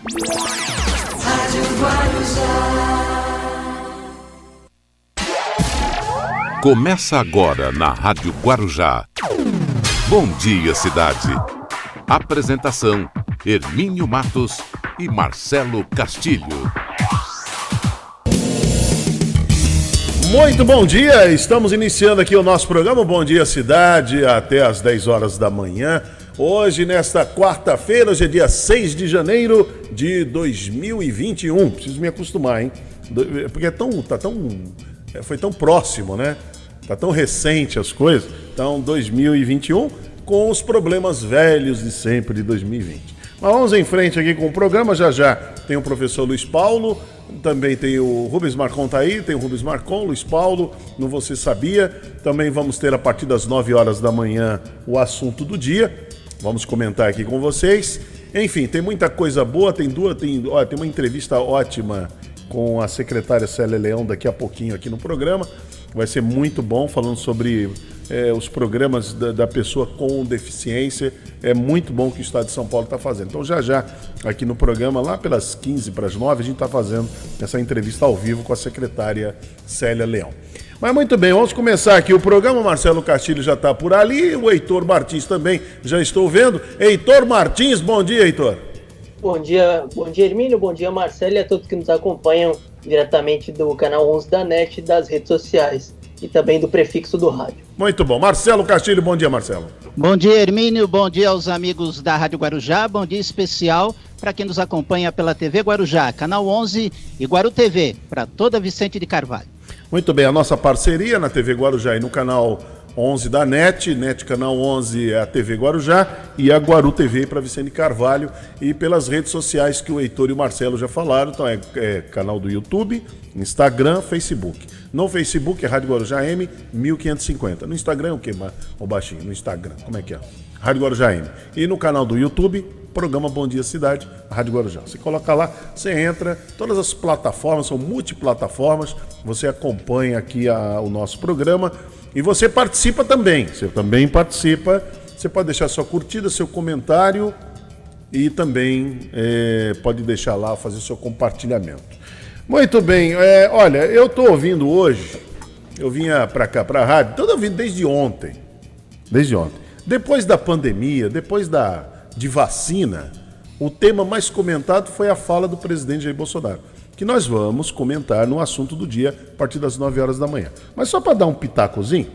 Rádio Guarujá. Começa agora na Rádio Guarujá. Bom dia, cidade. Apresentação: Hermínio Matos e Marcelo Castilho. Muito bom dia, estamos iniciando aqui o nosso programa Bom Dia Cidade, até às 10 horas da manhã. Hoje, nesta quarta-feira, hoje é dia 6 de janeiro de 2021. Preciso me acostumar, hein? Porque foi tão próximo, né? Tá tão recente as coisas. Então, 2021 com os problemas velhos de sempre de 2020. Mas vamos em frente aqui com o programa. Já tem o professor Luiz Paulo, também tem o Rubens Marcon, tá aí, tem o Rubens Marcon, Luiz Paulo, no Você Sabia. Também vamos ter a partir das 9 horas da manhã o assunto do dia. Vamos comentar aqui com vocês. Enfim, tem muita coisa boa, tem uma entrevista ótima com a secretária Célia Leão daqui a pouquinho aqui no programa. Vai ser muito bom, falando sobre os programas da pessoa com deficiência. É muito bom o que o Estado de São Paulo está fazendo. Então, já aqui no programa, lá pelas 15 para as 9, a gente está fazendo essa entrevista ao vivo com a secretária Célia Leão. Mas muito bem, vamos começar aqui o programa. Marcelo Castilho já está por ali, o Heitor Martins também já estou vendo. Heitor Martins, bom dia, Heitor. Bom dia, Hermínio, bom dia, Marcelo, e a todos que nos acompanham diretamente do canal 11 da NET, das redes sociais e também do prefixo do rádio. Muito bom. Marcelo Castilho, bom dia, Marcelo. Bom dia, Hermínio, bom dia aos amigos da Rádio Guarujá, bom dia especial para quem nos acompanha pela TV Guarujá, canal 11 e Guaru TV, para toda Vicente de Carvalho. Muito bem, a nossa parceria na TV Guarujá e no canal 11 da NET canal 11 é a TV Guarujá e a Guaru TV para Vicente Carvalho, e pelas redes sociais que o Heitor e o Marcelo já falaram. Então é canal do YouTube, Instagram, Facebook. No Facebook é Rádio Guarujá M 1550. No Instagram é o quê, o baixinho? No Instagram, como é que é? Rádio Guarujá M. E no canal do YouTube, programa Bom Dia Cidade, Rádio Guarujá. Você coloca lá, você entra, todas as plataformas, são multiplataformas, você acompanha aqui o nosso programa. E você participa também, você pode deixar sua curtida, seu comentário e também pode deixar lá, fazer seu compartilhamento. Muito bem, olha, eu estou ouvindo hoje, eu vinha para cá, para a rádio, estou ouvindo desde ontem. Depois da pandemia, de vacina, o tema mais comentado foi a fala do presidente Jair Bolsonaro, que nós vamos comentar no assunto do dia a partir das 9 horas da manhã. Mas só para dar um pitacozinho,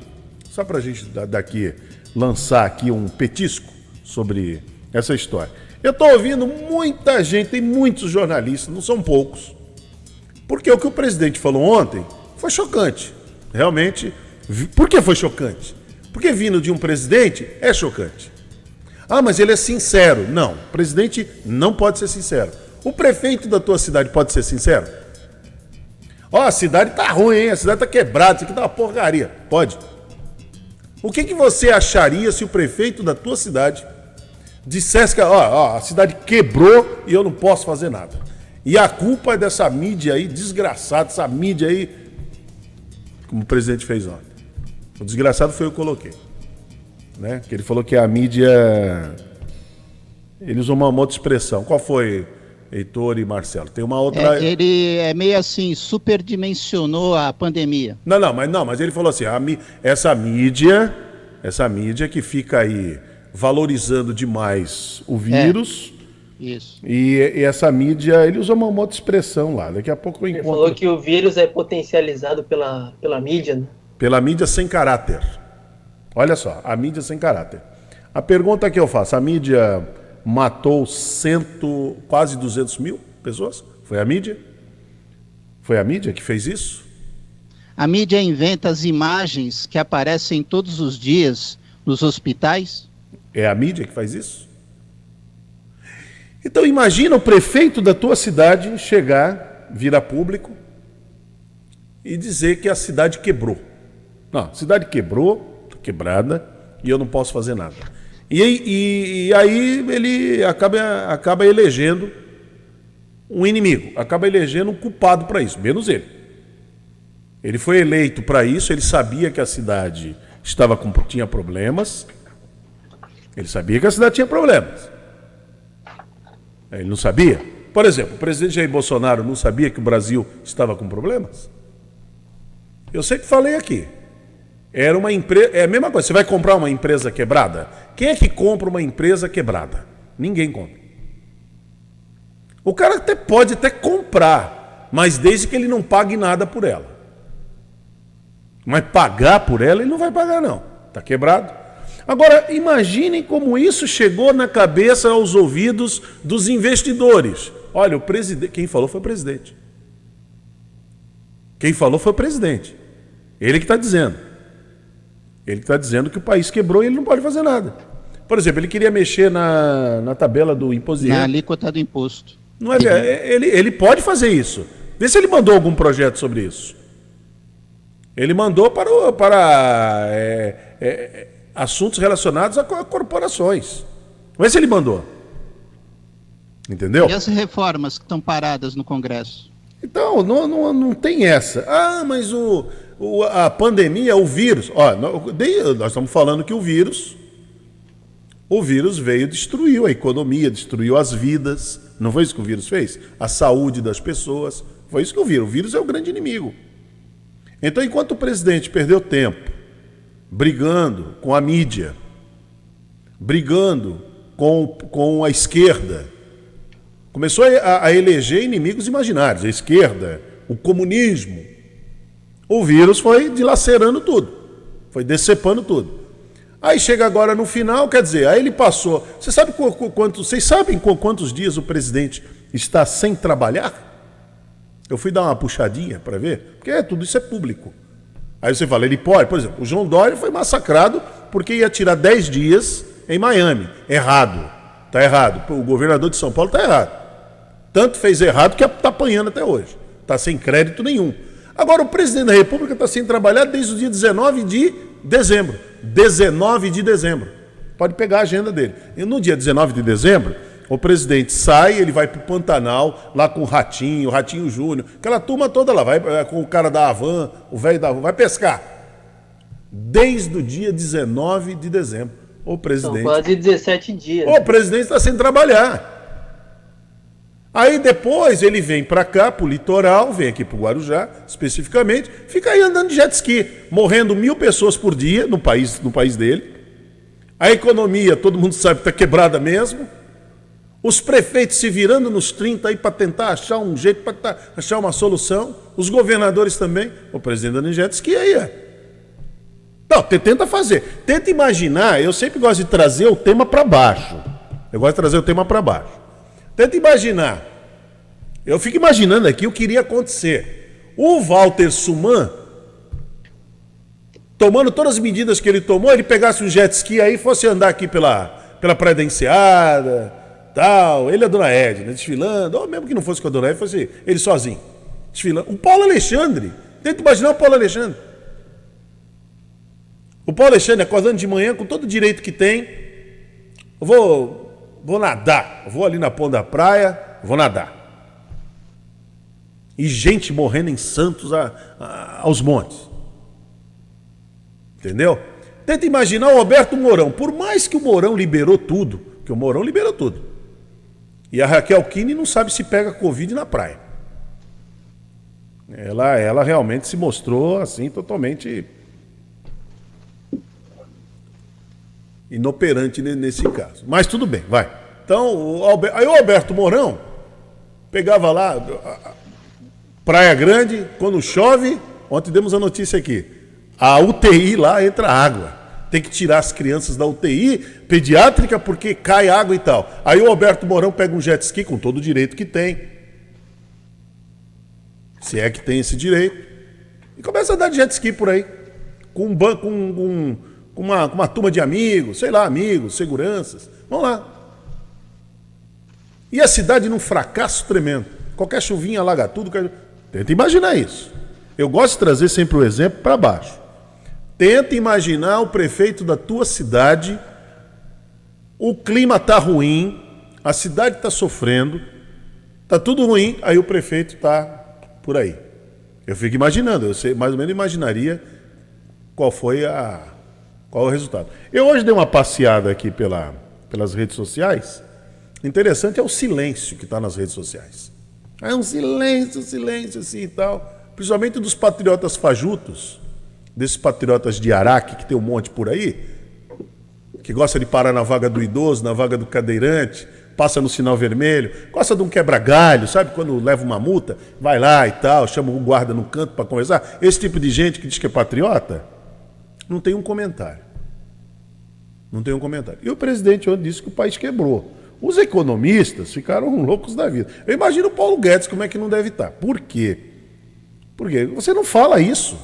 só para a gente daqui lançar aqui um petisco sobre essa história. Eu estou ouvindo muita gente, tem muitos jornalistas, não são poucos, porque o que o presidente falou ontem foi chocante. Realmente, por que foi chocante? Porque vindo de um presidente é chocante. Ah, mas ele é sincero. Não, o presidente não pode ser sincero. O prefeito da tua cidade pode ser sincero? Ó, a cidade tá ruim, hein? A cidade tá quebrada, isso aqui tá uma porcaria. Pode. O que você acharia se o prefeito da tua cidade dissesse que a cidade quebrou e eu não posso fazer nada? E a culpa é dessa mídia aí, desgraçada, essa mídia aí, como o presidente fez ontem. O desgraçado foi eu que coloquei. Né? Que ele falou que a mídia... Ele usou uma outra expressão. Qual foi, Heitor e Marcelo? Tem uma outra... Ele é meio assim, superdimensionou a pandemia. Mas ele falou assim, essa mídia que fica aí valorizando demais o vírus... Isso. E essa mídia, ele usou uma outra expressão lá. Daqui a pouco eu encontro... Ele falou que o vírus é potencializado pela mídia, né? Pela mídia sem caráter. Olha só, a mídia sem caráter. A pergunta que eu faço, a mídia matou quase 200 mil pessoas? Foi a mídia? Foi a mídia que fez isso? A mídia inventa as imagens que aparecem todos os dias nos hospitais? É a mídia que faz isso? Então imagina o prefeito da tua cidade chegar, vir a público e dizer que a cidade quebrou. Não, a cidade quebrou, quebrada, e eu não posso fazer nada. E aí ele acaba elegendo um inimigo, acaba elegendo um culpado para isso, menos ele. Ele foi eleito para isso, ele sabia que a cidade tinha problemas, ele sabia que a cidade tinha problemas. Ele não sabia? Por exemplo, o presidente Jair Bolsonaro não sabia que o Brasil estava com problemas? Eu sempre falei aqui. Era uma empresa. É a mesma coisa. Você vai comprar uma empresa quebrada? Quem é que compra uma empresa quebrada? Ninguém compra. O cara pode até comprar, mas desde que ele não pague nada por ela. Mas pagar por ela, ele não vai pagar, não. Está quebrado. Agora, imaginem como isso chegou na cabeça, aos ouvidos dos investidores. Olha, o presidente. Quem falou foi o presidente. Quem falou foi o presidente. Ele que está dizendo. Ele está dizendo que o país quebrou e ele não pode fazer nada. Por exemplo, ele queria mexer na tabela do imposto de renda. Na alíquota do imposto. Não é, ele pode fazer isso. Vê se ele mandou algum projeto sobre isso. Ele mandou para assuntos relacionados a corporações. Vê se ele mandou. Entendeu? E as reformas que estão paradas no Congresso? Então, não tem essa. Ah, mas a pandemia, o vírus. Ó, nós estamos falando que o vírus veio e destruiu a economia, destruiu as vidas. Não foi isso que o vírus fez? A saúde das pessoas. Foi isso que o vírus é o grande inimigo. Então, enquanto o presidente perdeu tempo brigando com a mídia, brigando com a esquerda, começou a eleger inimigos imaginários, a esquerda, o comunismo, o vírus foi dilacerando tudo, foi decepando tudo. Aí chega agora no final, quer dizer, aí ele passou. Vocês sabem quantos dias o presidente está sem trabalhar? Eu fui dar uma puxadinha para ver, porque tudo isso é público. Aí você fala, ele pode, por exemplo, o João Dória foi massacrado porque ia tirar 10 dias em Miami. Errado. Está errado. O governador de São Paulo está errado. Tanto fez errado que está apanhando até hoje. Está sem crédito nenhum. Agora, o presidente da República está sem trabalhar desde o dia 19 de dezembro. 19 de dezembro. Pode pegar a agenda dele. E no dia 19 de dezembro, o presidente sai, ele vai para o Pantanal, lá com o Ratinho Júnior, aquela turma toda lá, vai com o cara da Havan, o velho da Havan, vai pescar. Desde o dia 19 de dezembro. O presidente... São quase 17 dias. O presidente está sem trabalhar. Aí depois ele vem para cá, para o litoral, vem aqui para o Guarujá, especificamente, fica aí andando de jet ski, morrendo 1.000 pessoas por dia no país dele. A economia, todo mundo sabe que está quebrada mesmo. Os prefeitos se virando nos 30 aí para tentar achar um jeito, para achar uma solução. Os governadores também. O presidente andando de jet ski aí, Não, tenta fazer. Tenta imaginar, eu sempre gosto de trazer o tema para baixo. Tenta imaginar. Eu fico imaginando aqui o que iria acontecer. O Walter Suman, tomando todas as medidas que ele tomou, ele pegasse um jet ski aí e fosse andar aqui pela Praia da Enseada, tal. Ele e a Dona Edna, desfilando. Ou mesmo que não fosse com a Dona Edna, fosse ele sozinho, desfilando. O Paulo Alexandre. Tenta imaginar o Paulo Alexandre. O Paulo Alexandre acordando de manhã com todo o direito que tem. Eu vou nadar. Eu vou ali na ponta da praia, vou nadar. E gente morrendo em Santos aos montes. Entendeu? Tenta imaginar o Roberto Mourão. Por mais que o Mourão liberou tudo, porque o Mourão liberou tudo. E a Raquel Kine não sabe se pega Covid na praia. Ela realmente se mostrou assim totalmente inoperante nesse caso. Mas tudo bem, vai. Então, aí o Alberto Mourão pegava lá, Praia Grande, quando chove, ontem demos a notícia aqui, a UTI lá entra água. Tem que tirar as crianças da UTI pediátrica porque cai água e tal. Aí o Alberto Mourão pega um jet ski com todo o direito que tem. Se é que tem esse direito. E começa a andar de jet ski por aí. Com uma turma de amigos, sei lá, amigos, seguranças. Vamos lá. E a cidade num fracasso tremendo. Qualquer chuvinha alaga tudo. Tenta imaginar isso. Eu gosto de trazer sempre o exemplo para baixo. Tenta imaginar o prefeito da tua cidade, o clima está ruim, a cidade está sofrendo, está tudo ruim, aí o prefeito está por aí. Eu fico imaginando, eu sei, mais ou menos imaginaria qual é o resultado. Eu hoje dei uma passeada aqui pelas redes sociais, Interessante é o silêncio que está nas redes sociais. É um silêncio assim e tal. Principalmente dos patriotas fajutos, desses patriotas de Araque, que tem um monte por aí, que gosta de parar na vaga do idoso, na vaga do cadeirante, passa no sinal vermelho, gosta de um quebra-galho, sabe? Quando leva uma multa, vai lá e tal, chama o guarda no canto para conversar. Esse tipo de gente que diz que é patriota, não tem um comentário. Não tem um comentário. E o presidente ontem disse que o país quebrou. Os economistas ficaram loucos da vida. Eu imagino o Paulo Guedes como é que não deve estar. Por quê? Porque você não fala isso.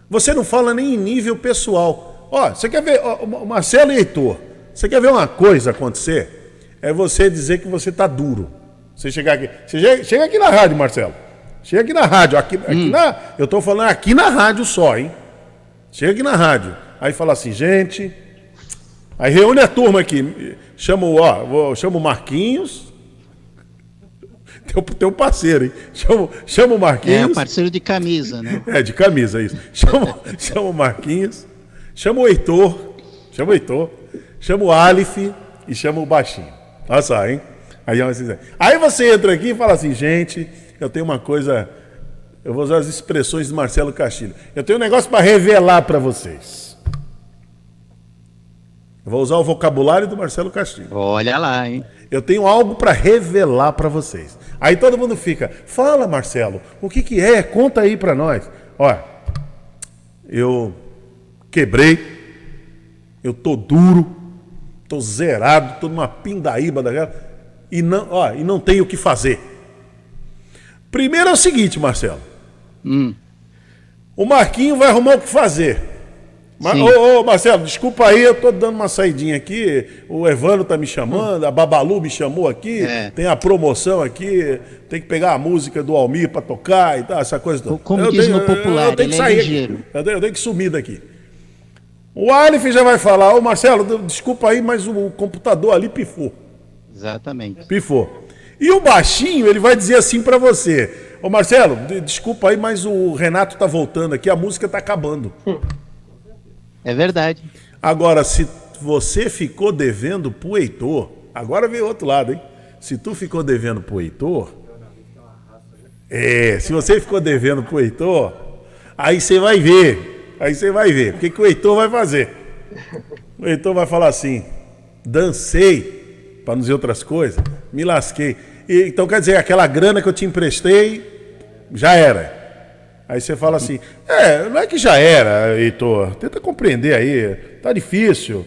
Você não fala nem em nível pessoal. Ó, você quer ver, Marcelo e Heitor, você quer ver uma coisa acontecer? É você dizer que você tá duro. Você chegar aqui. Chega aqui na rádio, Marcelo. Chega aqui na rádio. Eu tô falando aqui na rádio só, hein? Chega aqui na rádio. Aí fala assim, gente. Aí reúne a turma aqui. Chama o Marquinhos. Teu parceiro, hein? Chama o Marquinhos. É, o parceiro de camisa, né? É, de camisa, isso. Chama o Marquinhos, chama o Heitor, chama o Aleph e chama o Baixinho. Olha só, hein? Aí você entra aqui e fala assim, gente, eu tenho uma coisa, eu vou usar as expressões de Marcelo Castilho. Eu tenho um negócio para revelar para vocês. Eu vou usar o vocabulário do Marcelo Castilho. Olha lá, hein? Eu tenho algo para revelar para vocês. Aí todo mundo fica, fala Marcelo, o que é? Conta aí para nós. Olha, eu quebrei, eu tô duro, tô zerado, tô numa pindaíba daquela, e não tenho o que fazer. Primeiro é o seguinte, Marcelo. O Marquinho vai arrumar o que fazer. Marcelo, desculpa aí, eu tô dando uma saidinha aqui, o Evandro tá me chamando, a Babalu me chamou aqui, tem a promoção aqui, tem que pegar a música do Almir pra tocar e tal, essa coisa toda. Como diz no popular, eu tenho que ele sair é ligeiro. eu tenho que sumir daqui. O Aleph já vai falar, Marcelo, desculpa aí, mas o computador ali pifou. Exatamente. Pifou. E o Baixinho, ele vai dizer assim pra você, Marcelo, desculpa aí, mas o Renato tá voltando aqui, a música tá acabando. É verdade. Agora, se você ficou devendo pro Heitor, agora veio outro lado, hein? Se tu ficou devendo pro Heitor, se você ficou devendo pro Heitor, aí você vai ver. O que o Heitor vai fazer? O Heitor vai falar assim, dancei, para não dizer outras coisas, me lasquei. Então quer dizer, aquela grana que eu te emprestei, já era. Aí você fala assim, não é que já era, Heitor, tenta compreender aí, tá difícil,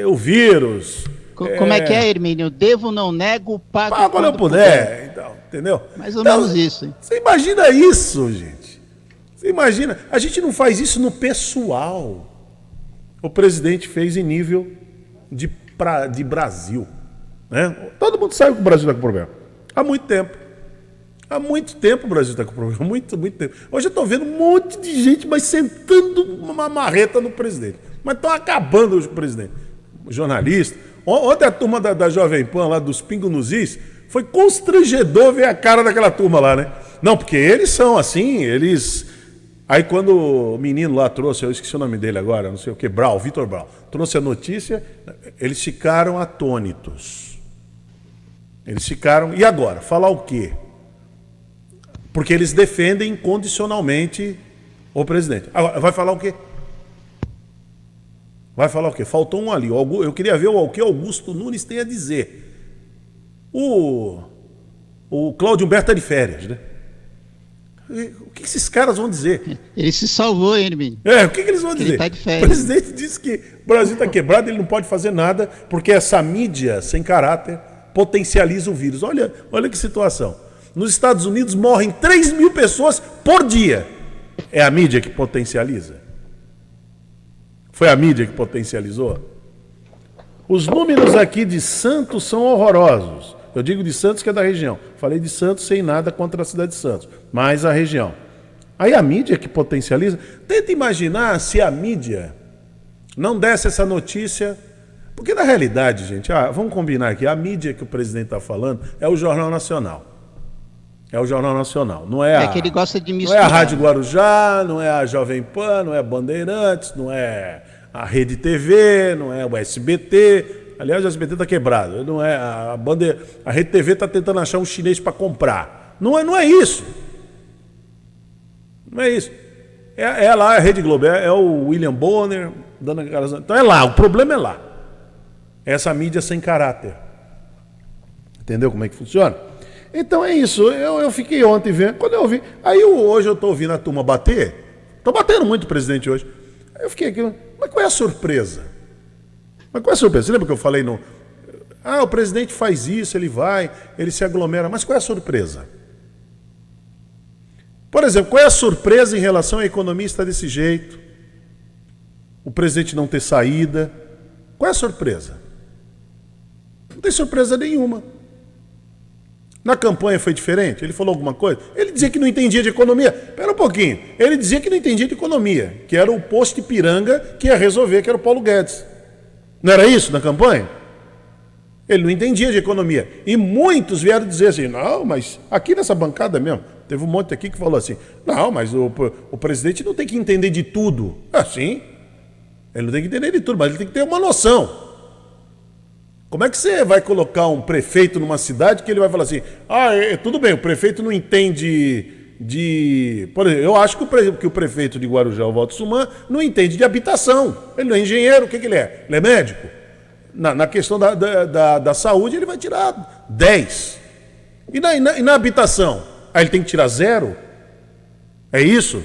o vírus... Como é que é, Hermínio? Devo, não nego, pago quando eu puder. Então, entendeu? Mais ou menos isso, hein? Você imagina isso, gente? Você imagina? A gente não faz isso no pessoal. O presidente fez em nível de Brasil. Né? Todo mundo sabe que o Brasil está com problema. Há muito tempo. Há muito tempo o Brasil está com problema, muito tempo. Hoje eu estou vendo um monte de gente, mas sentando uma marreta no presidente. Mas estão acabando hoje com o presidente. Jornalista. Ontem a turma da Jovem Pan, lá dos Pingo nos Is, foi constrangedor ver a cara daquela turma lá, né? Não, porque eles são assim, eles... Aí quando o menino lá trouxe, eu esqueci o nome dele agora, não sei o que, Vitor Brau, trouxe a notícia, eles ficaram atônitos. Eles ficaram... E agora? Falar o quê? Porque eles defendem incondicionalmente o presidente. Agora, vai falar o quê? Vai falar o quê? Faltou um ali. Eu queria ver o que Augusto Nunes tem a dizer. O Cláudio Humberto está de férias, né? O que esses caras vão dizer? Ele se salvou, hein, Hermínio? O que eles vão dizer? Ele tá de férias. O presidente disse que o Brasil está quebrado, ele não pode fazer nada, porque essa mídia sem caráter potencializa o vírus. Olha que situação. Nos Estados Unidos morrem 3 mil pessoas por dia. É a mídia que potencializa? Foi a mídia que potencializou? Os números aqui de Santos são horrorosos. Eu digo de Santos, que é da região. Falei de Santos sem nada contra a cidade de Santos, mas a região. Aí a mídia que potencializa. Tenta imaginar se a mídia não desse essa notícia. Porque na realidade, gente, vamos combinar aqui, a mídia que o presidente está falando é o Jornal Nacional. É o Jornal Nacional, não é que ele gosta de misturar. Não é a Rádio Guarujá, não é a Jovem Pan, não é a Bandeirantes, não é a Rede TV, não é o SBT. Aliás, o SBT está quebrado. Não é, a Rede TV está tentando achar um chinês para comprar. Não é isso. Não é isso. É lá a Rede Globo, é o William Bonner dando aquelas... Então é lá, o problema é lá. É essa mídia sem caráter. Entendeu como é que funciona? Então é isso. Eu fiquei ontem vendo, quando eu ouvi... Aí hoje eu estou ouvindo a turma bater. Estou batendo muito o presidente hoje. Aí eu fiquei aqui, mas qual é a surpresa? Você lembra que eu falei no... o presidente faz isso, ele se aglomera. Mas qual é a surpresa? Por exemplo, qual é a surpresa em relação à economia estar desse jeito? O presidente não ter saída? Qual é a surpresa? Não tem surpresa nenhuma. Na campanha foi diferente? Ele falou alguma coisa? Ele dizia que não entendia de economia. Espera um pouquinho. Ele dizia que não entendia de economia, que era o posto Ipiranga que ia resolver, que era o Paulo Guedes. Não era isso na campanha? Ele não entendia de economia. E muitos vieram dizer assim, não, mas aqui nessa bancada mesmo, teve um monte aqui que falou assim, não, mas o presidente não tem que entender de tudo. Sim, ele não tem que entender de tudo, mas ele tem que ter uma noção. Como é que você vai colocar um prefeito numa cidade que ele vai falar assim, tudo bem, o prefeito não entende de... Por exemplo, eu acho que o prefeito de Guarujá, o Walter Suman, não entende de habitação. Ele não é engenheiro, o que ele é? Ele é médico. Na questão da saúde, ele vai tirar 10. E na habitação? Aí ele tem que tirar 0? É isso?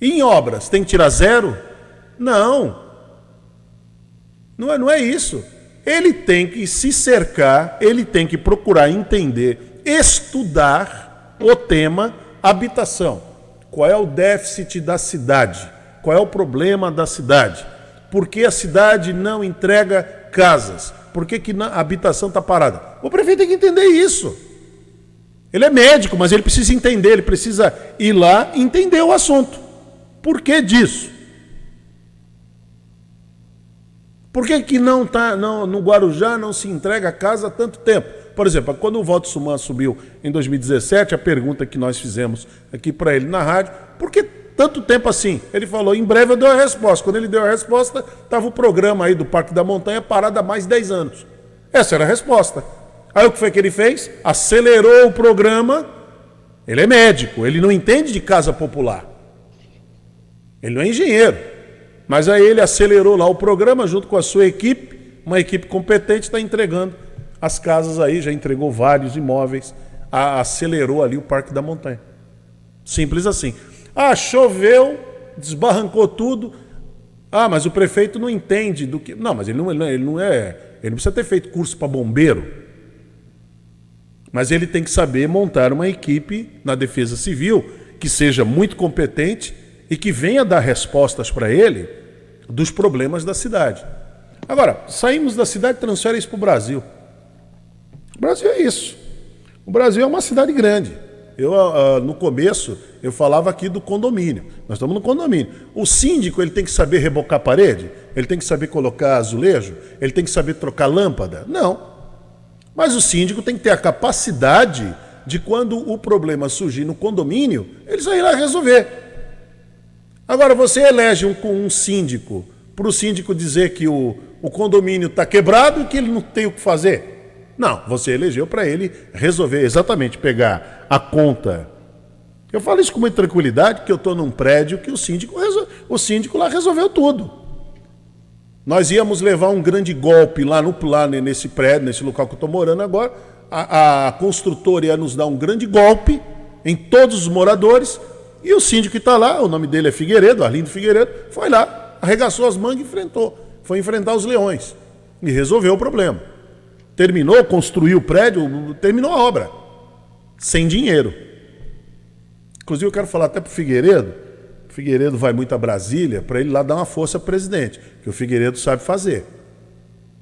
E em obras, tem que tirar 0? Não. Não é isso. Ele tem que se cercar, ele tem que procurar entender, estudar o tema habitação. Qual é o déficit da cidade? Qual é o problema da cidade? Por que a cidade não entrega casas? Por que a habitação está parada? O prefeito tem que entender isso. Ele é médico, mas ele precisa entender, ele precisa ir lá e entender o assunto. Por que disso? Por que no Guarujá não se entrega casa há tanto tempo? Por exemplo, quando o Walter Suman subiu em 2017, a pergunta que nós fizemos aqui para ele na rádio, por que tanto tempo assim? Ele falou, em breve eu dou a resposta. Quando ele deu a resposta, estava o programa aí do Parque da Montanha parado há mais de 10 anos. Essa era a resposta. Aí o que foi que ele fez? Acelerou o programa. Ele é médico, ele não entende de casa popular. Ele não é engenheiro. Mas aí ele acelerou lá o programa junto com a sua equipe, uma equipe competente, está entregando as casas aí, já entregou vários imóveis, acelerou ali o Parque da Montanha. Simples assim. Choveu, desbarrancou tudo. Mas o prefeito não entende do que... Não, mas ele não precisa ter feito curso para bombeiro. Mas ele tem que saber montar uma equipe na Defesa Civil que seja muito competente e que venha dar respostas para ele dos problemas da cidade. Agora, saímos da cidade e transfere isso para o Brasil. O Brasil é isso. O Brasil é uma cidade grande. No começo, eu falava aqui do condomínio. Nós estamos no condomínio. O síndico, ele tem que saber rebocar a parede? Ele tem que saber colocar azulejo? Ele tem que saber trocar lâmpada? Não. Mas o síndico tem que ter a capacidade de, quando o problema surgir no condomínio, ele só ir lá resolver. Agora, você elege um síndico, para o síndico dizer que o condomínio está quebrado e que ele não tem o que fazer. Não, você elegeu para ele resolver, exatamente, pegar a conta. Eu falo isso com muita tranquilidade, que eu estou num prédio que o síndico lá resolveu tudo. Nós íamos levar um grande golpe lá nesse prédio, nesse local que eu estou morando agora. A construtora ia nos dar um grande golpe em todos os moradores. E o síndico que está lá, o nome dele é Figueiredo, Arlindo Figueiredo, foi lá, arregaçou as mangas e enfrentou. Foi enfrentar os leões e resolveu o problema. Terminou, construiu o prédio, terminou a obra. Sem dinheiro. Inclusive eu quero falar até para o Figueiredo. O Figueiredo vai muito a Brasília para ele lá dar uma força ao presidente, que o Figueiredo sabe fazer.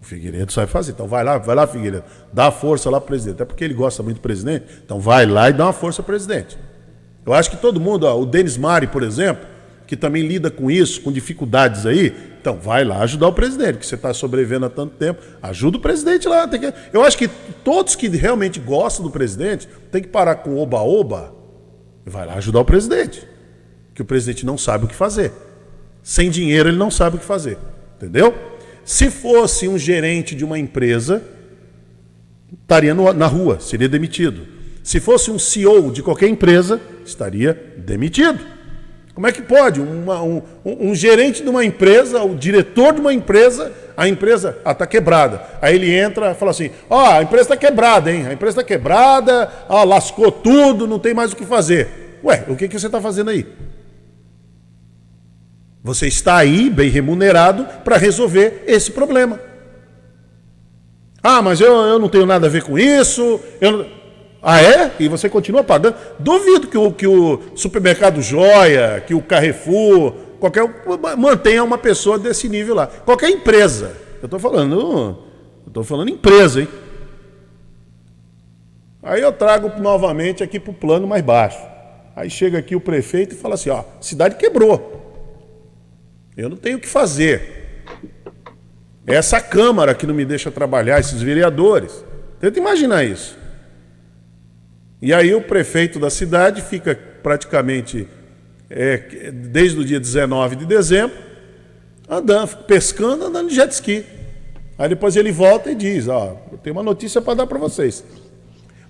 O Figueiredo sabe fazer. Então vai lá, Figueiredo, dá a força lá para o presidente. Até porque ele gosta muito do presidente, então vai lá e dá uma força ao presidente. Eu acho que todo mundo, o Denis Mari, por exemplo, que também lida com isso, com dificuldades aí, então vai lá ajudar o presidente, que você está sobrevivendo há tanto tempo, ajuda o presidente lá. Eu acho que todos que realmente gostam do presidente tem que parar com oba-oba e vai lá ajudar o presidente, que o presidente não sabe o que fazer. Sem dinheiro ele não sabe o que fazer, entendeu? Se fosse um gerente de uma empresa, estaria na rua, seria demitido. Se fosse um CEO de qualquer empresa, estaria demitido. Como é que pode? Um gerente de uma empresa, o diretor de uma empresa, a empresa está quebrada. Aí ele entra e fala assim, a empresa está quebrada, hein? A empresa está quebrada, lascou tudo, não tem mais o que fazer. Ué, o que você está fazendo aí? Você está aí, bem remunerado, para resolver esse problema. Mas eu não tenho nada a ver com isso. É? E você continua pagando? Duvido que o supermercado Joia, que o Carrefour, mantenha uma pessoa desse nível lá. Qualquer empresa. Eu estou falando empresa, hein? Aí eu trago novamente aqui para o plano mais baixo. Aí chega aqui o prefeito e fala assim, cidade quebrou. Eu não tenho o que fazer. É essa Câmara que não me deixa trabalhar, esses vereadores. Tenta imaginar isso. E aí o prefeito da cidade fica praticamente, desde o dia 19 de dezembro, pescando, andando de jet ski. Aí depois ele volta e diz, eu tenho uma notícia para dar para vocês.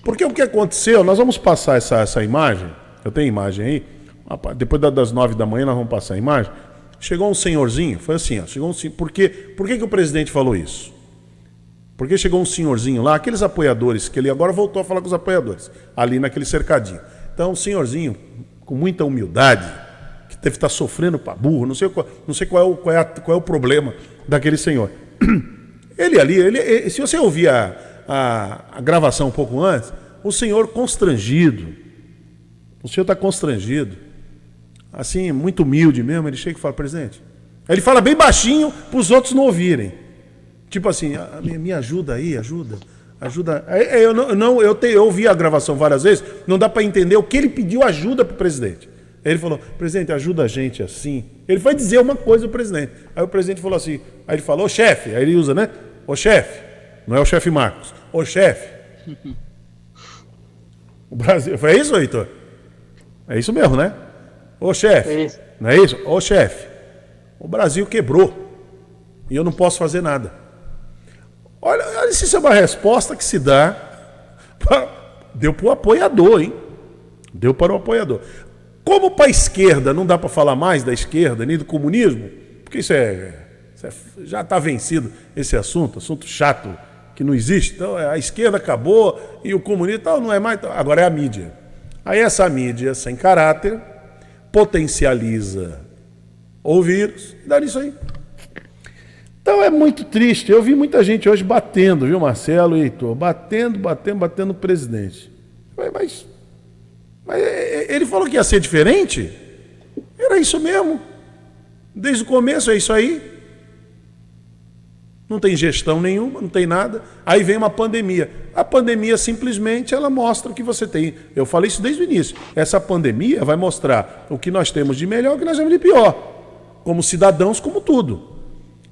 Porque o que aconteceu, nós vamos passar essa imagem, eu tenho imagem aí, depois das 9 da manhã nós vamos passar a imagem. Chegou um senhorzinho, foi assim, por que o presidente falou isso? Porque chegou um senhorzinho lá, aqueles apoiadores, que ele agora voltou a falar com os apoiadores, ali naquele cercadinho. Então, um senhorzinho, com muita humildade, que deve estar sofrendo para burro, não sei qual é o problema daquele senhor. Se você ouvir a gravação um pouco antes, o senhor constrangido, o senhor está constrangido, assim, muito humilde mesmo, ele chega e fala, presidente, ele fala bem baixinho para os outros não ouvirem. Tipo assim, me ajuda aí, ajuda. Eu ouvi a gravação várias vezes, não dá para entender o que ele pediu ajuda para o presidente. Ele falou, presidente, ajuda a gente assim. Ele foi dizer uma coisa ao presidente. Aí o presidente falou assim, aí ele falou, ô chefe, aí ele usa, né? Ô chefe, não é o chefe Marcos, ô chefe. O Brasil, foi isso, Heitor? É isso mesmo, né? Ô chefe, não é isso? Ô chefe, o Brasil quebrou e eu não posso fazer nada. Olha se isso é uma resposta que se dá. Deu para o apoiador, hein? Deu para o apoiador. Como para a esquerda não dá para falar mais da esquerda, nem do comunismo, porque isso já está vencido esse assunto chato que não existe. Então a esquerda acabou e o comunismo não é mais. Agora é a mídia. Aí essa mídia, sem caráter, potencializa o vírus e dá nisso aí. Então é muito triste. Eu vi muita gente hoje batendo, viu, Marcelo e Heitor? Batendo no presidente. Mas ele falou que ia ser diferente? Era isso mesmo. Desde o começo é isso aí. Não tem gestão nenhuma, não tem nada. Aí vem uma pandemia. A pandemia simplesmente ela mostra o que você tem. Eu falei isso desde o início. Essa pandemia vai mostrar o que nós temos de melhor e o que nós temos de pior. Como cidadãos, como tudo.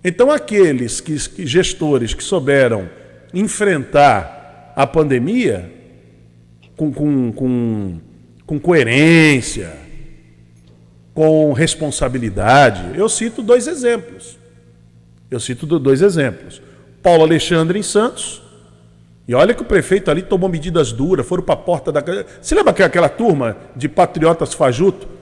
Então aqueles gestores que souberam enfrentar a pandemia com coerência, com responsabilidade, eu cito dois exemplos. Paulo Alexandre em Santos, e olha que o prefeito ali tomou medidas duras, foram para a porta da casa. Você lembra aquela turma de patriotas fajuto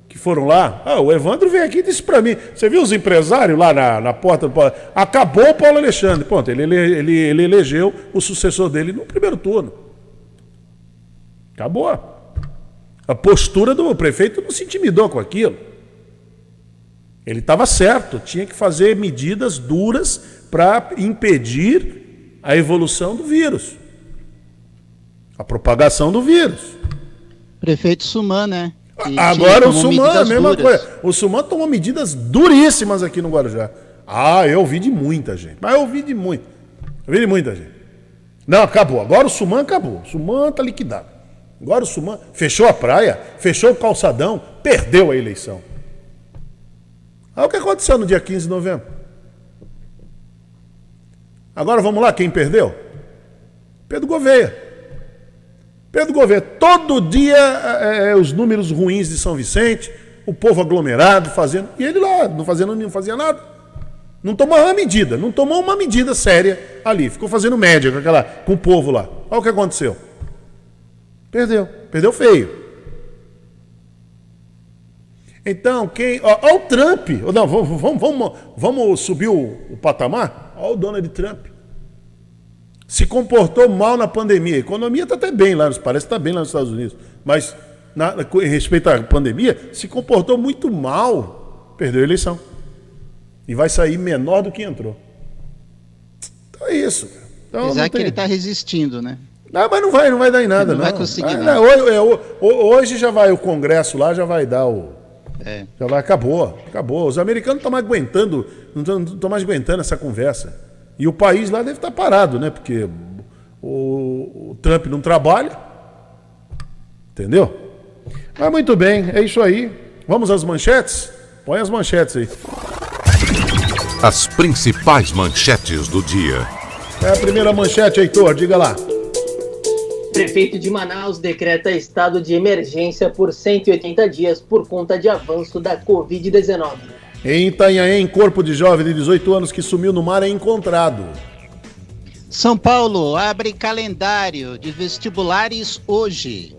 que foram lá? O Evandro veio aqui e disse para mim, você viu os empresários lá na porta do Paulo? Acabou o Paulo Alexandre. Pronto, ele elegeu o sucessor dele no primeiro turno. Acabou. A postura do prefeito não se intimidou com aquilo. Ele estava certo, tinha que fazer medidas duras para impedir a evolução do vírus, a propagação do vírus. Prefeito Suman, né? Agora o Suman, a mesma coisa. O Suman tomou medidas duríssimas aqui no Guarujá. Eu ouvi de muita gente. Mas eu ouvi de muita gente. Não, acabou. Agora o Suman acabou. O Suman está liquidado. Agora o Suman fechou a praia, fechou o calçadão, perdeu a eleição. O que aconteceu no dia 15 de novembro? Agora vamos lá, quem perdeu? Pedro Gouveia. Todo dia os números ruins de São Vicente, o povo aglomerado fazendo, e ele lá não fazia nada. Não tomou uma medida séria ali. Ficou fazendo média com o povo lá. Olha o que aconteceu. Perdeu feio. Então, olha o Trump. Não, vamos subir o patamar? Olha o Donald Trump. Se comportou mal na pandemia. A economia está até bem lá, parece que está bem lá nos Estados Unidos. Mas, em respeito à pandemia, se comportou muito mal. Perdeu a eleição. E vai sair menor do que entrou. Então é isso. Então, apesar que ele está resistindo, né? Não, mas não vai dar em nada, não. Não vai conseguir nada. Hoje já vai o Congresso lá, já vai dar o... Já vai, acabou. Os americanos não estão mais aguentando, essa conversa. E o país lá deve estar parado, né? Porque o Trump não trabalha. Entendeu? Mas muito bem, é isso aí. Vamos às manchetes? Põe as manchetes aí. As principais manchetes do dia. É a primeira manchete, Heitor, diga lá. Prefeito de Manaus decreta estado de emergência por 180 dias por conta de avanço da Covid-19. Em Itanhaém, corpo de jovem de 18 anos que sumiu no mar é encontrado. São Paulo abre calendário de vestibulares hoje.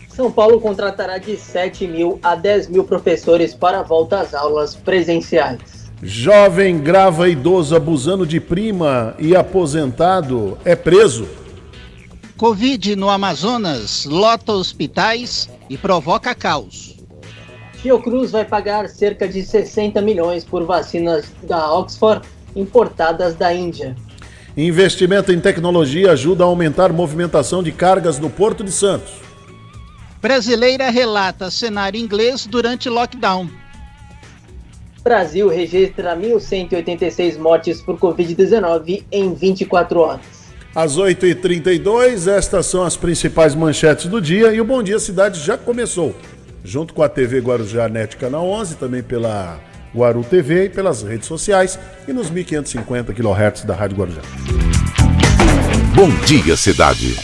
São Paulo contratará de 7 mil a 10 mil professores para a volta às aulas presenciais. Jovem grava idoso abusando de prima e aposentado é preso. Covid no Amazonas lota hospitais e provoca caos. Fiocruz vai pagar cerca de 60 milhões por vacinas da Oxford importadas da Índia. Investimento em tecnologia ajuda a aumentar movimentação de cargas no Porto de Santos. Brasileira relata cenário inglês durante lockdown. Brasil registra 1.186 mortes por Covid-19 em 24 horas. Às 8h32, estas são as principais manchetes do dia e o Bom Dia Cidade já começou. Junto com a TV Guarujá NET Canal 11, também pela Guaru TV e pelas redes sociais e nos 1550 kHz da Rádio Guarujá. Bom Dia Cidade.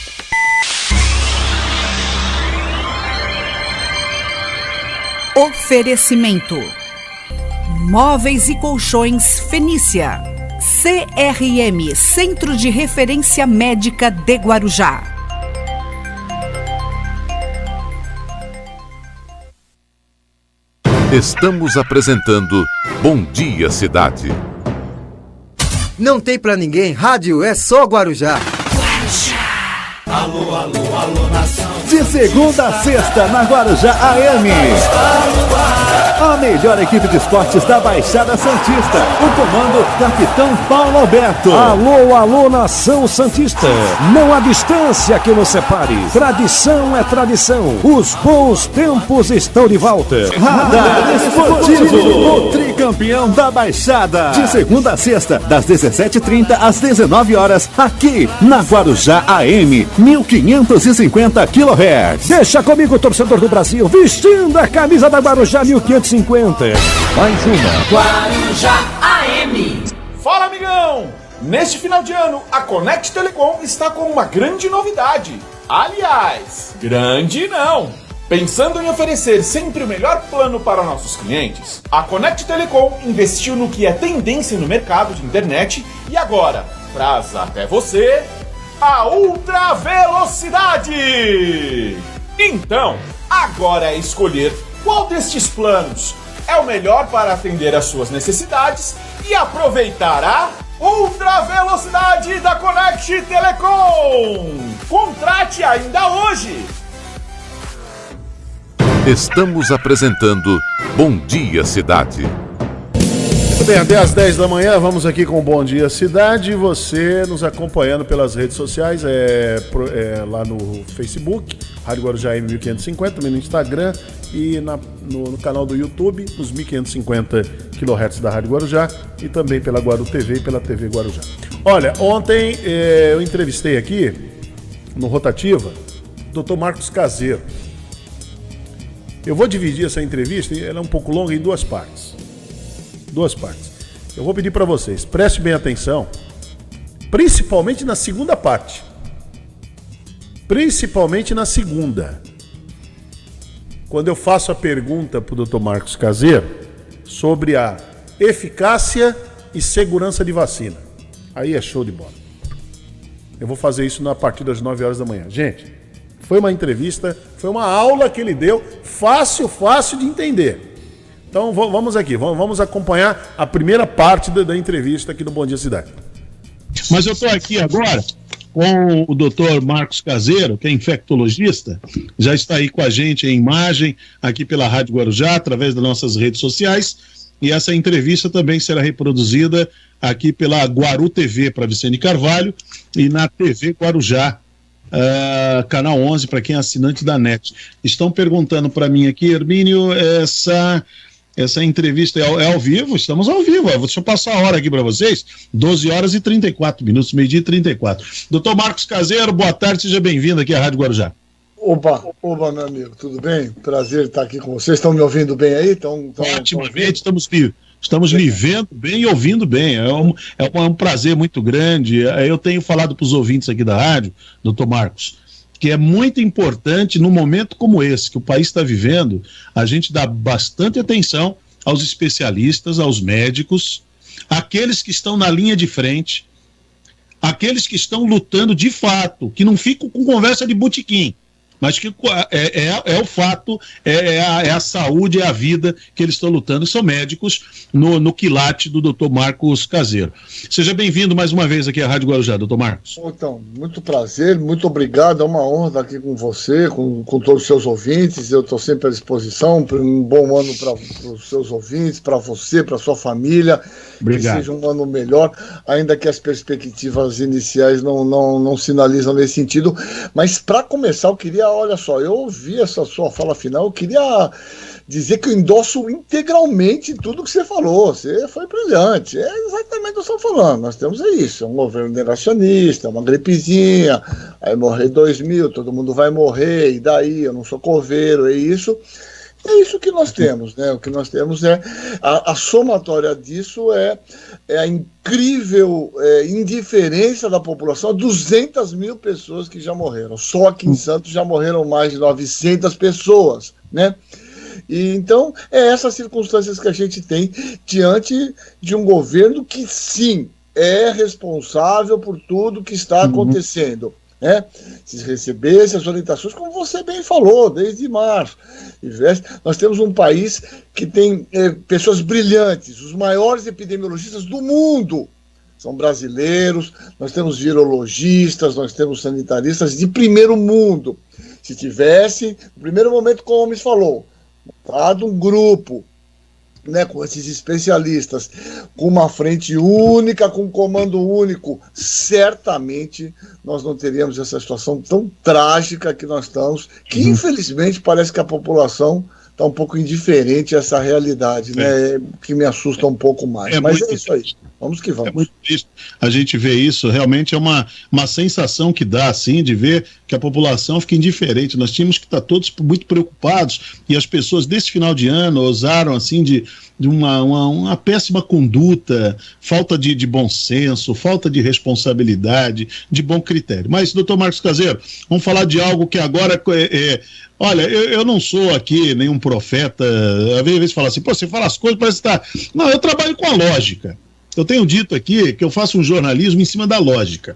Oferecimento: Móveis e Colchões Fenícia. CRM, Centro de Referência Médica de Guarujá. Estamos apresentando Bom Dia Cidade. Não tem pra ninguém, rádio é só Guarujá. Alô, alô, alô, nação. De segunda a sexta, na Guarujá AM. A melhor equipe de esportes da Baixada Santista. O comando, Capitão Paulo Alberto. Alô, alô, nação santista. Não há distância que nos separe. Tradição é tradição. Os bons tempos estão de volta. Radar Esportivo, o tricampeão da Baixada. De segunda a sexta, das 17h30 às 19 horas, aqui na Guarujá AM, 1550 kHz. Deixa comigo, torcedor do Brasil, vestindo a camisa da Guarujá 1550. Mais uma. Guarujá AM. Fala, amigão! Neste final de ano, a Connect Telecom está com uma grande novidade. Aliás, grande não! Pensando em oferecer sempre o melhor plano para nossos clientes, a Connect Telecom investiu no que é tendência no mercado de internet e agora traz até você a Ultra Velocidade! Então, agora é escolher qual destes planos é o melhor para atender às suas necessidades e aproveitar a Ultra Velocidade da Connect Telecom! Contrate ainda hoje! Estamos apresentando Bom Dia Cidade. Muito bem, até às 10 da manhã, vamos aqui com o Bom Dia Cidade. Você nos acompanhando pelas redes sociais, lá no Facebook, Rádio Guarujá M1550, também no Instagram e no canal do YouTube, nos 1550 kHz da Rádio Guarujá e também pela Guaru TV e pela TV Guarujá. Olha, ontem eu entrevistei aqui, no Rotativa, o Dr. Marcos Caseiro. Eu vou dividir essa entrevista, ela é um pouco longa, em duas partes. Eu vou pedir para vocês, prestem bem atenção, principalmente na segunda parte. Principalmente na segunda. Quando eu faço a pergunta para o Dr. Marcos Caseiro sobre a eficácia e segurança de vacina. Aí é show de bola. Eu vou fazer isso a partir das 9 horas da manhã. Gente, foi uma entrevista, foi uma aula que ele deu, fácil de entender. Então vamos aqui, vamos acompanhar a primeira parte da entrevista aqui no Bom Dia Cidade. Mas eu estou aqui agora com o Dr. Marcos Caseiro, que é infectologista, já está aí com a gente em imagem, aqui pela Rádio Guarujá, através das nossas redes sociais, e essa entrevista também será reproduzida aqui pela Guaru TV para Vicente Carvalho e na TV Guarujá, canal 11, para quem é assinante da NET. Estão perguntando para mim aqui, Hermínio, essa entrevista é ao vivo? Estamos ao vivo. Deixa eu passar a hora aqui para vocês. 12 horas e 34 minutos, meio-dia e 34. Doutor Marcos Caseiro, boa tarde, seja bem-vindo aqui à Rádio Guarujá. Opa, meu amigo, tudo bem? Prazer estar aqui com vocês. Estão me ouvindo bem aí? Otimamente, estamos lhe vendo bem e ouvindo bem. É um prazer muito grande. Eu tenho falado para os ouvintes aqui da rádio, doutor Marcos, que é muito importante num momento como esse que o país está vivendo, a gente dá bastante atenção aos especialistas, aos médicos, aqueles que estão na linha de frente, aqueles que estão lutando de fato, que não ficam com conversa de botequim, mas que é o fato, é a saúde, é a vida que eles estão lutando, e são médicos no quilate do Dr. Marcos Caseiro. Seja bem-vindo mais uma vez aqui à Rádio Guarujá, Dr. Marcos. Então, muito prazer, muito obrigado, é uma honra estar aqui com você, com todos os seus ouvintes, eu estou sempre à disposição, um bom ano para os seus ouvintes, para você, para sua família. Obrigado. Que seja um ano melhor, ainda que as perspectivas iniciais não sinalizam nesse sentido, mas para começar eu queria, olha só, eu ouvi essa sua fala final, eu queria dizer que eu endosso integralmente tudo que você falou, você foi brilhante, é exatamente o que eu estou falando, nós temos isso, é um governo negacionista, uma gripezinha, aí morrer 2.000, todo mundo vai morrer, e daí, eu não sou coveiro, é isso que nós temos, né? O que nós temos é a somatória disso é a incrível indiferença da população, 200.000 pessoas que já morreram. Só aqui em Santos já morreram mais de 900 pessoas, né? E então, essas circunstâncias que a gente tem diante de um governo que, sim, é responsável por tudo que está acontecendo. Se recebesse as orientações, como você bem falou, desde março. Nós temos um país que tem pessoas brilhantes, os maiores epidemiologistas do mundo são brasileiros, nós temos virologistas, nós temos sanitaristas de primeiro mundo. Se tivesse, no primeiro momento, como o Gomes falou, montado um grupo, né, com esses especialistas, com uma frente única, com um comando único, certamente nós não teríamos essa situação tão trágica que nós estamos, que infelizmente parece que a população está um pouco indiferente a essa realidade, né, que me assusta um pouco mais. Mas é isso aí, vamos que vamos. É muito triste a gente ver isso, realmente é uma sensação que dá, assim, de ver que a população fica indiferente. Nós tínhamos que estar todos muito preocupados, e as pessoas desse final de ano ousaram, assim, de uma péssima conduta, falta de bom senso, falta de responsabilidade, de bom critério. Mas, doutor Marcos Caseiro, vamos falar de algo que agora olha, eu não sou aqui nenhum profeta, às vezes fala assim, pô, você fala as coisas, parece que tá... Não, eu trabalho com a lógica. Eu tenho dito aqui que eu faço um jornalismo em cima da lógica,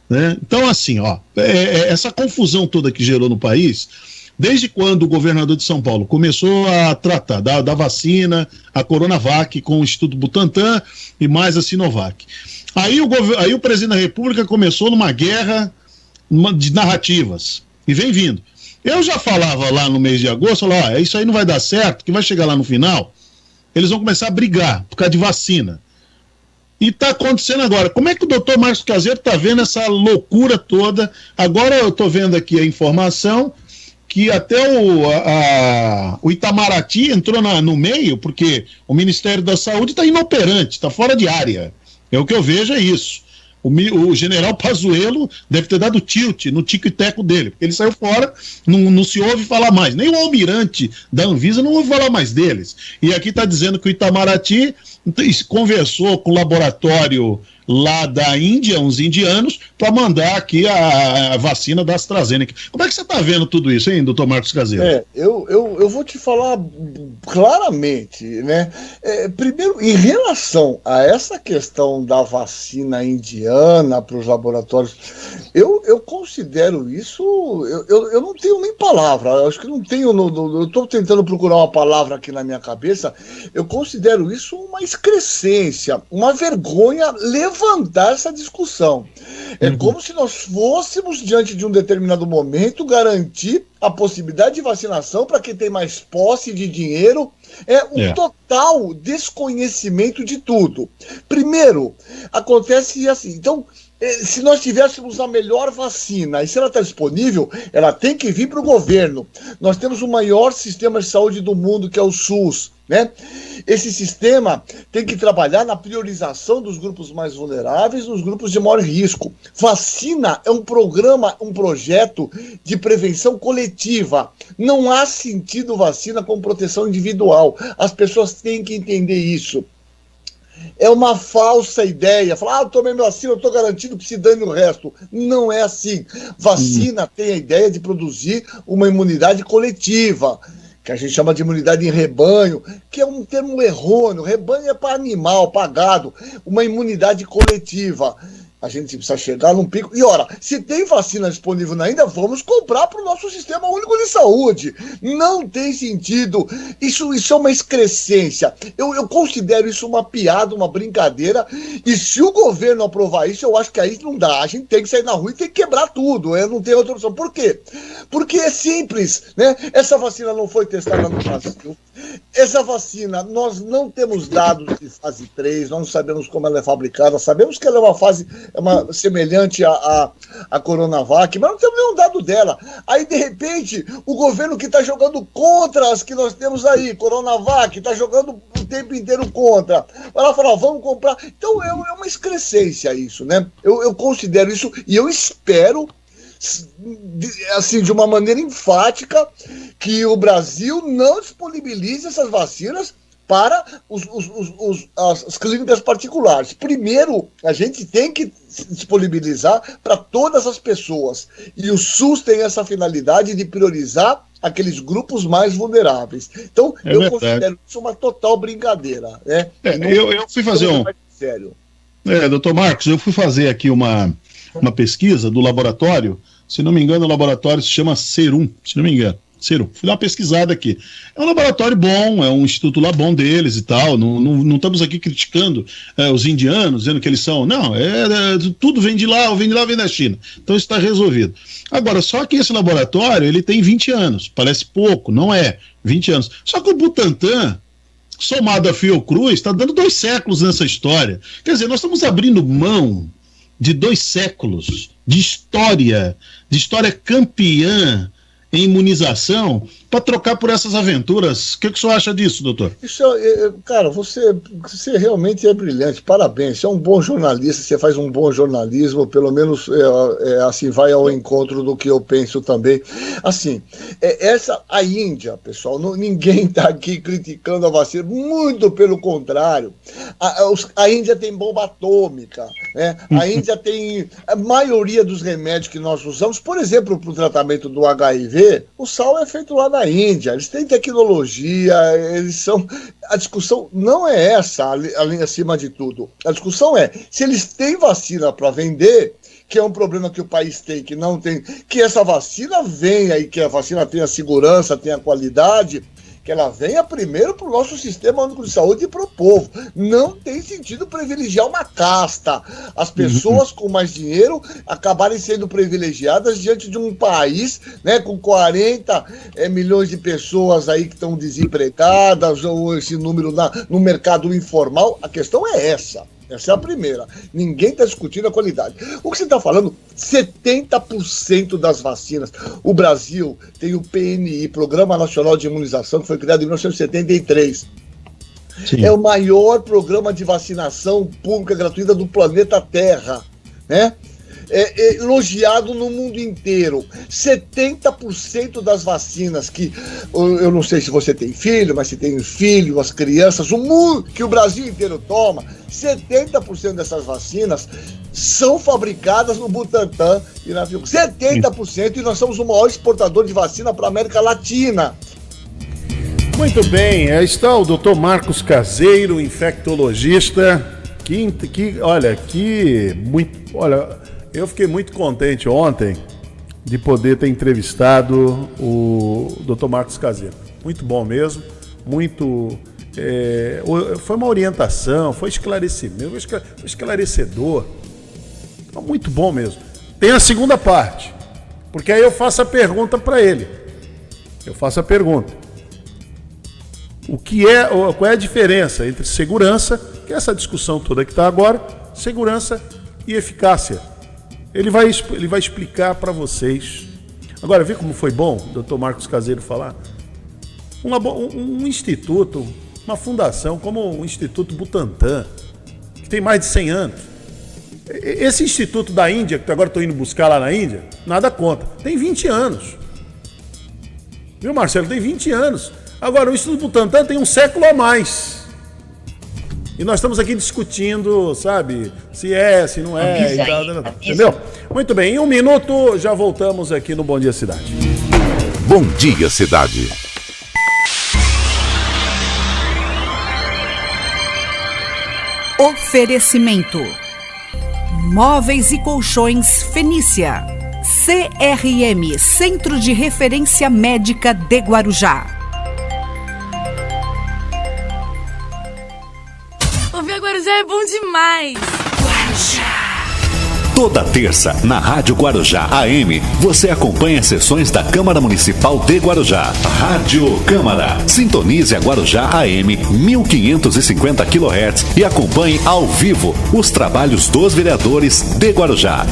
né? Então, assim, essa confusão toda que gerou no país, desde quando o governador de São Paulo começou a tratar da vacina, a Coronavac com o Instituto Butantan e mais a Sinovac. Aí o presidente da República começou numa guerra de narrativas, e vem vindo. Eu já falava lá no mês de agosto, isso aí não vai dar certo, que vai chegar lá no final, eles vão começar a brigar por causa de vacina. E está acontecendo agora. Como é que o doutor Marcos Caseiro está vendo essa loucura toda? Agora eu estou vendo aqui a informação que até o Itamaraty entrou no meio, porque o Ministério da Saúde está inoperante, está fora de área. O que eu vejo é isso. O general Pazuello deve ter dado tilt no tico e teco dele, porque ele saiu fora, não se ouve falar mais. Nem o almirante da Anvisa não ouve falar mais deles. E aqui está dizendo que o Itamaraty conversou com o laboratório lá da Índia, uns indianos, para mandar aqui a vacina da AstraZeneca. Como é que você está vendo tudo isso, hein, doutor Marcos Caseiro? Eu vou te falar claramente, né? Primeiro, em relação a essa questão da vacina indiana para os laboratórios, eu considero isso, eu não tenho nem palavra, eu acho que não tenho, eu estou tentando procurar uma palavra aqui na minha cabeça, eu considero isso uma excrescência, uma vergonha levantar essa discussão. É como se nós fôssemos, diante de um determinado momento, garantir a possibilidade de vacinação para quem tem mais posse de dinheiro. Total desconhecimento de tudo. Primeiro, acontece assim, então, se nós tivéssemos a melhor vacina, e se ela está disponível, ela tem que vir para o governo. Nós temos o maior sistema de saúde do mundo, que é o SUS, né? Esse sistema tem que trabalhar na priorização dos grupos mais vulneráveis, nos grupos de maior risco. Vacina é um programa, um projeto de prevenção coletiva. Não há sentido vacina com proteção individual. As pessoas têm que entender isso. É uma falsa ideia. Falar, eu tomei minha vacina, eu estou garantido que se dane o resto. Não é assim. Vacina tem a ideia de produzir uma imunidade coletiva, que a gente chama de imunidade em rebanho, que é um termo errôneo. Rebanho é para animal, para gado. Uma imunidade coletiva. A gente precisa chegar num pico. E, ora, se tem vacina disponível ainda, vamos comprar para o nosso Sistema Único de Saúde. Não tem sentido. Isso é uma excrescência. Eu considero isso uma piada, uma brincadeira. E se o governo aprovar isso, eu acho que aí não dá. A gente tem que sair na rua e tem que quebrar tudo. Não tem outra opção. Por quê? Porque é simples, né? Essa vacina não foi testada no Brasil. Essa vacina, nós não temos dados de fase 3, nós não sabemos como ela é fabricada, sabemos que ela é uma fase semelhante à Coronavac, mas não temos nenhum dado dela. Aí, de repente, o governo que está jogando contra as que nós temos aí, Coronavac, está jogando o tempo inteiro contra. Vai lá falar, vamos comprar. Então, é uma excrescência isso, né? Eu considero isso e eu espero, assim, de uma maneira enfática, que o Brasil não disponibilize essas vacinas para as clínicas particulares. Primeiro, a gente tem que disponibilizar para todas as pessoas. E o SUS tem essa finalidade de priorizar aqueles grupos mais vulneráveis. Então, eu considero isso uma total brincadeira. Né? Eu fui fazer sério. Doutor Marcos, eu fui fazer aqui uma pesquisa do laboratório, se não me engano, o laboratório se chama Serum, se não me engano. Serum, fui dar uma pesquisada aqui. É um laboratório bom, é um instituto lá bom deles e tal, não estamos aqui criticando os indianos, dizendo que eles são, não, tudo vem de lá, vem da China, então isso está resolvido. Agora, só que esse laboratório, ele tem 20 anos, parece pouco, não é, 20 anos, só que o Butantan, somado a Fiocruz, está dando 2 séculos nessa história, quer dizer, nós estamos abrindo mão de 2 séculos de história campeã em imunização para trocar por essas aventuras. O que o senhor acha disso, doutor? Isso cara, você realmente é brilhante, parabéns, você é um bom jornalista, você faz um bom jornalismo, pelo menos assim, vai ao encontro do que eu penso também. Assim, a Índia, pessoal, ninguém está aqui criticando a vacina, muito pelo contrário. A Índia tem bomba atômica, né? A Índia tem a maioria dos remédios que nós usamos, por exemplo, para o tratamento do HIV, o sal é feito lá na Índia, eles têm tecnologia, eles são... A discussão não é essa, ali acima de tudo. A discussão é, se eles têm vacina para vender, que é um problema que o país tem, que não tem, que essa vacina venha e que a vacina tenha segurança, tenha qualidade, que ela venha primeiro para o nosso Sistema Único de Saúde e para o povo. Não tem sentido privilegiar uma casta. As pessoas com mais dinheiro acabarem sendo privilegiadas diante de um país, né, com 40 milhões de pessoas aí que estão desempregadas, ou esse número no mercado informal. A questão é essa. Essa é a primeira. Ninguém está discutindo a qualidade. O que você está falando, 70% das vacinas. O Brasil tem o PNI, Programa Nacional de Imunização, que foi criado em 1973. Sim. É o maior programa de vacinação pública gratuita do planeta Terra, né? elogiado no mundo inteiro. 70% das vacinas que, eu não sei se você tem filho, mas se tem filho, as crianças, o mundo, que o Brasil inteiro toma, 70% dessas vacinas são fabricadas no Butantan e na Fiocruz. 70%, e nós somos o maior exportador de vacina para a América Latina. Muito bem, aí está o Dr. Marcos Caseiro, infectologista. Olha, eu fiquei muito contente ontem de poder ter entrevistado o Dr. Marcos Caseiro. Muito bom mesmo, foi uma orientação, foi esclarecedor. Muito bom mesmo. Tem a segunda parte, porque aí eu faço a pergunta para ele. Qual é a diferença entre segurança, que é essa discussão toda que está agora, segurança e eficácia? Ele vai explicar para vocês. Agora, vê como foi bom o Dr. Marcos Caseiro falar? Um instituto, uma fundação como o Instituto Butantan, que tem mais de 100 anos. Esse instituto da Índia, que agora estou indo buscar lá na Índia, nada conta. Tem 20 anos. Viu, Marcelo? Tem 20 anos. Agora, o Instituto Butantan tem um século a mais. E nós estamos aqui discutindo, sabe, se não é, e tal, entendeu? Muito bem, em 1 minuto já voltamos aqui no Bom Dia Cidade. Bom Dia Cidade. Oferecimento: Móveis e Colchões Fenícia. CRM, Centro de Referência Médica de Guarujá. Ouvir Guarujá é bom demais. Guarujá. Toda terça, na Rádio Guarujá AM, você acompanha sessões da Câmara Municipal de Guarujá. Rádio Câmara. Sintonize a Guarujá AM 1550 kHz e acompanhe ao vivo os trabalhos dos vereadores de Guarujá.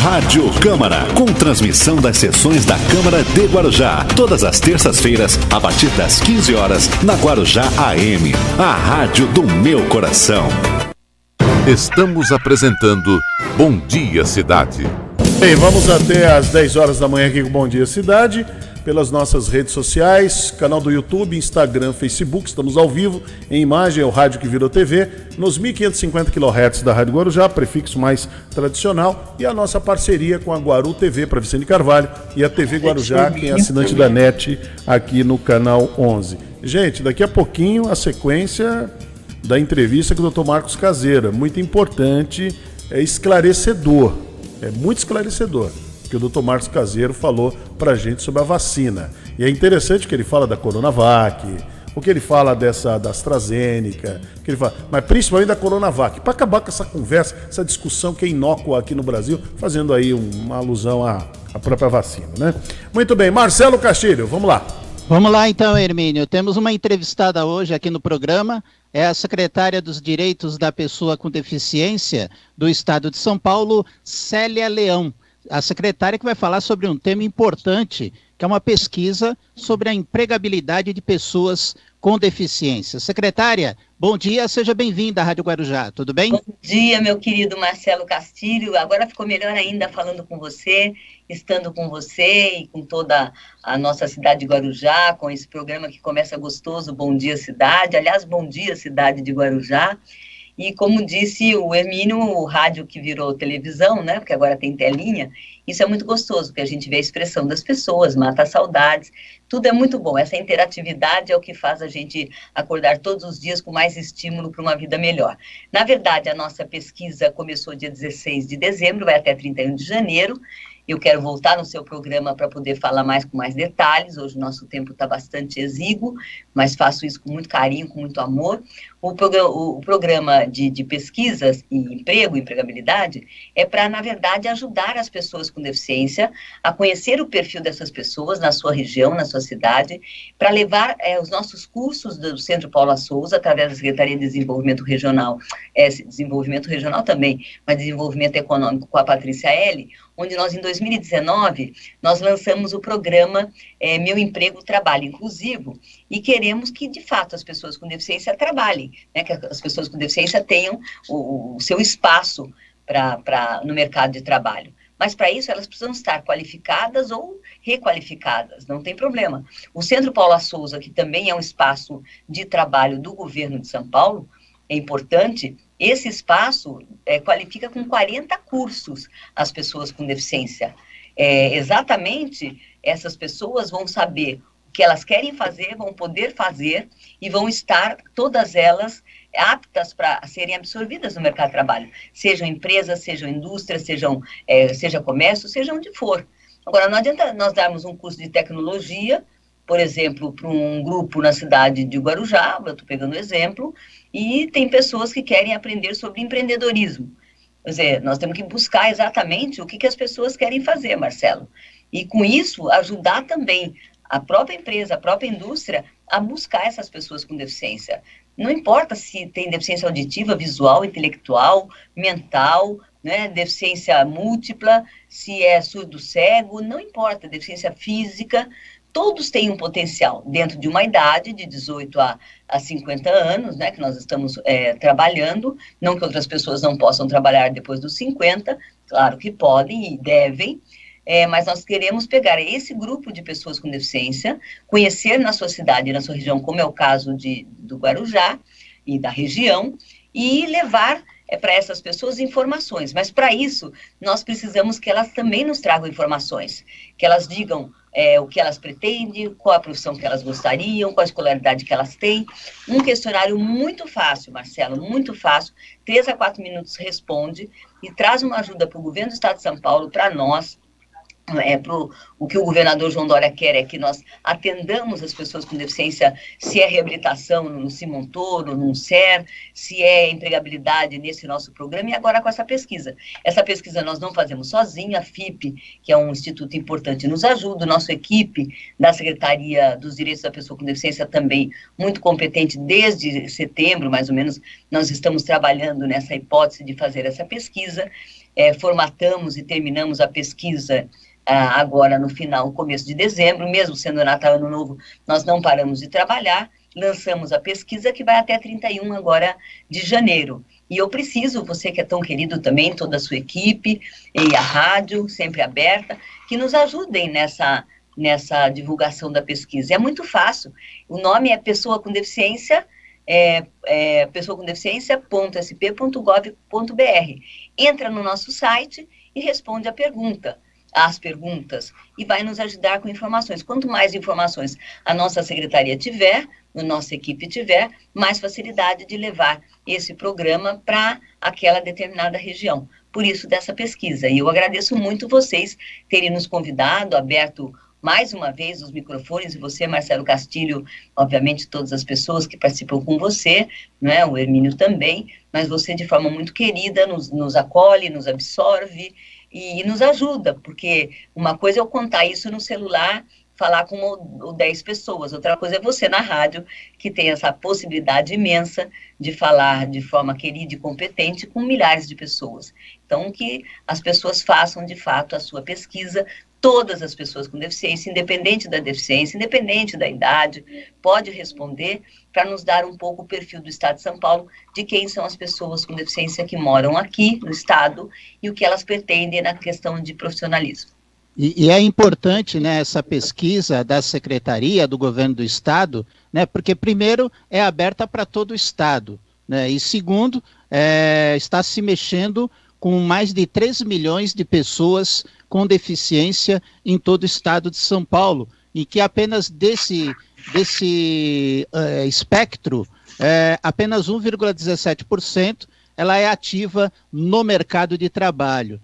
Rádio Câmara, com transmissão das sessões da Câmara de Guarujá, todas as terças-feiras, a partir das 15 horas, na Guarujá AM, a rádio do meu coração. Estamos apresentando Bom Dia Cidade. Bem, vamos até às 10 horas da manhã aqui com Bom Dia Cidade, pelas nossas redes sociais, canal do YouTube, Instagram, Facebook, estamos ao vivo, em imagem, é o rádio que virou TV, nos 1550 kHz da Rádio Guarujá, prefixo mais tradicional, e a nossa parceria com a Guaru TV para Vicente Carvalho e a TV Guarujá, que é assinante da NET aqui no canal 11. Gente, daqui a pouquinho a sequência da entrevista com o Dr. Marcos Caseiro, muito importante, é esclarecedor, é muito esclarecedor, que o Dr. Marcos Caseiro falou pra gente sobre a vacina. E é interessante que ele fala da Coronavac, o que ele fala da AstraZeneca, que ele fala, mas principalmente da Coronavac, para acabar com essa conversa, essa discussão que é inócua aqui no Brasil, fazendo aí uma alusão à própria vacina, né? Muito bem, Marcelo Castilho, vamos lá. Vamos lá então, Hermínio. Temos uma entrevistada hoje aqui no programa, é a secretária dos Direitos da Pessoa com Deficiência do Estado de São Paulo, Célia Leão. A secretária que vai falar sobre um tema importante, que é uma pesquisa sobre a empregabilidade de pessoas com deficiência. Secretária, bom dia, seja bem-vinda à Rádio Guarujá, tudo bem? Bom dia, meu querido Marcelo Castilho. Agora ficou melhor ainda falando com você, estando com você e com toda a nossa cidade de Guarujá, com esse programa que começa gostoso, Bom Dia Cidade. Aliás, bom dia, cidade de Guarujá. E como disse o Hermínio, o rádio que virou televisão, né, porque agora tem telinha, isso é muito gostoso, porque a gente vê a expressão das pessoas, mata saudades, tudo é muito bom. Essa interatividade é o que faz a gente acordar todos os dias com mais estímulo para uma vida melhor. Na verdade, a nossa pesquisa começou dia 16 de dezembro, vai até 31 de janeiro. Eu quero voltar no seu programa para poder falar com mais detalhes. Hoje o nosso tempo está bastante exíguo, mas faço isso com muito carinho, com muito amor. O programa de pesquisas e emprego, empregabilidade, é para, na verdade, ajudar as pessoas com deficiência a conhecer o perfil dessas pessoas na sua região, na sua cidade, para levar os nossos cursos do Centro Paula Souza, através da Secretaria de Desenvolvimento Regional, desenvolvimento regional também, mas desenvolvimento econômico com a Patrícia L., onde nós, em 2019, nós lançamos o programa Meu Emprego Trabalho Inclusivo, e queremos que, de fato, as pessoas com deficiência trabalhem, né, que as pessoas com deficiência tenham o seu espaço no mercado de trabalho. Mas para isso elas precisam estar qualificadas ou requalificadas, não tem problema. O Centro Paula Souza, que também é um espaço de trabalho do governo de São Paulo, é importante, esse espaço qualifica com 40 cursos as pessoas com deficiência. Exatamente, essas pessoas vão saber o que elas querem fazer, vão poder fazer e vão estar, todas elas, aptas para serem absorvidas no mercado de trabalho, sejam empresas, sejam indústrias, seja comércio, seja onde for. Agora, não adianta nós darmos um curso de tecnologia, por exemplo, para um grupo na cidade de Guarujá, eu estou pegando exemplo, e tem pessoas que querem aprender sobre empreendedorismo. Quer dizer, nós temos que buscar exatamente o que as pessoas querem fazer, Marcelo. E com isso, ajudar também a própria empresa, a própria indústria, a buscar essas pessoas com deficiência. Não importa se tem deficiência auditiva, visual, intelectual, mental, né, deficiência múltipla, se é surdo-cego, não importa, deficiência física, todos têm um potencial dentro de uma idade de 18 a 50 anos, né, que nós estamos trabalhando, não que outras pessoas não possam trabalhar depois dos 50, claro que podem e devem, mas nós queremos pegar esse grupo de pessoas com deficiência, conhecer na sua cidade e na sua região, como é o caso do Guarujá e da região, e levar para essas pessoas informações. Mas para isso, nós precisamos que elas também nos tragam informações, que elas digam o que elas pretendem, qual a profissão que elas gostariam, qual a escolaridade que elas têm. Um questionário muito fácil, Marcelo, muito fácil, 3 a 4 minutos responde e traz uma ajuda para o governo do Estado de São Paulo, para nós. O que o governador João Dória quer é que nós atendamos as pessoas com deficiência, se é reabilitação no Simontoro, no SER, se é empregabilidade nesse nosso programa, e agora com essa pesquisa. Essa pesquisa nós não fazemos sozinho, a FIP, que é um instituto importante, nos ajuda, nossa equipe da Secretaria dos Direitos da Pessoa com Deficiência também muito competente, desde setembro, mais ou menos, nós estamos trabalhando nessa hipótese de fazer essa pesquisa, formatamos e terminamos a pesquisa agora no começo de dezembro, mesmo sendo Natal, Ano Novo, nós não paramos de trabalhar, lançamos a pesquisa que vai até 31 agora de janeiro. E eu preciso, você que é tão querido também, toda a sua equipe, e a rádio, sempre aberta, que nos ajudem nessa divulgação da pesquisa. É muito fácil, o nome é Pessoa com Deficiência, pessoacondeficiência.sp.gov.br. Entra no nosso site e responde as perguntas, e vai nos ajudar com informações. Quanto mais informações a nossa secretaria tiver, a nossa equipe tiver, mais facilidade de levar esse programa para aquela determinada região. Por isso, dessa pesquisa. E eu agradeço muito vocês terem nos convidado, aberto mais uma vez os microfones, e você, Marcelo Castilho, obviamente todas as pessoas que participam com você, né, o Hermínio também, mas você de forma muito querida nos acolhe, nos absorve e nos ajuda, porque uma coisa é eu contar isso no celular, falar com 10 pessoas, outra coisa é você na rádio, que tem essa possibilidade imensa de falar de forma querida e competente com milhares de pessoas. Então, que as pessoas façam, de fato, a sua pesquisa. Todas as pessoas com deficiência, independente da deficiência, independente da idade, pode responder para nos dar um pouco o perfil do Estado de São Paulo, de quem são as pessoas com deficiência que moram aqui no Estado e o que elas pretendem na questão de profissionalismo. E é importante, né, essa pesquisa da Secretaria, do Governo do Estado, né, porque primeiro é aberta para todo o Estado, né, e segundo, está se mexendo com mais de 3 milhões de pessoas com deficiência em todo o estado de São Paulo, e que apenas desse espectro, apenas 1,17% ela é ativa no mercado de trabalho.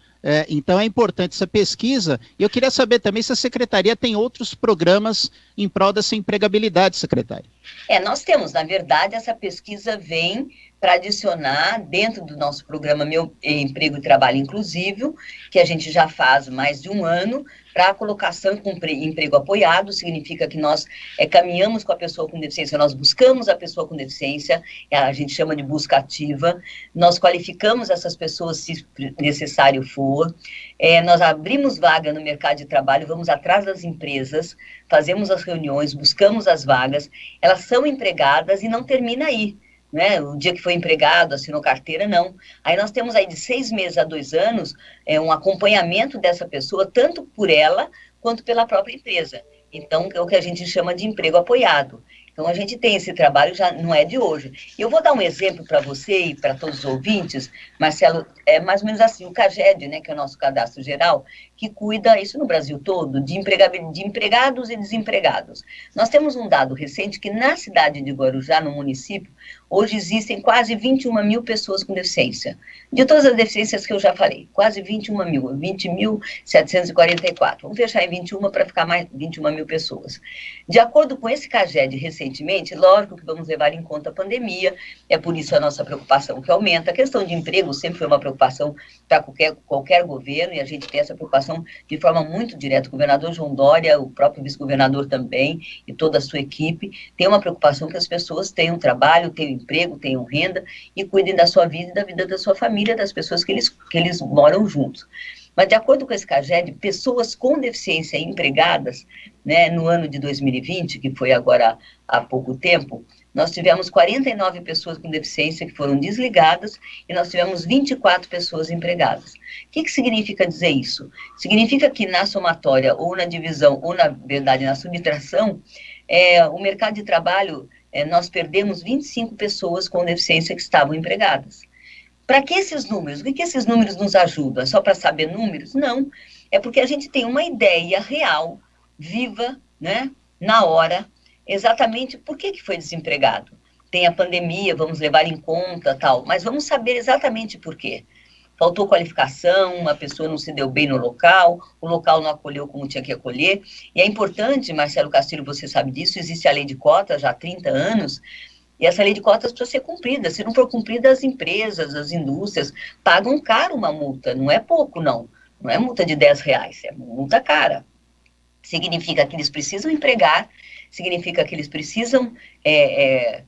Então é importante essa pesquisa, e eu queria saber também se a Secretaria tem outros programas em prol dessa empregabilidade, secretária. Nós temos, na verdade, essa pesquisa vem para adicionar dentro do nosso programa Meu Emprego e Trabalho Inclusivo, que a gente já faz mais de um ano, para a colocação com emprego apoiado, significa que nós caminhamos com a pessoa com deficiência, nós buscamos a pessoa com deficiência, a gente chama de busca ativa, nós qualificamos essas pessoas se necessário for, nós abrimos vaga no mercado de trabalho, vamos atrás das empresas, fazemos as reuniões, buscamos as vagas, elas são empregadas e não termina aí. né? O dia que foi empregado, assinou carteira, não. Aí nós temos aí de 6 meses a 2 anos um acompanhamento dessa pessoa, tanto por ela quanto pela própria empresa. Então, é o que a gente chama de emprego apoiado. Então, a gente tem esse trabalho, já não é de hoje. Eu vou dar um exemplo para você e para todos os ouvintes, Marcelo, é mais ou menos assim, o CAGED, né, que é o nosso cadastro geral, que cuida, isso no Brasil todo, de empregados e desempregados. Nós temos um dado recente que na cidade de Guarujá, no município, hoje existem quase 21 mil pessoas com deficiência. De todas as deficiências que eu já falei, quase 21 mil, 20.744. Vamos fechar em 21 para ficar mais 21 mil pessoas. De acordo com esse CAGED recentemente, lógico que vamos levar em conta a pandemia, é por isso a nossa preocupação que aumenta. A questão de emprego sempre foi uma preocupação para qualquer governo, e a gente tem essa preocupação de forma muito direta. O governador João Dória, o próprio vice-governador também, e toda a sua equipe, tem uma preocupação que as pessoas tenham trabalho, tenham emprego, tenham renda, e cuidem da sua vida e da vida da sua família, das pessoas que eles moram juntos. Mas, de acordo com esse CAGED, pessoas com deficiência empregadas, né, no ano de 2020, que foi agora há pouco tempo, nós tivemos 49 pessoas com deficiência que foram desligadas e nós tivemos 24 pessoas empregadas. O que significa dizer isso? Significa que na somatória, ou na divisão, ou na verdade na subtração, o mercado de trabalho, nós perdemos 25 pessoas com deficiência que estavam empregadas. Para que esses números? O que esses números nos ajudam? É só para saber números? Não. É porque a gente tem uma ideia real, viva, né, na hora, exatamente por que foi desempregado. Tem a pandemia, vamos levar em conta, tal, mas vamos saber exatamente por quê. Faltou qualificação, a pessoa não se deu bem no local, o local não acolheu como tinha que acolher. E é importante, Marcelo Castilho, você sabe disso, existe a lei de cotas já há 30 anos, e essa lei de cotas precisa ser cumprida. Se não for cumprida, as empresas, as indústrias pagam caro uma multa. Não é pouco, não. Não é multa de R$10, é multa cara. Significa que eles precisam empregar, significa que eles precisam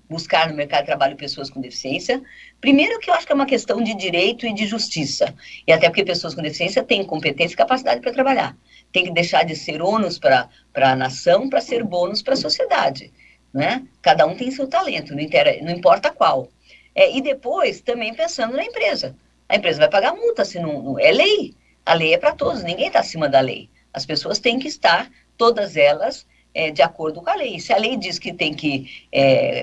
buscar no mercado de trabalho pessoas com deficiência. Primeiro que eu acho que é uma questão de direito e de justiça. E até porque pessoas com deficiência têm competência e capacidade para trabalhar. Tem que deixar de ser ônus para a nação para ser bônus para a sociedade. Né? Cada um tem seu talento, não importa qual. E depois, também pensando na empresa. A empresa vai pagar multa, se não é lei. A lei é para todos, ninguém está acima da lei. As pessoas têm que estar, todas elas, de acordo com a lei. Se a lei diz que tem que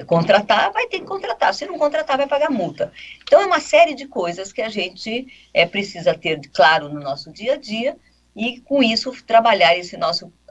contratar, vai ter que contratar. Se não contratar, vai pagar multa. Então, é uma série de coisas que a gente precisa ter claro no nosso dia a dia e, com isso, trabalhar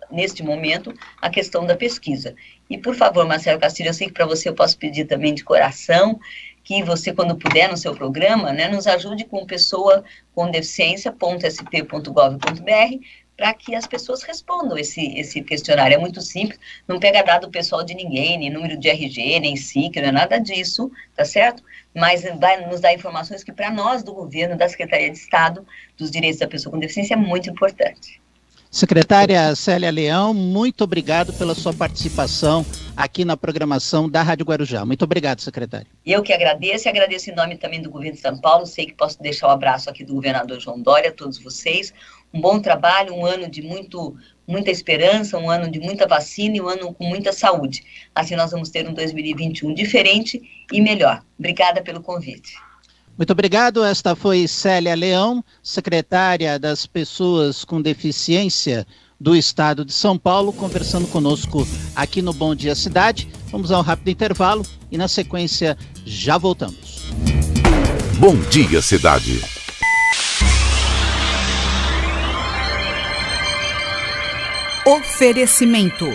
neste momento, a questão da pesquisa. E, por favor, Marcelo Castilho, eu sei que para você eu posso pedir também de coração que você, quando puder, no seu programa, né, nos ajude com pessoa com deficiência.sp.gov.br para que as pessoas respondam esse questionário. É muito simples, não pega dado pessoal de ninguém, nem número de RG, nem SIC, não é nada disso, tá certo? Mas vai nos dar informações que para nós do governo, da Secretaria de Estado, dos Direitos da Pessoa com Deficiência, é muito importante. Secretária Célia Leão, muito obrigado pela sua participação aqui na programação da Rádio Guarujá. Muito obrigado, secretária. Eu que agradeço, e agradeço em nome também do governo de São Paulo. Sei que posso deixar o abraço aqui do governador João Dória, a todos vocês. Um bom trabalho, um ano de muita esperança, um ano de muita vacina e um ano com muita saúde. Assim nós vamos ter um 2021 diferente e melhor. Obrigada pelo convite. Muito obrigado. Esta foi Célia Leão, secretária das Pessoas com Deficiência do Estado de São Paulo, conversando conosco aqui no Bom Dia Cidade. Vamos a um rápido intervalo e, na sequência, já voltamos. Bom Dia Cidade. Oferecimento: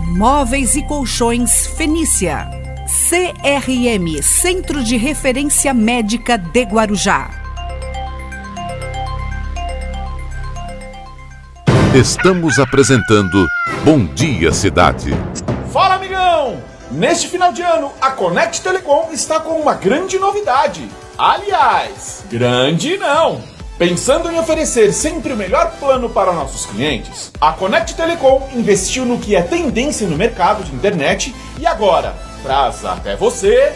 Móveis e Colchões Fenícia. CRM, Centro de Referência Médica de Guarujá. Estamos apresentando Bom Dia Cidade. Fala, amigão! Neste final de ano, a Connect Telecom está com uma grande novidade. Aliás, grande não! Pensando em oferecer sempre o melhor plano para nossos clientes, a Connect Telecom investiu no que é tendência no mercado de internet e agora traz até você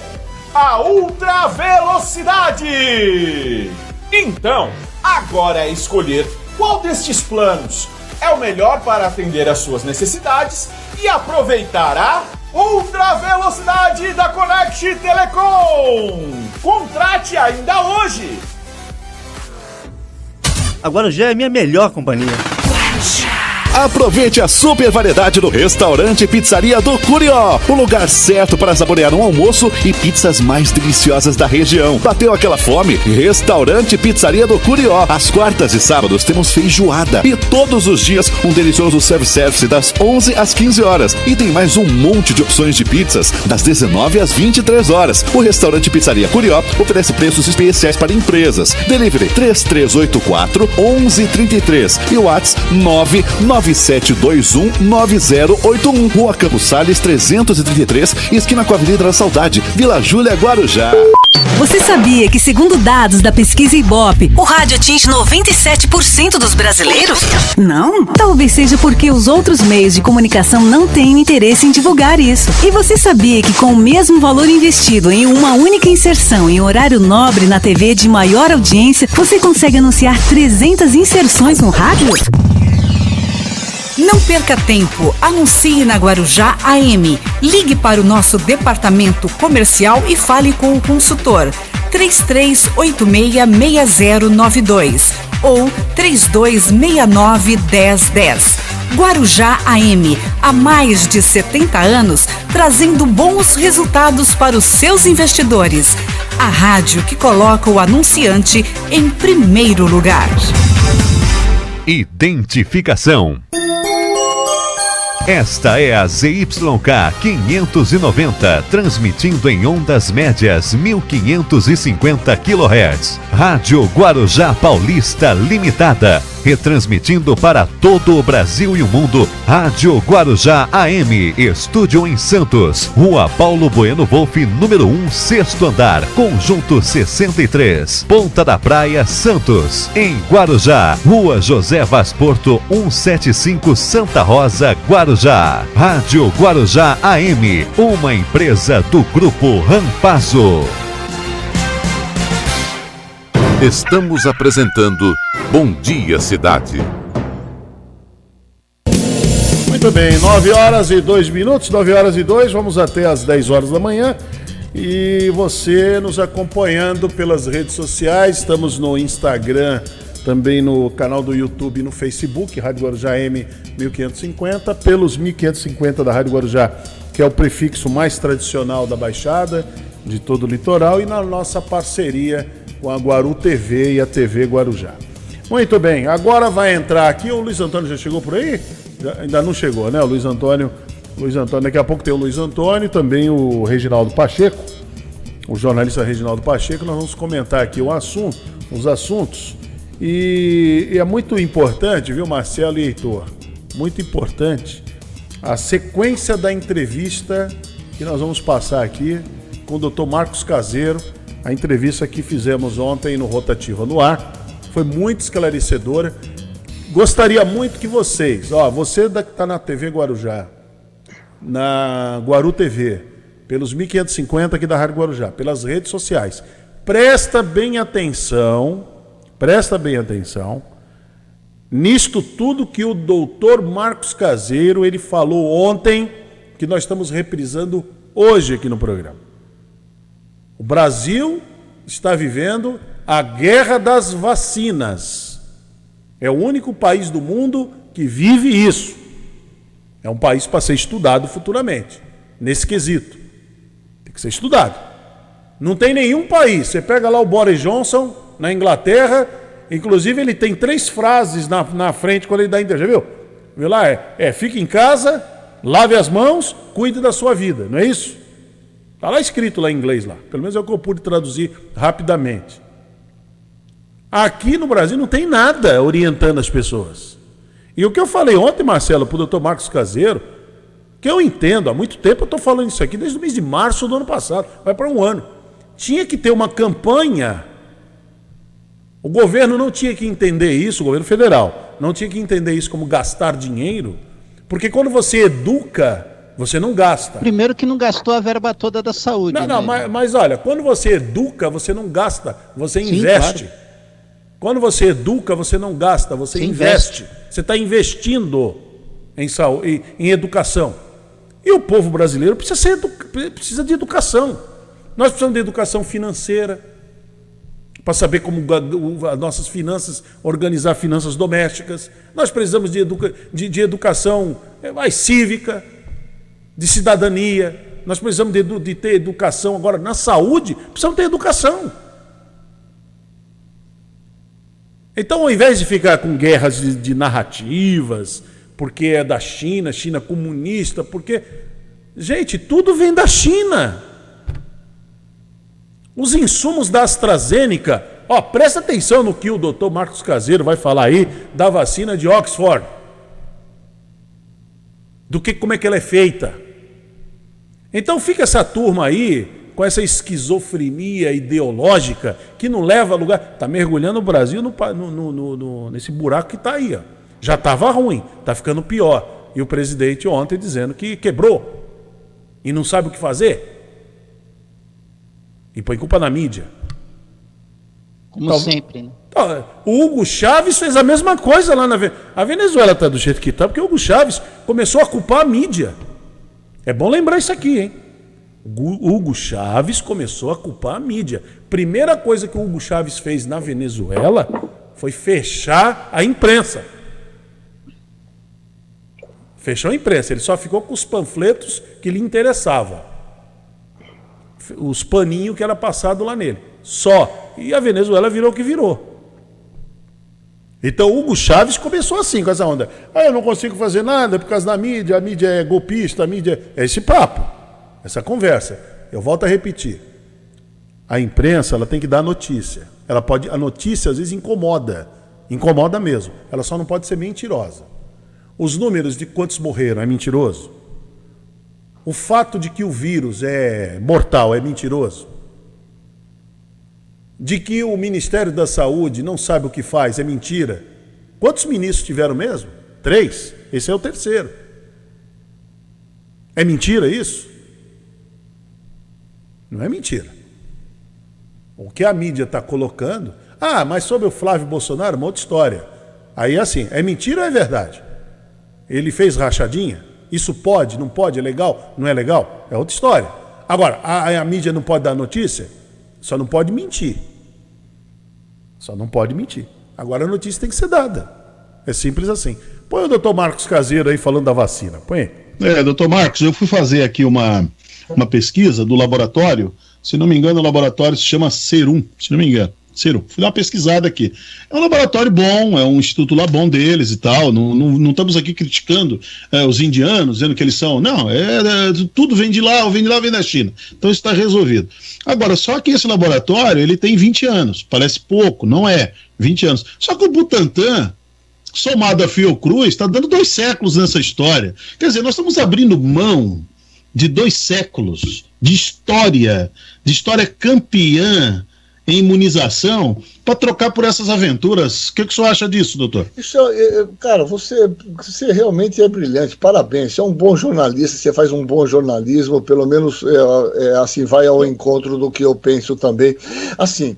a ultra velocidade. Então, agora é escolher qual destes planos é o melhor para atender às suas necessidades e aproveitar a Ultra velocidade da Connect Telecom. Contrate ainda hoje. Agora já é minha melhor companhia. Aproveite a super variedade do Restaurante Pizzaria do Curió, o lugar certo para saborear um almoço e pizzas mais deliciosas da região. Bateu aquela fome? Restaurante Pizzaria do Curió. Às quartas e sábados temos feijoada e todos os dias um delicioso self-service das 11 às 15 horas. E tem mais um monte de opções de pizzas das 19 às 23 horas. O Restaurante Pizzaria Curió oferece preços especiais para empresas. Delivery 3384-1133 e o WhatsApp 997219081. Rua Campos Sales 333, esquina com a Avenida da Saudade, Vila Júlia, Guarujá. Você sabia que, segundo dados da pesquisa Ibope, o rádio atinge 97% dos brasileiros? Não? Talvez seja porque os outros meios de comunicação não têm interesse em divulgar isso. E você sabia que, com o mesmo valor investido em uma única inserção em horário nobre na TV de maior audiência, você consegue anunciar 300 inserções no rádio? Não perca tempo, anuncie na Guarujá AM. Ligue para o nosso departamento comercial e fale com o consultor 3386-6092 ou 3269-1010. Guarujá AM, há mais de 70 anos, trazendo bons resultados para os seus investidores. A rádio que coloca o anunciante em primeiro lugar. Identificação. Esta é a ZYK 590, transmitindo em ondas médias 1550 kHz. Rádio Guarujá Paulista Limitada, retransmitindo para todo o Brasil e o mundo. Rádio Guarujá AM, estúdio em Santos, Rua Paulo Bueno Wolff, número 1, 6º andar, Conjunto 63, Ponta da Praia, Santos. Em Guarujá, Rua José Vaz Porto, 175, Santa Rosa, Guarujá. Rádio Guarujá AM, uma empresa do Grupo Rampazo. Estamos apresentando Bom Dia Cidade. Muito bem, 9 horas e 2 minutos, 9 horas e 2, vamos até às 10 horas da manhã. E você nos acompanhando pelas redes sociais, estamos no Instagram, também no canal do YouTube e no Facebook, Rádio Guarujá M 1550, pelos 1550 da Rádio Guarujá, que é o prefixo mais tradicional da Baixada, de todo o litoral, e na nossa parceria com a Guaru TV e a TV Guarujá. Muito bem, agora vai entrar aqui, o Luiz Antônio já chegou por aí? Ainda não chegou, né? O Luiz Antônio, daqui a pouco tem o Luiz Antônio, também o Reginaldo Pacheco, o jornalista Reginaldo Pacheco. Nós vamos comentar aqui os assuntos. E é muito importante, viu, Marcelo e Heitor? Muito importante a sequência da entrevista que nós vamos passar aqui com o Dr. Marcos Caseiro. A entrevista que fizemos ontem no Rotativa no Ar foi muito esclarecedora. Gostaria muito que vocês, você que está na TV Guarujá, na Guaru TV, pelos 1550 aqui da Rádio Guarujá, pelas redes sociais, presta bem atenção nisto tudo que o doutor Marcos Caseiro ele falou ontem, que nós estamos reprisando hoje aqui no programa. O Brasil está vivendo a guerra das vacinas. É o único país do mundo que vive isso. É um país para ser estudado futuramente, nesse quesito. Tem que ser estudado. Não tem nenhum país. Você pega lá o Boris Johnson, na Inglaterra, inclusive ele tem 3 frases na frente quando ele dá entrevista, já viu? Viu lá? Fique em casa, lave as mãos, cuide da sua vida, não é isso? Está lá escrito lá em inglês, lá. Pelo menos é o que eu pude traduzir rapidamente. Aqui no Brasil não tem nada orientando as pessoas. E o que eu falei ontem, Marcelo, para o doutor Marcos Caseiro, que eu entendo, há muito tempo eu estou falando isso aqui, desde o mês de março do ano passado, vai para um ano. Tinha que ter uma campanha. O governo não tinha que entender isso, o governo federal, não tinha que entender isso como gastar dinheiro, porque quando você educa, você não gasta. Primeiro que não gastou a verba toda da saúde. Mas olha, quando você educa, você não gasta, você investe. Claro. Quando você educa, você não gasta, você investe. Você está investindo em saúde, em educação. E o povo brasileiro precisa de educação. Nós precisamos de educação financeira, para saber como as nossas finanças, organizar finanças domésticas. Nós precisamos de educação cívica, de cidadania. Nós precisamos de ter educação agora na saúde, precisamos ter educação. Então, ao invés de ficar com guerras de narrativas, porque é da China, China comunista, porque... Gente, tudo vem da China. Os insumos da AstraZeneca, presta atenção no que o doutor Marcos Caseiro vai falar aí da vacina de Oxford. Como é que ela é feita. Então fica essa turma aí com essa esquizofrenia ideológica que não leva a lugar. Está mergulhando o Brasil nesse buraco que está aí. Ó. Já estava ruim, está ficando pior. E o presidente ontem dizendo que quebrou e não sabe o que fazer. E põe culpa na mídia. Como sempre, né? O Hugo Chávez fez a mesma coisa lá na Venezuela. A Venezuela está do jeito que está, porque o Hugo Chávez começou a culpar a mídia. É bom lembrar isso aqui, hein? O Hugo Chávez começou a culpar a mídia. Primeira coisa que o Hugo Chávez fez na Venezuela foi fechar a imprensa. Fechou a imprensa. Ele só ficou com os panfletos que lhe interessavam. Os paninhos que era passado lá nele. Só. E a Venezuela virou o que virou. Então o Hugo Chávez começou assim, com essa onda. Eu não consigo fazer nada por causa da mídia, a mídia é golpista, a mídia... É esse papo, essa conversa. Eu volto a repetir. A imprensa, ela tem que dar notícia. A notícia às vezes incomoda. Incomoda mesmo. Ela só não pode ser mentirosa. Os números de quantos morreram é mentiroso? O fato de que o vírus é mortal é mentiroso? De que o Ministério da Saúde não sabe o que faz é mentira? Quantos ministros tiveram mesmo? 3. Esse é o 3º. É mentira isso? Não é mentira. O que a mídia está colocando... mas sobre o Flávio Bolsonaro, uma outra história. Aí é assim, é mentira ou é verdade? Ele fez rachadinha? Isso pode, não pode, é legal, não é legal? É outra história. Agora, a mídia não pode dar notícia? Só não pode mentir. Só não pode mentir. Agora a notícia tem que ser dada. É simples assim. Põe o doutor Marcos Caseiro aí falando da vacina. Põe aí. Doutor Marcos, eu fui fazer aqui uma pesquisa do laboratório. Se não me engano, o laboratório se chama Serum, se não me engano. Serum. Fui dar uma pesquisada aqui. É um laboratório bom, é um instituto lá bom deles e tal. Não estamos aqui criticando os indianos, dizendo que eles são... Não, tudo vem de lá, vem da China. Então isso está resolvido. Agora, só que esse laboratório, ele tem 20 anos. Parece pouco, não é? 20 anos. Só que o Butantan, somado a Fiocruz, está dando 2 séculos nessa história. Quer dizer, nós estamos abrindo mão de 2 séculos de história campeã em imunização para trocar por essas aventuras. O que o senhor acha disso, doutor? Isso, cara, você realmente é brilhante, parabéns, você é um bom jornalista, você faz um bom jornalismo, pelo menos assim, vai ao encontro do que eu penso também. Assim,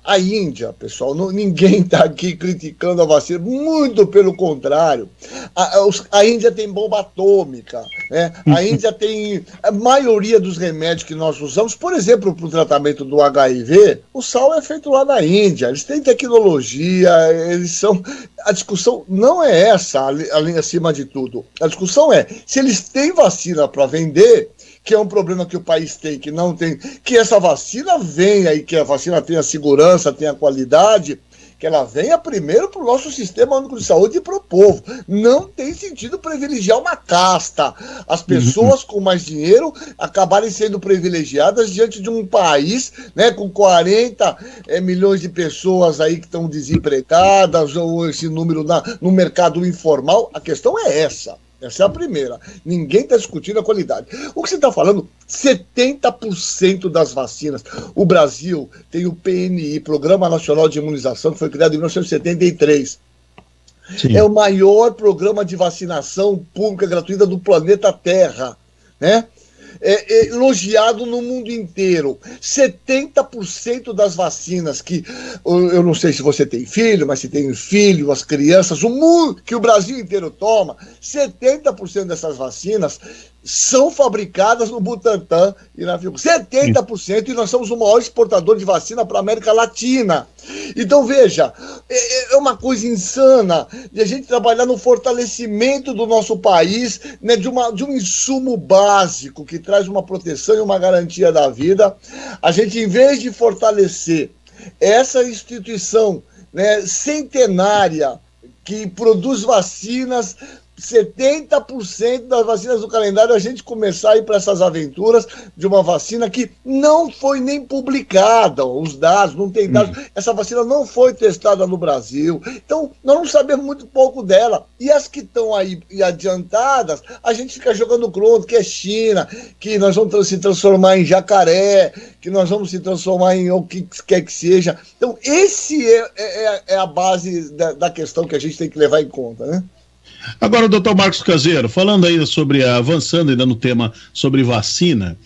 a Índia, pessoal, ninguém está aqui criticando a vacina, muito pelo contrário. A Índia tem bomba atômica, né? A Índia tem a maioria dos remédios que nós usamos, por exemplo, para o tratamento do HIV, o sal é feito lá na Índia, eles têm tecnologia, eles são... A discussão não é essa, ali acima de tudo. A discussão é, se eles têm vacina para vender, que é um problema que o país tem, que não tem, que essa vacina venha e que a vacina tenha segurança, tenha qualidade, que ela venha primeiro para o nosso sistema único de saúde e para o povo. Não tem sentido privilegiar uma casta. As pessoas com mais dinheiro acabarem sendo privilegiadas diante de um país, né, com 40 milhões de pessoas aí que estão desempregadas, ou esse número no mercado informal. A questão é essa. Essa é a primeira. Ninguém está discutindo a qualidade. O que você está falando, 70% das vacinas. O Brasil tem o PNI, Programa Nacional de Imunização, que foi criado em 1973. Sim. É o maior programa de vacinação pública gratuita do planeta Terra, né? Elogiado no mundo inteiro. 70% das vacinas que, eu não sei se você tem filho, mas se tem filho, as crianças, o mundo, que o Brasil inteiro toma, 70% dessas vacinas são fabricadas no Butantan e na Fiocruz. 70%, e nós somos o maior exportador de vacina para a América Latina. Então, veja, é uma coisa insana de a gente trabalhar no fortalecimento do nosso país, né, de um insumo básico que traz uma proteção e uma garantia da vida. A gente, em vez de fortalecer essa instituição, né, centenária que produz vacinas, 70% das vacinas do calendário, a gente começar a ir para essas aventuras de uma vacina que não foi nem publicada, os dados, não tem dados, essa vacina não foi testada no Brasil, então nós não sabemos muito pouco dela, e as que estão aí adiantadas, a gente fica jogando contra, que é China, que nós vamos se transformar em jacaré, que nós vamos se transformar em o que quer que seja. Então esse é a base da questão que a gente tem que levar em conta, né? Agora, doutor Marcos Caseiro, falando aí avançando ainda no tema sobre vacina,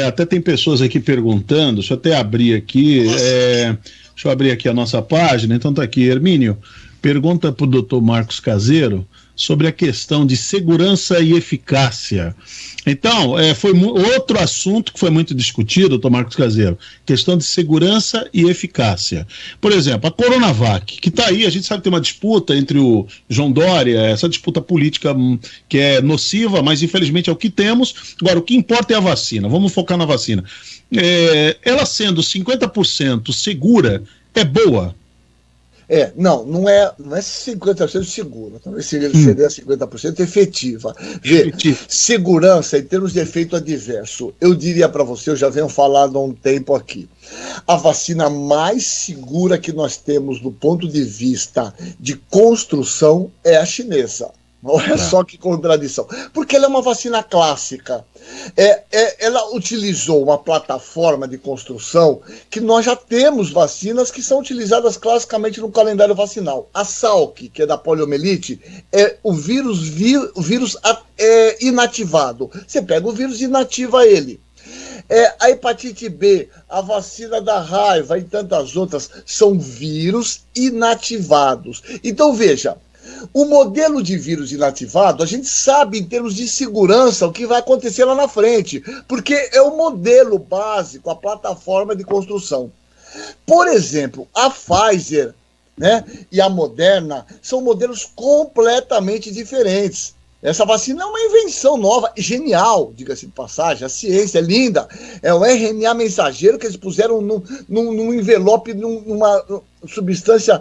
até tem pessoas aqui perguntando, deixa eu até abrir aqui, deixa eu abrir aqui a nossa página, então tá aqui, Hermínio, pergunta para o doutor Marcos Caseiro sobre a questão de segurança e eficácia. Então, foi outro assunto que foi muito discutido, doutor Marcos Caseiro, questão de segurança e eficácia. Por exemplo, a Coronavac, que está aí, a gente sabe que tem uma disputa entre o João Dória, essa disputa política que é nociva, mas infelizmente é o que temos. Agora, o que importa é a vacina, vamos focar na vacina. Ela sendo 50% segura, é boa? Não é 50% segura, talvez seria 50% efetiva. Segurança em termos de efeito adverso, eu diria para você, eu já venho falando há um tempo aqui, a vacina mais segura que nós temos do ponto de vista de construção é a chinesa. Olha só que contradição. Porque ela é uma vacina clássica. Ela utilizou uma plataforma de construção que nós já temos vacinas que são utilizadas classicamente no calendário vacinal. A Salk, que é da poliomielite, é o vírus inativado. Você pega o vírus e inativa ele. A hepatite B, a vacina da raiva e tantas outras são vírus inativados. Então, veja, o modelo de vírus inativado, a gente sabe em termos de segurança o que vai acontecer lá na frente, porque é o modelo básico, a plataforma de construção. Por exemplo, a Pfizer, né, e a Moderna são modelos completamente diferentes. Essa vacina é uma invenção nova, genial, diga-se de passagem, a ciência é linda. É um RNA mensageiro que eles puseram num envelope, numa substância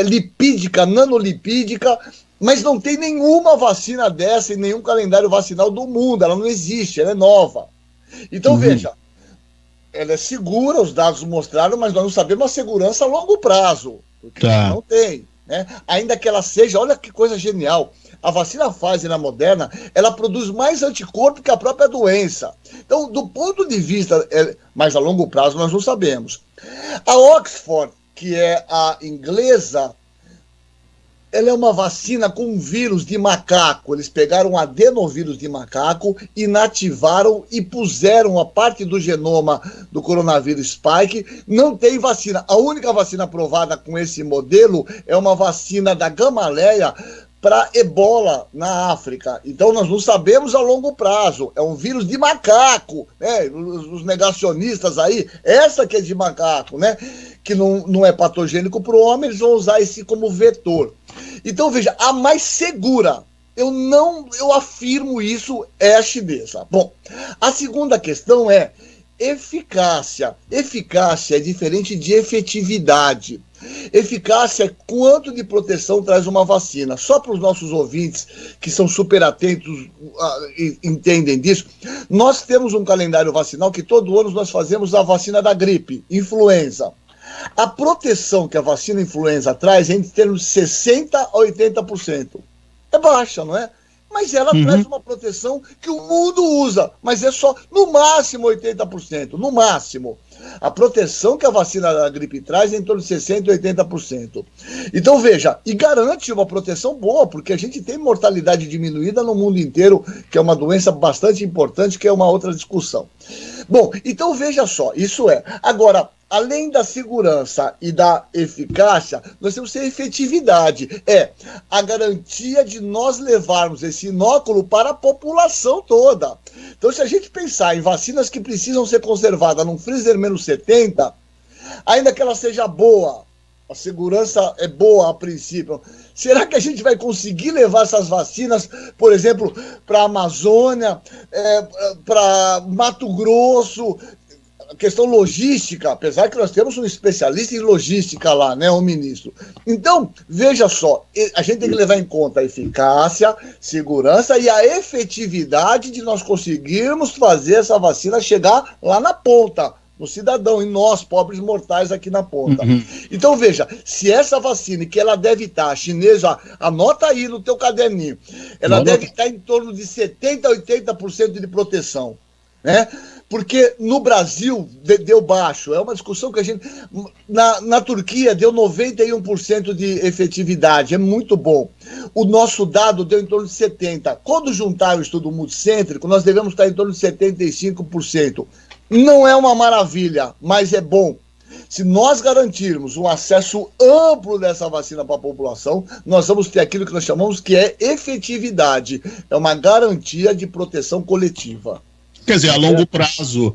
lipídica, nanolipídica, mas não tem nenhuma vacina dessa em nenhum calendário vacinal do mundo, ela não existe, ela é nova. Então, veja, ela é segura, os dados mostraram, mas nós não sabemos a segurança a longo prazo, porque não tem, né? Ainda que ela seja, olha que coisa genial, a vacina Pfizer e a Moderna, ela produz mais anticorpo que a própria doença. Então, do ponto de vista, mas a longo prazo nós não sabemos. A Oxford, que é a inglesa, ela é uma vacina com vírus de macaco. Eles pegaram um adenovírus de macaco, inativaram e puseram a parte do genoma do coronavírus spike. Não tem vacina. A única vacina aprovada com esse modelo é uma vacina da Gamaleia para ebola na África. Então nós não sabemos a longo prazo. É um vírus de macaco, né? Os negacionistas aí, essa que é de macaco, né? Que não é patogênico para o homem, eles vão usar esse como vetor. Então veja, a mais segura, eu afirmo isso, é a chinesa. Bom, a segunda questão é eficácia. Eficácia é diferente de efetividade. Eficácia é quanto de proteção traz uma vacina. Só para os nossos ouvintes que são super atentos e entendem disso, nós temos um calendário vacinal que todo ano nós fazemos a vacina da gripe, influenza. A proteção que a vacina influenza traz é entre termos de 60% a 80%. É baixa, não é? Mas ela traz uma proteção que o mundo usa, mas é só no máximo 80%, no máximo. A proteção que a vacina da gripe traz é em torno de 60% a 80%. Então veja, e garante uma proteção boa, porque a gente tem mortalidade diminuída no mundo inteiro, que é uma doença bastante importante, que é uma outra discussão. Bom, então veja só, isso é. Agora, além da segurança e da eficácia, nós temos que ter efetividade. É a garantia de nós levarmos esse inóculo para a população toda. Então, se a gente pensar em vacinas que precisam ser conservadas num freezer menos 70, ainda que ela seja boa, a segurança é boa a princípio, será que a gente vai conseguir levar essas vacinas, por exemplo, para a Amazônia, para Mato Grosso? Questão logística, apesar que nós temos um especialista em logística lá, né, o ministro. Então, veja só, a gente tem que levar em conta a eficácia, segurança e a efetividade de nós conseguirmos fazer essa vacina chegar lá na ponta, no cidadão, e nós, pobres mortais aqui na ponta. Então, veja, se essa vacina, que ela deve estar, a chinesa, anota aí no teu caderninho, ela deve estar em torno de 70% a 80% de proteção, né? Porque no Brasil deu baixo, é uma discussão que a gente... Na Turquia deu 91% de efetividade, é muito bom. O nosso dado deu em torno de 70%. Quando juntar o estudo multicêntrico, nós devemos estar em torno de 75%. Não é uma maravilha, mas é bom. Se nós garantirmos um acesso amplo dessa vacina para a população, nós vamos ter aquilo que nós chamamos que é efetividade. É uma garantia de proteção coletiva. Quer dizer, a longo prazo,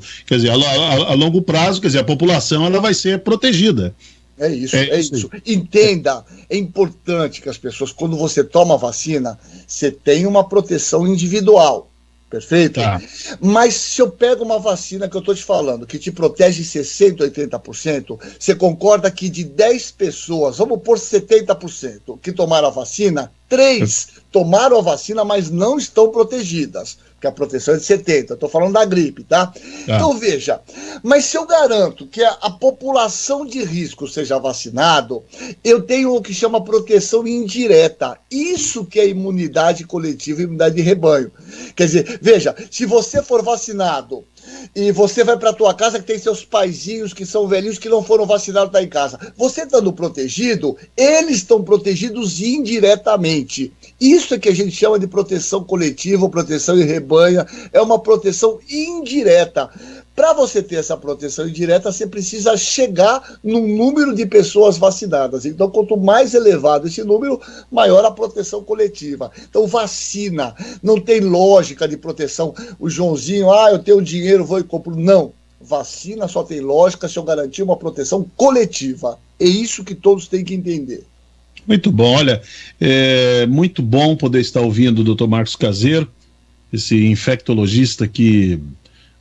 a população ela vai ser protegida. É isso. Entenda, é importante que as pessoas, quando você toma vacina, você tenha uma proteção individual. Perfeito? Tá. Mas se eu pego uma vacina que eu estou te falando, que te protege 60%, 80%, você concorda que de 10 pessoas, vamos pôr 70%, que tomaram a vacina, 3 tomaram a vacina, mas não estão protegidas, porque a proteção é de 70%, estou falando da gripe, tá? Então veja, mas se eu garanto que a população de risco seja vacinado, eu tenho o que chama proteção indireta, isso que é imunidade coletiva e imunidade de rebanho. Quer dizer, veja, se você for vacinado e você vai para a tua casa que tem seus paizinhos que são velhinhos que não foram vacinados, tá em casa. Você estando protegido, eles estão protegidos indiretamente. Isso é que a gente chama de proteção coletiva, proteção em rebanho, é uma proteção indireta. Para você ter essa proteção indireta, você precisa chegar num número de pessoas vacinadas. Então, quanto mais elevado esse número, maior a proteção coletiva. Então, vacina. Não tem lógica de proteção. O Joãozinho, eu tenho dinheiro, vou e compro. Não. Vacina só tem lógica se eu garantir uma proteção coletiva. É isso que todos têm que entender. Muito bom. Olha, é muito bom poder estar ouvindo o Dr. Marcos Caseiro, esse infectologista que...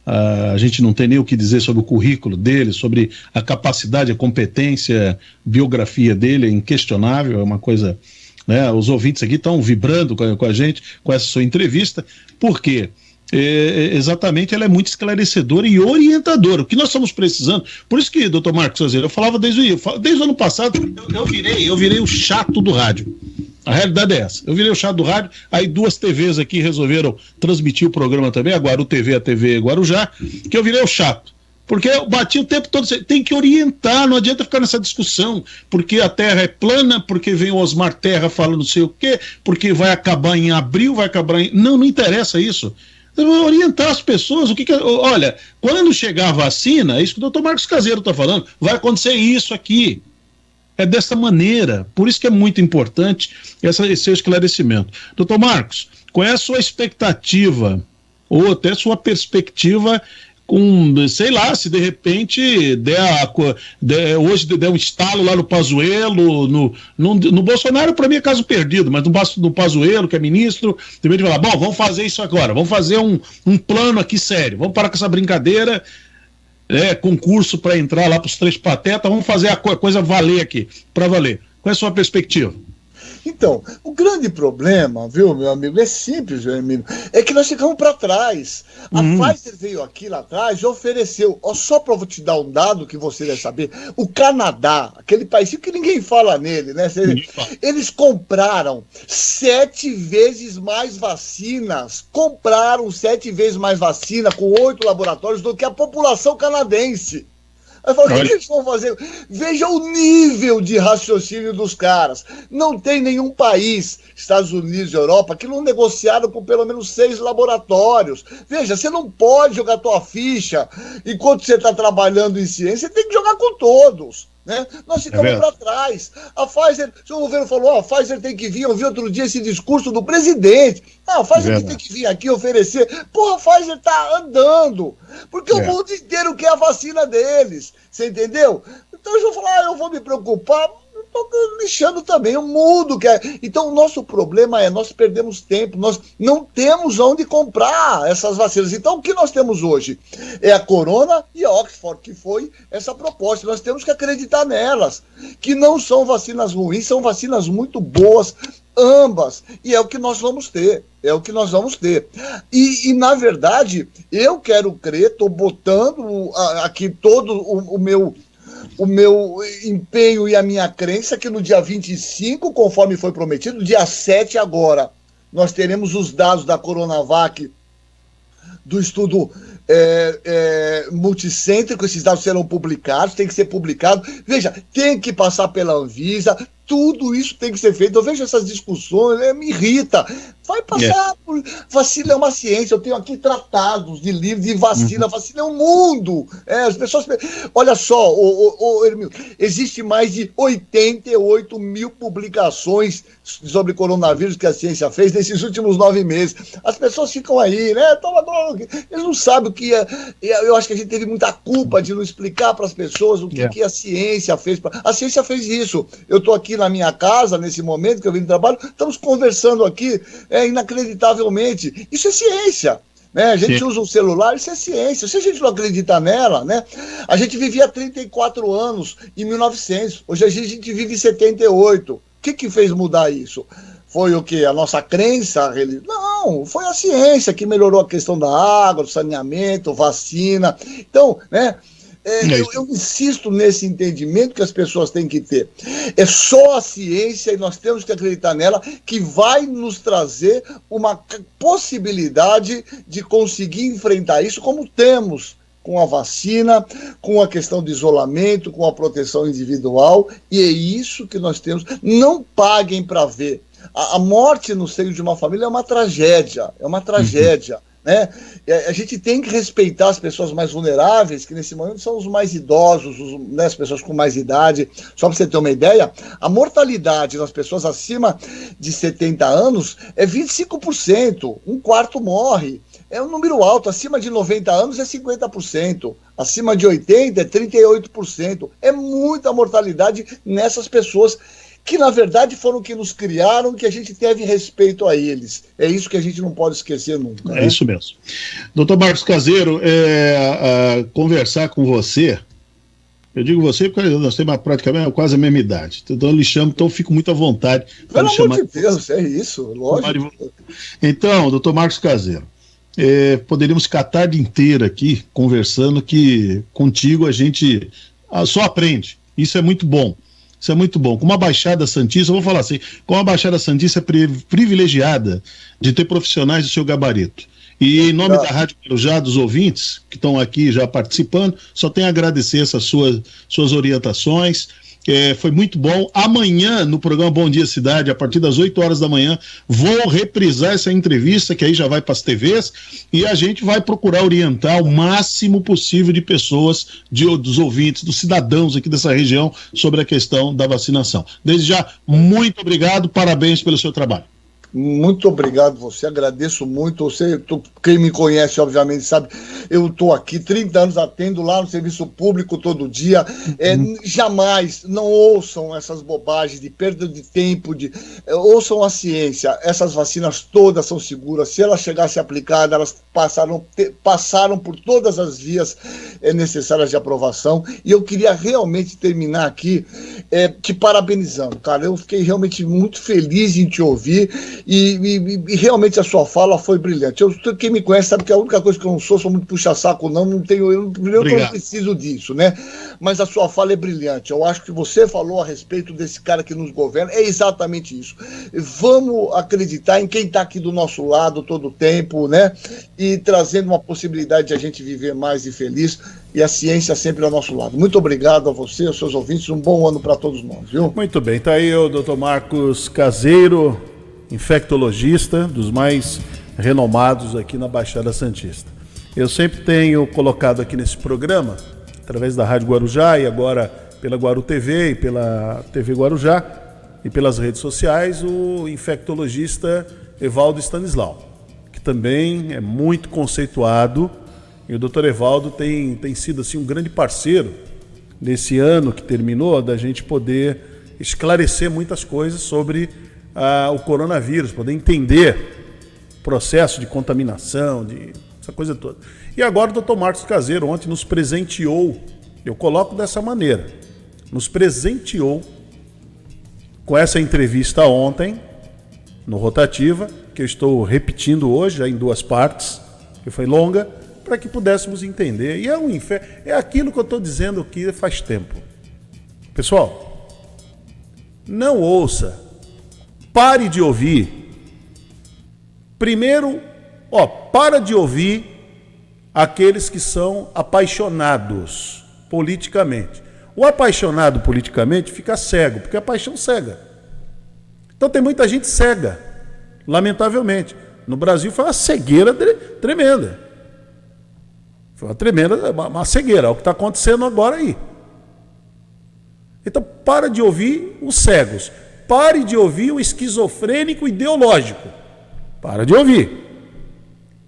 a gente não tem nem o que dizer sobre o currículo dele, sobre a capacidade, a competência, biografia dele, é inquestionável, é uma coisa, né? Os ouvintes aqui estão vibrando com a gente, com essa sua entrevista, porque exatamente ela é muito esclarecedora e orientadora, o que nós estamos precisando. Por isso que, doutor Marcos Caseiro, eu falava desde o ano passado, eu virei o chato do rádio. A realidade é essa. Eu virei o chato do rádio, aí 2 TVs aqui resolveram transmitir o programa também, a Guaru TV, a TV Guarujá, que eu virei o chato. Porque eu bati o tempo todo, tem que orientar, não adianta ficar nessa discussão, porque a Terra é plana, porque vem o Osmar Terra falando não sei o quê, porque vai acabar em abril, vai acabar em... Não interessa isso. Orientar as pessoas, olha, quando chegar a vacina, é isso que o doutor Marcos Caseiro está falando, vai acontecer isso aqui. É dessa maneira, por isso que é muito importante esse seu esclarecimento. Doutor Marcos, qual é a sua expectativa, ou até sua perspectiva com, sei lá, se de repente hoje der um estalo lá no Pazuello, no Bolsonaro, para mim é caso perdido, mas no Pazuello, que é ministro, de repente falar, bom, vamos fazer isso agora, vamos fazer um plano aqui sério, vamos parar com essa brincadeira, concurso para entrar lá para os 3 patetas, vamos fazer a coisa valer aqui, para valer. Qual é a sua perspectiva? Então, o grande problema, viu, meu amigo, é simples, meu amigo, é que nós ficamos para trás. A Pfizer veio aqui lá atrás e ofereceu, só para te dar um dado que você deve saber, o Canadá, aquele país que ninguém fala nele, né? Eles compraram 7 vezes mais vacinas, com 8 laboratórios do que a população canadense. Aí eu falo, o que eles vão fazer? Veja o nível de raciocínio dos caras. Não tem nenhum país, Estados Unidos e Europa, que não negociaram com pelo menos 6 laboratórios. Veja, você não pode jogar tua ficha enquanto você está trabalhando em ciência, você tem que jogar com todos. Né? Nós ficamos para trás. A Pfizer, o seu governo falou, a Pfizer tem que vir. Eu vi outro dia esse discurso do presidente. A Pfizer tem que vir aqui oferecer. Porra, a Pfizer tá andando. Porque o mundo inteiro quer a vacina deles. Você entendeu? Então eu vou falar, eu vou me preocupar. Estou lixando também, o mundo quer. Então o nosso problema é, nós perdemos tempo, nós não temos onde comprar essas vacinas. Então o que nós temos hoje é a Corona e a Oxford, que foi essa proposta. Nós temos que acreditar nelas, que não são vacinas ruins, são vacinas muito boas, ambas, e é o que nós vamos ter. É o que nós vamos ter. E na verdade, eu quero crer, estou botando aqui todo o meu empenho e a minha crença que no dia 25, conforme foi prometido, dia 7 agora, nós teremos os dados da Coronavac, do estudo multicêntrico. Esses dados serão publicados, tem que ser publicado. Veja, tem que passar pela Anvisa, tudo isso tem que ser feito. Eu vejo essas discussões, me irrita. Vai passar por... Vacina é uma ciência. Eu tenho aqui tratados de livros de vacina. Vacina é um mundo. As pessoas... Olha só, Hermínio, existe mais de 88 mil publicações sobre coronavírus que a ciência fez nesses últimos 9 meses. As pessoas ficam aí, né? Eles não sabem o que é. Eu acho que a gente teve muita culpa de não explicar para as pessoas o que a ciência fez. A ciência fez isso. Eu estou aqui na minha casa, nesse momento que eu vim do trabalho, estamos conversando aqui, inacreditavelmente. Isso é ciência. Né? A gente usa um celular, isso é ciência. Se a gente não acreditar nela, né? A gente vivia 34 anos em 1900. Hoje a gente vive 78. O que fez mudar isso? Foi o quê? A nossa crença? Não, foi a ciência que melhorou a questão da água, do saneamento, vacina. Então, né? Eu insisto nesse entendimento que as pessoas têm que ter. É só a ciência, e nós temos que acreditar nela, que vai nos trazer uma possibilidade de conseguir enfrentar isso, como temos com a vacina, com a questão de isolamento, com a proteção individual, e é isso que nós temos. Não paguem para ver. A morte no seio de uma família é uma tragédia, né? A gente tem que respeitar as pessoas mais vulneráveis, que nesse momento são os mais idosos, as pessoas com mais idade. Só para você ter uma ideia, a mortalidade nas pessoas acima de 70 anos é 25%, um quarto morre. É um número alto, acima de 90 anos é 50%, acima de 80 é 38%. É muita mortalidade nessas pessoas que na verdade foram que nos criaram, que a gente teve respeito a eles. É isso que a gente não pode esquecer nunca. Né? É isso mesmo. Doutor Marcos Caseiro, conversar com você, eu digo você porque nós temos praticamente quase a mesma idade, então eu lhe chamo, então eu fico muito à vontade. Pelo amor de Deus, é isso, lógico. Então, doutor Marcos Caseiro, poderíamos ficar a tarde inteira aqui conversando, que contigo a gente só aprende. Isso é muito bom. Isso é muito bom. Com uma Baixada Santista, eu vou falar assim, com uma Baixada Santista privilegiada de ter profissionais do seu gabarito. E em nome da Rádio Guarujá, dos ouvintes que estão aqui já participando, só tenho a agradecer essas suas orientações. Foi muito bom. Amanhã, no programa Bom Dia Cidade, a partir das 8 horas da manhã, vou reprisar essa entrevista, que aí já vai para as TVs, e a gente vai procurar orientar o máximo possível de pessoas, dos ouvintes, dos cidadãos aqui dessa região, sobre a questão da vacinação. Desde já, muito obrigado, parabéns pelo seu trabalho. Muito obrigado você, agradeço muito. Quem me conhece, obviamente, sabe, eu estou aqui 30 anos, atendo lá no serviço público todo dia. Jamais, não ouçam essas bobagens de perda de tempo, ouçam a ciência. Essas vacinas todas são seguras. Se elas chegassem aplicadas, elas passaram por todas as vias necessárias de aprovação. E eu queria realmente terminar aqui te parabenizando, cara. Eu fiquei realmente muito feliz em te ouvir. E realmente a sua fala foi brilhante. Quem me conhece sabe que a única coisa que eu não sou muito puxa-saco, não tenho, eu não preciso disso, né? Mas a sua fala é brilhante. Eu acho que você falou a respeito desse cara que nos governa, é exatamente isso. Vamos acreditar em quem está aqui do nosso lado todo o tempo, né? E trazendo uma possibilidade de a gente viver mais e feliz, e a ciência sempre ao nosso lado. Muito obrigado a você, aos seus ouvintes, um bom ano para todos nós, viu? Muito bem, tá aí o Dr. Marcos Caseiro, infectologista, dos mais renomados aqui na Baixada Santista. Eu sempre tenho colocado aqui nesse programa, através da Rádio Guarujá e agora pela Guaru TV e pela TV Guarujá e pelas redes sociais, o infectologista Evaldo Stanislau, que também é muito conceituado. E o Dr. Evaldo tem sido assim, um grande parceiro nesse ano que terminou, da gente poder esclarecer muitas coisas sobre o coronavírus, poder entender o processo de contaminação, essa coisa toda. E agora o Dr. Marcos Caseiro ontem nos presenteou, eu coloco dessa maneira, nos presenteou com essa entrevista ontem, no Rotativa, que eu estou repetindo hoje, já em 2 partes, que foi longa, para que pudéssemos entender. E é aquilo que eu estou dizendo aqui faz tempo. Pessoal, não ouça, pare de ouvir. Primeiro, para de ouvir aqueles que são apaixonados politicamente. O apaixonado politicamente fica cego, porque a paixão cega. Então tem muita gente cega, lamentavelmente. No Brasil foi uma cegueira tremenda. Foi uma cegueira, é o que está acontecendo agora aí. Então, para de ouvir os cegos. Pare de ouvir o esquizofrênico ideológico. Para de ouvir.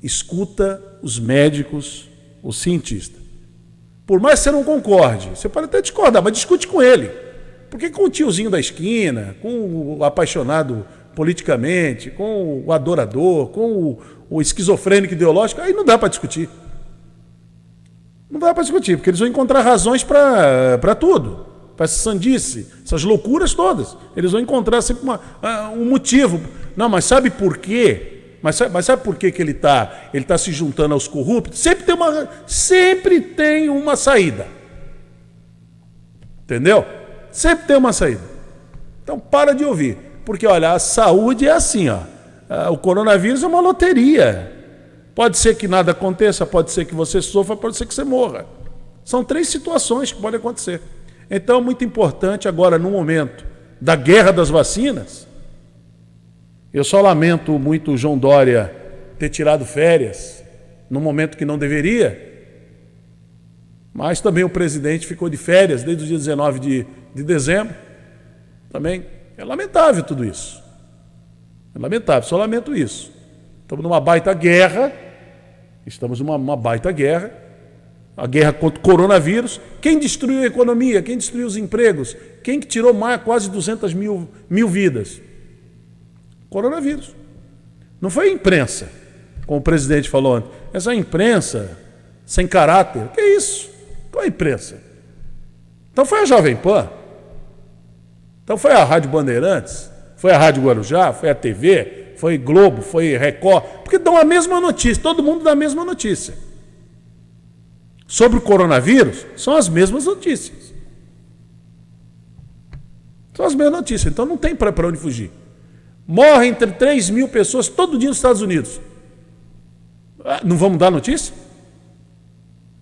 Escuta os médicos, os cientistas. Por mais que você não concorde, você pode até discordar, mas discute com ele. Porque com o tiozinho da esquina, com o apaixonado politicamente, com o adorador, com o esquizofrênico ideológico, aí não dá para discutir. Não dá para discutir, porque eles vão encontrar razões para tudo, para essa sandice, essas loucuras todas. Eles vão encontrar sempre um motivo. Não, mas sabe por quê? Mas sabe por quê que ele tá se juntando aos corruptos? Sempre tem uma saída. Entendeu? Sempre tem uma saída. Então para de ouvir. Porque, olha, a saúde é assim, o coronavírus é uma loteria. Pode ser que nada aconteça, pode ser que você sofra, pode ser que você morra. São 3 situações que podem acontecer. Então, muito importante agora, no momento da guerra das vacinas, eu só lamento muito o João Dória ter tirado férias no momento que não deveria, mas também o presidente ficou de férias desde o dia 19 de dezembro. Também é lamentável tudo isso. É lamentável, só lamento isso. Estamos numa baita guerra. Estamos numa baita guerra, a guerra contra o coronavírus. Quem destruiu a economia? Quem destruiu os empregos? Quem que tirou quase 200 mil vidas? Coronavírus. Não foi a imprensa, como o presidente falou ontem. Essa imprensa sem caráter. Que isso? Qual é a imprensa? Então foi a Jovem Pan? Então foi a Rádio Bandeirantes? Foi a Rádio Guarujá? Foi a TV? Foi Globo, foi Record, porque dão a mesma notícia, todo mundo dá a mesma notícia. Sobre o coronavírus, são as mesmas notícias. São as mesmas notícias, então não tem para onde fugir. Morrem entre 3 mil pessoas todo dia nos Estados Unidos. Não vamos dar notícia?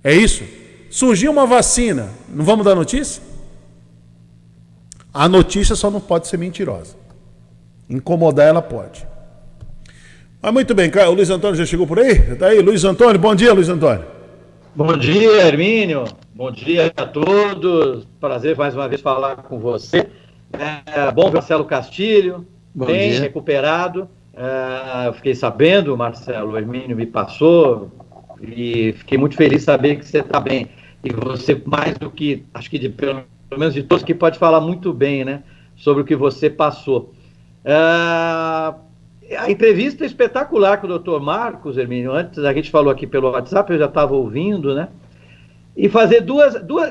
É isso? Surgiu uma vacina, não vamos dar notícia? A notícia só não pode ser mentirosa. Incomodar ela pode. Mas muito bem, o Luiz Antônio já chegou por aí? Está aí, Luiz Antônio, bom dia, Luiz Antônio. Bom dia, Hermínio, bom dia a todos, prazer mais uma vez falar com você. Bom, Marcelo Castilho, bem recuperado, eu fiquei sabendo, Marcelo, o Hermínio me passou, e fiquei muito feliz de saber que você está bem. E você, mais do que, acho que pelo menos de todos, que pode falar muito bem, né, sobre o que você passou. A entrevista espetacular com o Dr. Marcos, Hermínio, antes a gente falou aqui pelo WhatsApp, eu já estava ouvindo, né? E fazer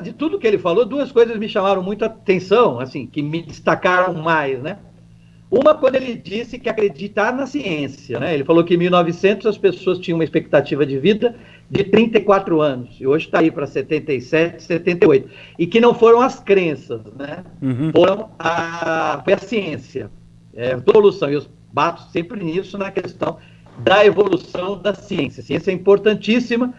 de tudo que ele falou, 2 coisas me chamaram muita atenção, assim, que me destacaram mais, né? Uma, quando ele disse que acreditar na ciência, né? Ele falou que em 1900 as pessoas tinham uma expectativa de vida de 34 anos, e hoje está aí para 77, 78. E que não foram as crenças, né? Foi a ciência, a evolução. E eu bato sempre nisso na questão da evolução da ciência. A ciência é importantíssima.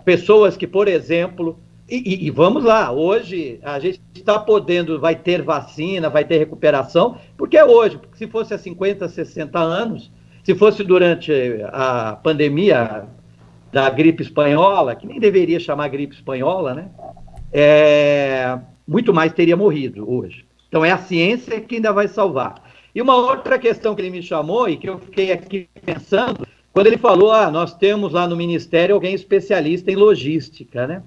Pessoas que, por exemplo... E vamos lá, hoje a gente está podendo, vai ter vacina, vai ter recuperação, porque é hoje, porque se fosse há 50, 60 anos, se fosse durante a pandemia da gripe espanhola, que nem deveria chamar gripe espanhola, né? Muito mais teria morrido hoje. Então é a ciência que ainda vai salvar. E uma outra questão que ele me chamou e que eu fiquei aqui pensando, quando ele falou, nós temos lá no Ministério alguém especialista em logística, né?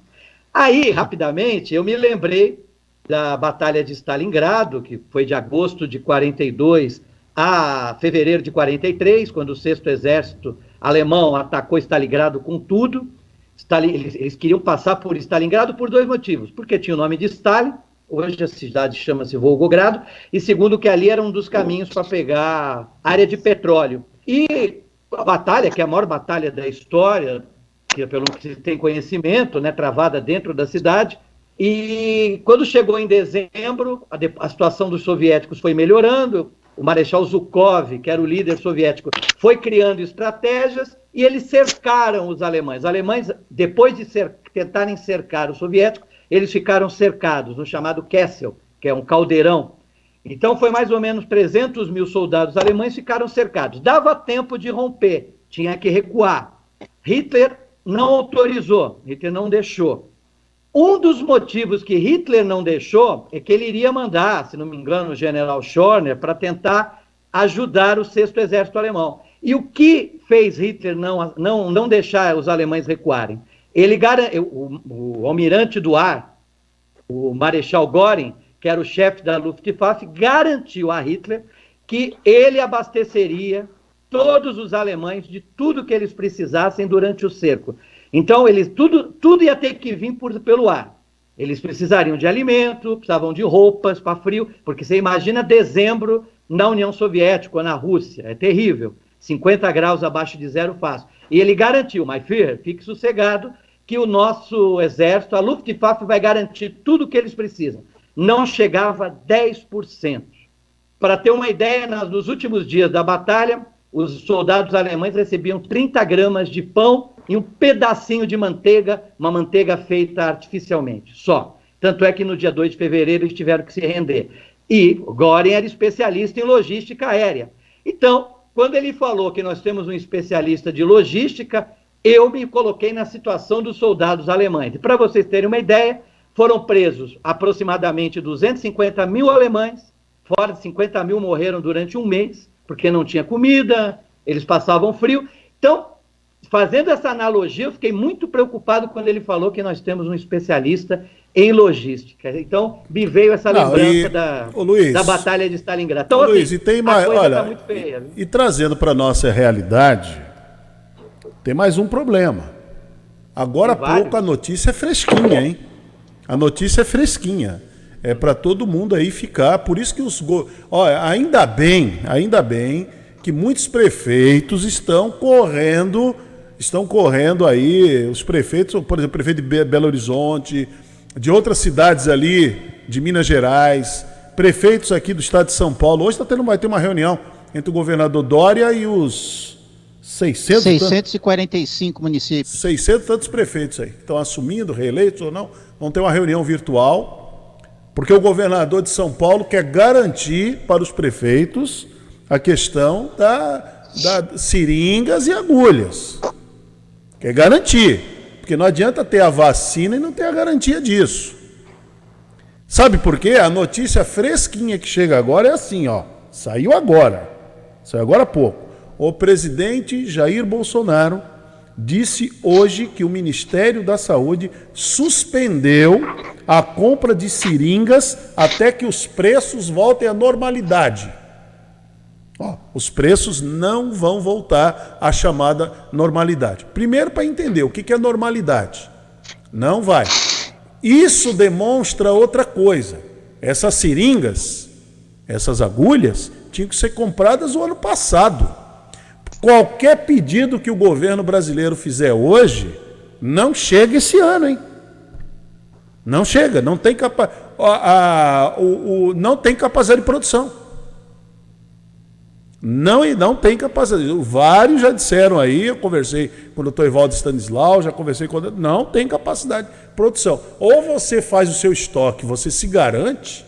Aí, rapidamente, eu me lembrei da Batalha de Stalingrado, que foi de agosto de 42 a fevereiro de 43, quando o 6º Exército Alemão atacou Stalingrado com tudo. Eles queriam passar por Stalingrado por 2 motivos. Porque tinha o nome de Stalin, hoje a cidade chama-se Volgogrado, e segundo que ali era um dos caminhos para pegar área de petróleo. E a batalha, que é a maior batalha da história, que pelo que se tem conhecimento, né, travada dentro da cidade, e quando chegou em dezembro, a situação dos soviéticos foi melhorando, o Marechal Zhukov, que era o líder soviético, foi criando estratégias, e eles cercaram os alemães. Os alemães, depois de tentarem cercar os soviéticos, eles ficaram cercados, no chamado Kessel, que é um caldeirão. Então foi mais ou menos 300 mil soldados alemães ficaram cercados. Dava tempo de romper, tinha que recuar. Hitler não autorizou, Hitler não deixou. Um dos motivos que Hitler não deixou é que ele iria mandar, se não me engano, o general Schorner para tentar ajudar o 6º Exército Alemão. E o que fez Hitler não deixar os alemães recuarem? O almirante do ar, o Marechal Göring, que era o chefe da Luftwaffe, garantiu a Hitler que ele abasteceria todos os alemães de tudo que eles precisassem durante o cerco. Então, tudo ia ter que vir pelo ar. Eles precisariam de alimento, precisavam de roupas para frio, porque você imagina dezembro na União Soviética ou na Rússia, é terrível. 50 graus abaixo de zero fácil. E ele garantiu, my Führer, fique sossegado, que o nosso exército, a Luftwaffe, vai garantir tudo o que eles precisam. Não chegava a 10%. Para ter uma ideia, nos últimos dias da batalha, os soldados alemães recebiam 30 gramas de pão e um pedacinho de manteiga, uma manteiga feita artificialmente, só. Tanto é que no dia 2 de fevereiro eles tiveram que se render. E o Göring era especialista em logística aérea. Então, quando ele falou que nós temos um especialista de logística, eu me coloquei na situação dos soldados alemães. E para vocês terem uma ideia, foram presos aproximadamente 250 mil alemães, fora de 50 mil morreram durante um mês, porque não tinha comida, eles passavam frio. Então, fazendo essa analogia, eu fiquei muito preocupado quando ele falou que nós temos um especialista em logística. Então, me veio essa lembrança da Batalha de Stalingrado. Então, Luiz, e tem mais, olha, tá muito feia, e trazendo para nossa realidade, tem mais um problema. Agora há pouco a notícia é fresquinha, hein? A notícia é fresquinha. É para todo mundo aí ficar. Por isso que ainda bem que muitos prefeitos estão correndo aí, os prefeitos, por exemplo, o prefeito de Belo Horizonte, de outras cidades ali, de Minas Gerais, prefeitos aqui do estado de São Paulo. Hoje vai ter uma reunião entre o governador Dória e os 645 municípios. 600 tantos prefeitos aí, que estão assumindo, reeleitos ou não, vão ter uma reunião virtual, porque o governador de São Paulo quer garantir para os prefeitos a questão da seringas e agulhas. Quer garantir, porque não adianta ter a vacina e não ter a garantia disso. Sabe por quê? A notícia fresquinha que chega agora é assim, saiu agora há pouco. O presidente Jair Bolsonaro disse hoje que o Ministério da Saúde suspendeu a compra de seringas até que os preços voltem à normalidade. Os preços não vão voltar à chamada normalidade. Primeiro, para entender o que é normalidade. Não vai. Isso demonstra outra coisa. Essas seringas, essas agulhas, tinham que ser compradas o ano passado. Qualquer pedido que o governo brasileiro fizer hoje, não chega esse ano, hein? Não chega, não tem, não tem capacidade de produção. Não tem capacidade. Vários já disseram aí, eu conversei com o Dr. Evaldo Stanislau, já conversei com... Não tem capacidade de produção. Ou você faz o seu estoque, você se garante,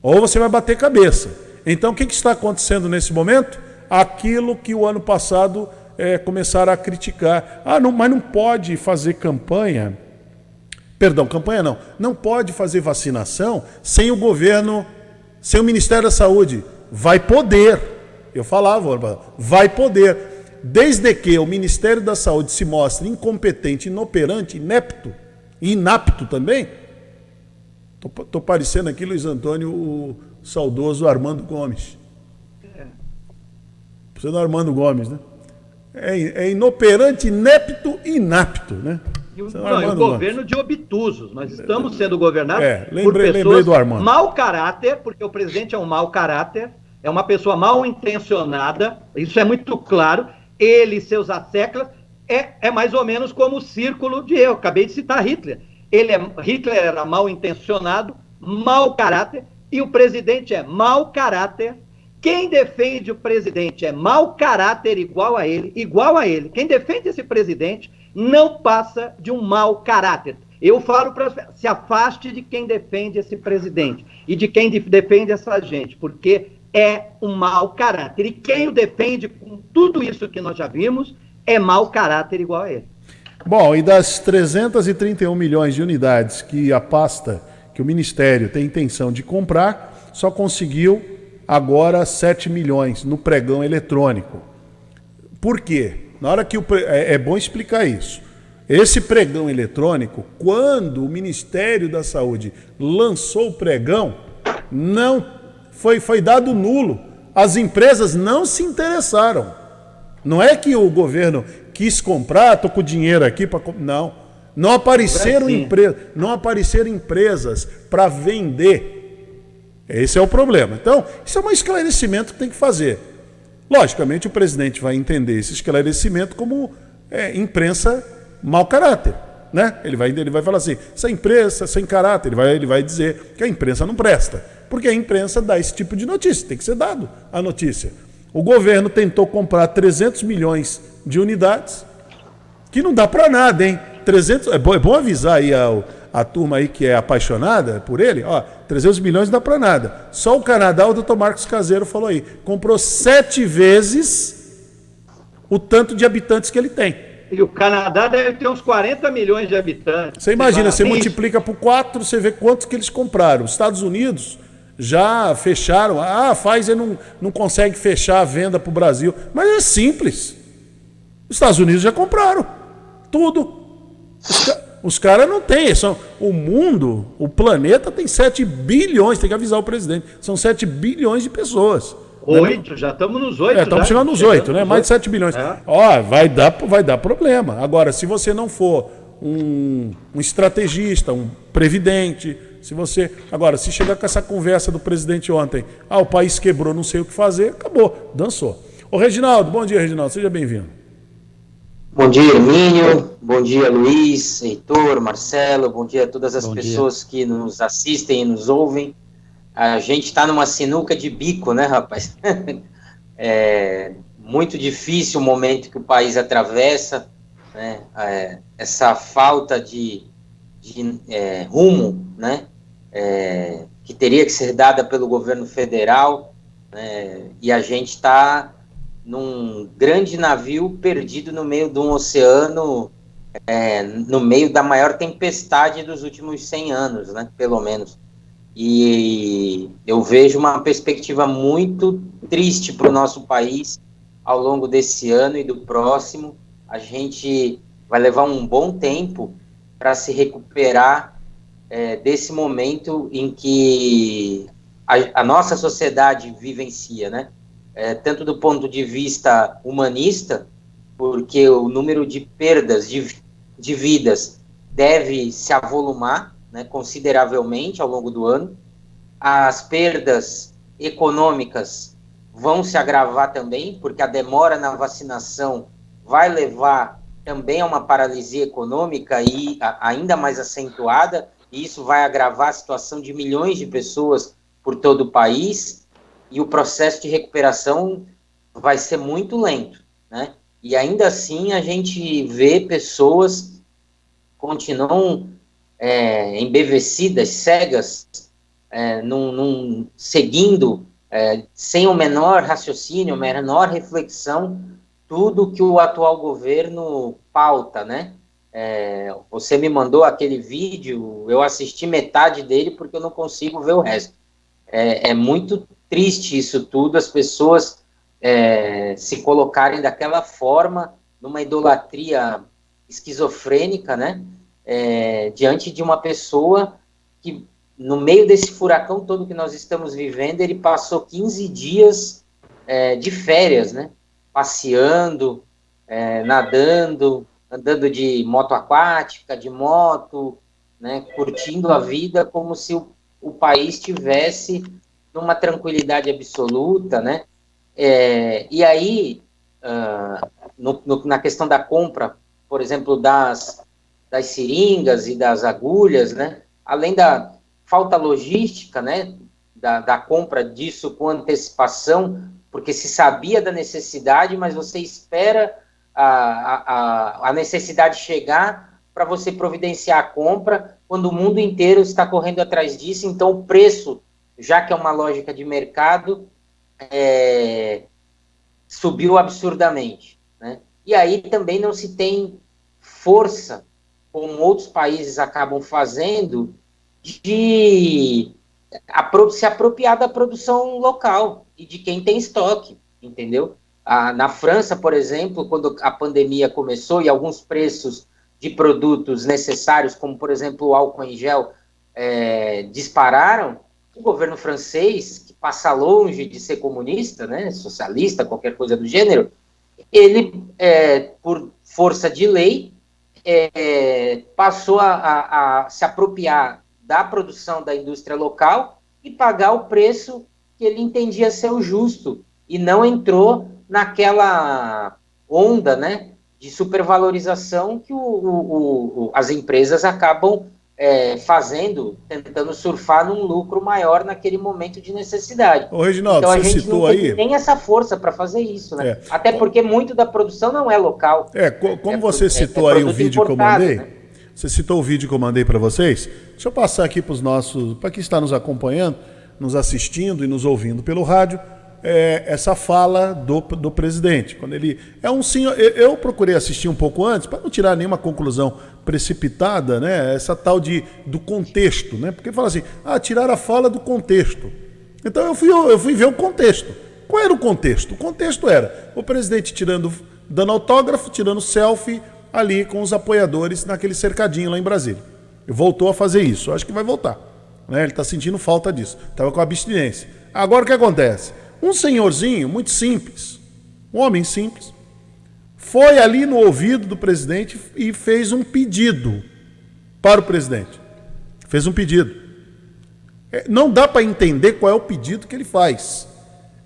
ou você vai bater cabeça. Então, o que está acontecendo nesse momento? Aquilo que o ano passado começaram a criticar. Mas não pode fazer campanha... Perdão, campanha não. Não pode fazer vacinação sem o governo, sem o Ministério da Saúde. Vai poder. Eu falava, vai poder. Desde que o Ministério da Saúde se mostre incompetente, inoperante, inapto também. Estou parecendo aqui, Luiz Antônio, o saudoso Armando Gomes. Você não é Armando Gomes, né? É inoperante, inepto e inapto, né? E o governo de obtusos. Nós estamos sendo governados por lembrei pessoas do Armando. mau caráter, porque o presidente é um mau caráter, é uma pessoa mal intencionada, isso é muito claro. Ele e seus asseclas é mais ou menos como o círculo de eu acabei de citar Hitler. Hitler era mal intencionado, mau caráter, e o presidente é mau caráter. Quem defende o presidente é mau caráter igual a ele. Quem defende esse presidente não passa de um mau caráter. Eu falo para se afaste de quem defende esse presidente e de quem defende essa gente, porque é um mau caráter. E quem o defende com tudo isso que nós já vimos é mau caráter igual a ele. Bom, e das 331 milhões de unidades que a pasta, que o Ministério tem intenção de comprar, só conseguiu agora 7 milhões no pregão eletrônico. Por quê? Na hora que é bom explicar isso. Esse pregão eletrônico, quando o Ministério da Saúde lançou o pregão, não foi dado nulo. As empresas não se interessaram. Não é que o governo quis comprar, estou com o dinheiro aqui para... Não apareceram empresas para vender. Esse é o problema. Então, isso é um esclarecimento que tem que fazer. Logicamente, o presidente vai entender esse esclarecimento como imprensa mau caráter, né? Ele vai falar assim, essa imprensa sem caráter, ele vai dizer que a imprensa não presta, porque a imprensa dá esse tipo de notícia, tem que ser dado a notícia. O governo tentou comprar 300 milhões de unidades, que não dá para nada, hein? 300, é bom avisar aí a turma aí que é apaixonada por ele, 300 milhões não dá para nada. Só o Canadá, o Dr. Marcos Caseiro falou aí, comprou 7 vezes o tanto de habitantes que ele tem. E o Canadá deve ter uns 40 milhões de habitantes. Você imagina, você multiplica por 4, você vê quantos que eles compraram. Os Estados Unidos já fecharam. A Pfizer não consegue fechar a venda para o Brasil. Mas é simples. Os Estados Unidos já compraram tudo. Os caras não têm. O mundo, o planeta tem 7 bilhões. Tem que avisar o presidente. São 7 bilhões de pessoas. 8, já estamos nos 8. Estamos chegando nos 8, né? Mais de 7 bilhões. Vai dar problema. Agora, se você não for um estrategista, um previdente, se chegar com essa conversa do presidente ontem, o país quebrou, não sei o que fazer, acabou, dançou. Ô Reginaldo, bom dia, Reginaldo, seja bem-vindo. Bom dia, Hermínio, bom dia, Luiz, Heitor, Marcelo, bom dia a todas as pessoas que nos assistem e nos ouvem. A gente está numa sinuca de bico, né, rapaz? É muito difícil o momento que o país atravessa, né? Essa falta de rumo, né? Que teria que ser dada pelo governo federal, né? E a gente está num grande navio perdido no meio de um oceano, no meio da maior tempestade dos últimos 100 anos, né? Pelo menos. E eu vejo uma perspectiva muito triste para o nosso país ao longo desse ano e do próximo. A gente vai levar um bom tempo para se recuperar desse momento em que a nossa sociedade vivencia, né? Tanto do ponto de vista humanista, porque o número de perdas de vidas deve se avolumar, né, consideravelmente ao longo do ano. As perdas econômicas vão se agravar também, porque a demora na vacinação vai levar também a uma paralisia econômica e ainda mais acentuada, e isso vai agravar a situação de milhões de pessoas por todo o país, e o processo de recuperação vai ser muito lento, né? E ainda assim a gente vê pessoas continuam embevecidas, cegas, seguindo, sem o menor raciocínio, menor reflexão, tudo que o atual governo pauta, né? Você me mandou aquele vídeo, eu assisti metade dele porque eu não consigo ver o resto. É muito triste isso tudo, as pessoas se colocarem daquela forma, numa idolatria esquizofrênica, né? Diante de uma pessoa que, no meio desse furacão todo que nós estamos vivendo, ele passou 15 dias de férias, né? Passeando, nadando, andando de moto aquática, de moto, né? Curtindo a vida como se o país estivesse numa tranquilidade absoluta, né? E aí, na questão da compra, por exemplo, das seringas e das agulhas, né? Além da falta logística, né? Da compra disso com antecipação, porque se sabia da necessidade, mas você espera a necessidade chegar para você providenciar a compra, quando o mundo inteiro está correndo atrás disso. Então o preço, já que é uma lógica de mercado, subiu absurdamente, né? E aí também não se tem força, como outros países acabam fazendo, de se apropriar da produção local e de quem tem estoque, entendeu? Na França, por exemplo, quando a pandemia começou e alguns preços de produtos necessários, como, por exemplo, o álcool em gel, dispararam, o governo francês, que passa longe de ser comunista, né, socialista, qualquer coisa do gênero, ele, por força de lei, passou a se apropriar da produção da indústria local e pagar o preço que ele entendia ser o justo, e não entrou naquela onda, né, de supervalorização que as empresas acabam fazendo, tentando surfar num lucro maior naquele momento de necessidade. Ô, Reginaldo, então a você gente citou não aí... tem essa força para fazer isso, né? Até porque muito da produção não é local. Como você citou aí o vídeo que eu mandei, né? Você citou o vídeo que eu mandei para vocês. Deixa eu passar aqui para quem está nos acompanhando, nos assistindo e nos ouvindo pelo rádio, essa fala do presidente. Quando ele é um senhor, eu procurei assistir um pouco antes para não tirar nenhuma conclusão precipitada, né? Essa tal do contexto, né? Porque fala assim, tirar a fala do contexto. Então eu fui ver o contexto. Qual era o contexto? O contexto era o presidente dando autógrafo, tirando selfie ali com os apoiadores naquele cercadinho lá em Brasília. Ele voltou a fazer isso. Acho que vai voltar, né? Ele está sentindo falta disso. Estava com abstinência. Agora o que acontece? Um senhorzinho muito simples, um homem simples, foi ali no ouvido do presidente e fez um pedido para o presidente. Fez um pedido. Não dá para entender qual é o pedido que ele faz.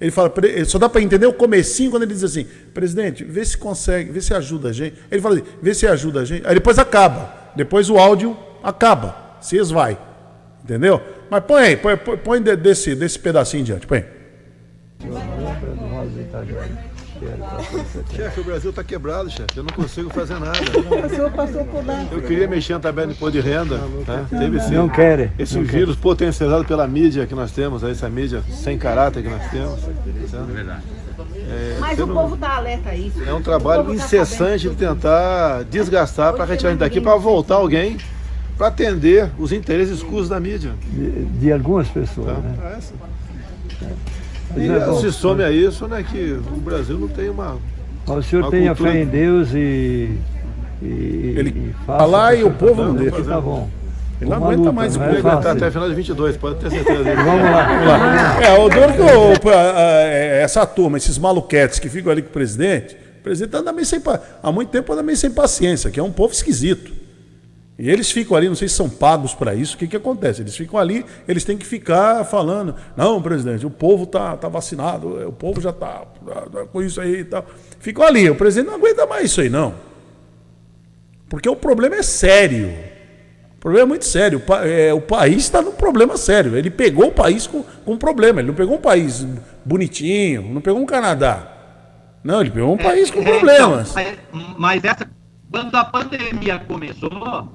Ele fala, só dá para entender o comecinho quando ele diz assim, presidente, vê se consegue, vê se ajuda a gente. Ele fala assim, vê se ajuda a gente. Aí depois acaba. Depois o áudio acaba. Se esvai. Entendeu? Mas põe desse pedacinho em diante. Põe. Chefe, o Brasil está quebrado, chefe. Eu não consigo fazer nada. O senhor passou por lá. Eu queria mexer na tabela de imposto de renda. Tá? Teve não querem. Esse vírus potencializado pela mídia que nós temos, essa mídia sem caráter que nós temos. É verdade. Mas o povo está alerta a isso. É um trabalho incessante de tentar desgastar para retirar a gente daqui, para voltar alguém para atender os interesses escusos da mídia. De algumas pessoas, tá? Né? E se some a isso, né, que o Brasil não tem uma... O senhor tenha fé em Deus e ele fala e o povo não deixa. Tá bom. Ele não aguenta mais o povo. Até o final de 22, pode ter certeza dele. Vamos lá. O dono que essa turma, esses maluquetes que ficam ali com o presidente anda meio há muito tempo anda meio sem paciência, que é um povo esquisito. E eles ficam ali, não sei se são pagos para isso, o que acontece? Eles ficam ali, eles têm que ficar falando, não, presidente, o povo tá vacinado, o povo já tá com isso aí e tal. Ficam ali, o presidente não aguenta mais isso aí, não. Porque o problema é sério. O problema é muito sério. O país está num problema sério. Ele pegou o país com um problema. Ele não pegou um país bonitinho, não pegou um Canadá. Não, ele pegou um país com problemas. Mas quando a pandemia começou,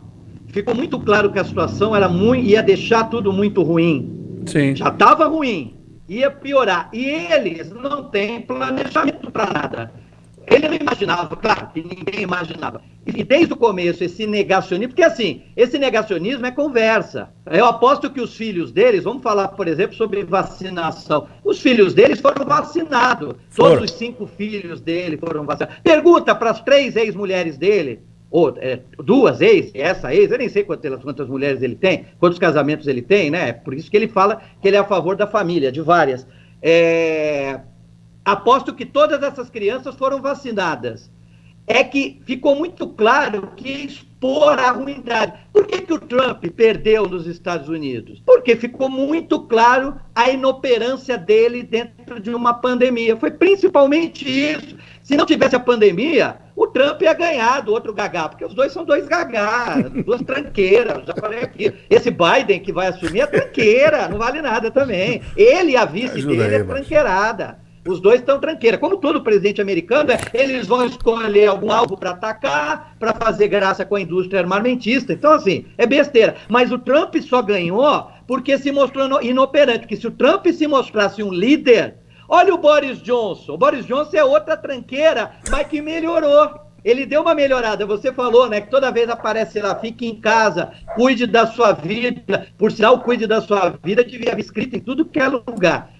ficou muito claro que a situação ia deixar tudo muito ruim. Sim. Já estava ruim, ia piorar. E eles não têm planejamento para nada. Ele não imaginava, claro, que ninguém imaginava. E desde o começo, esse negacionismo, porque assim, esse negacionismo é conversa. Eu aposto que os filhos deles, vamos falar, por exemplo, sobre vacinação. Os filhos deles foram vacinados. Todos os 5 filhos dele foram vacinados. Pergunta para as 3 ex-mulheres dele, ou 2 ex, essa ex, eu nem sei quantas mulheres ele tem, quantos casamentos ele tem, né? Por isso que ele fala que ele é a favor da família, de várias. Aposto que todas essas crianças foram vacinadas. É que ficou muito claro que expor a ruindade. Por que o Trump perdeu nos Estados Unidos? Porque ficou muito claro a inoperância dele dentro de uma pandemia. Foi principalmente isso. Se não tivesse a pandemia, o Trump ia ganhar do outro gagá, porque os dois são 2 gagá, 2 tranqueiras, já falei aqui. Esse Biden que vai assumir é tranqueira, não vale nada também. Ele e a vice dele é tranqueirada. Os dois estão tranqueira. Como todo presidente americano, eles vão escolher algum alvo para atacar, para fazer graça com a indústria armamentista. Então, assim, é besteira. Mas o Trump só ganhou porque se mostrou inoperante. Porque se o Trump se mostrasse um líder... Olha o Boris Johnson. O Boris Johnson é outra tranqueira, mas que melhorou. Ele deu uma melhorada. Você falou, né, que toda vez aparece lá, fique em casa, cuide da sua vida. Por sinal, cuide da sua vida devia vir escrito em tudo que é lugar.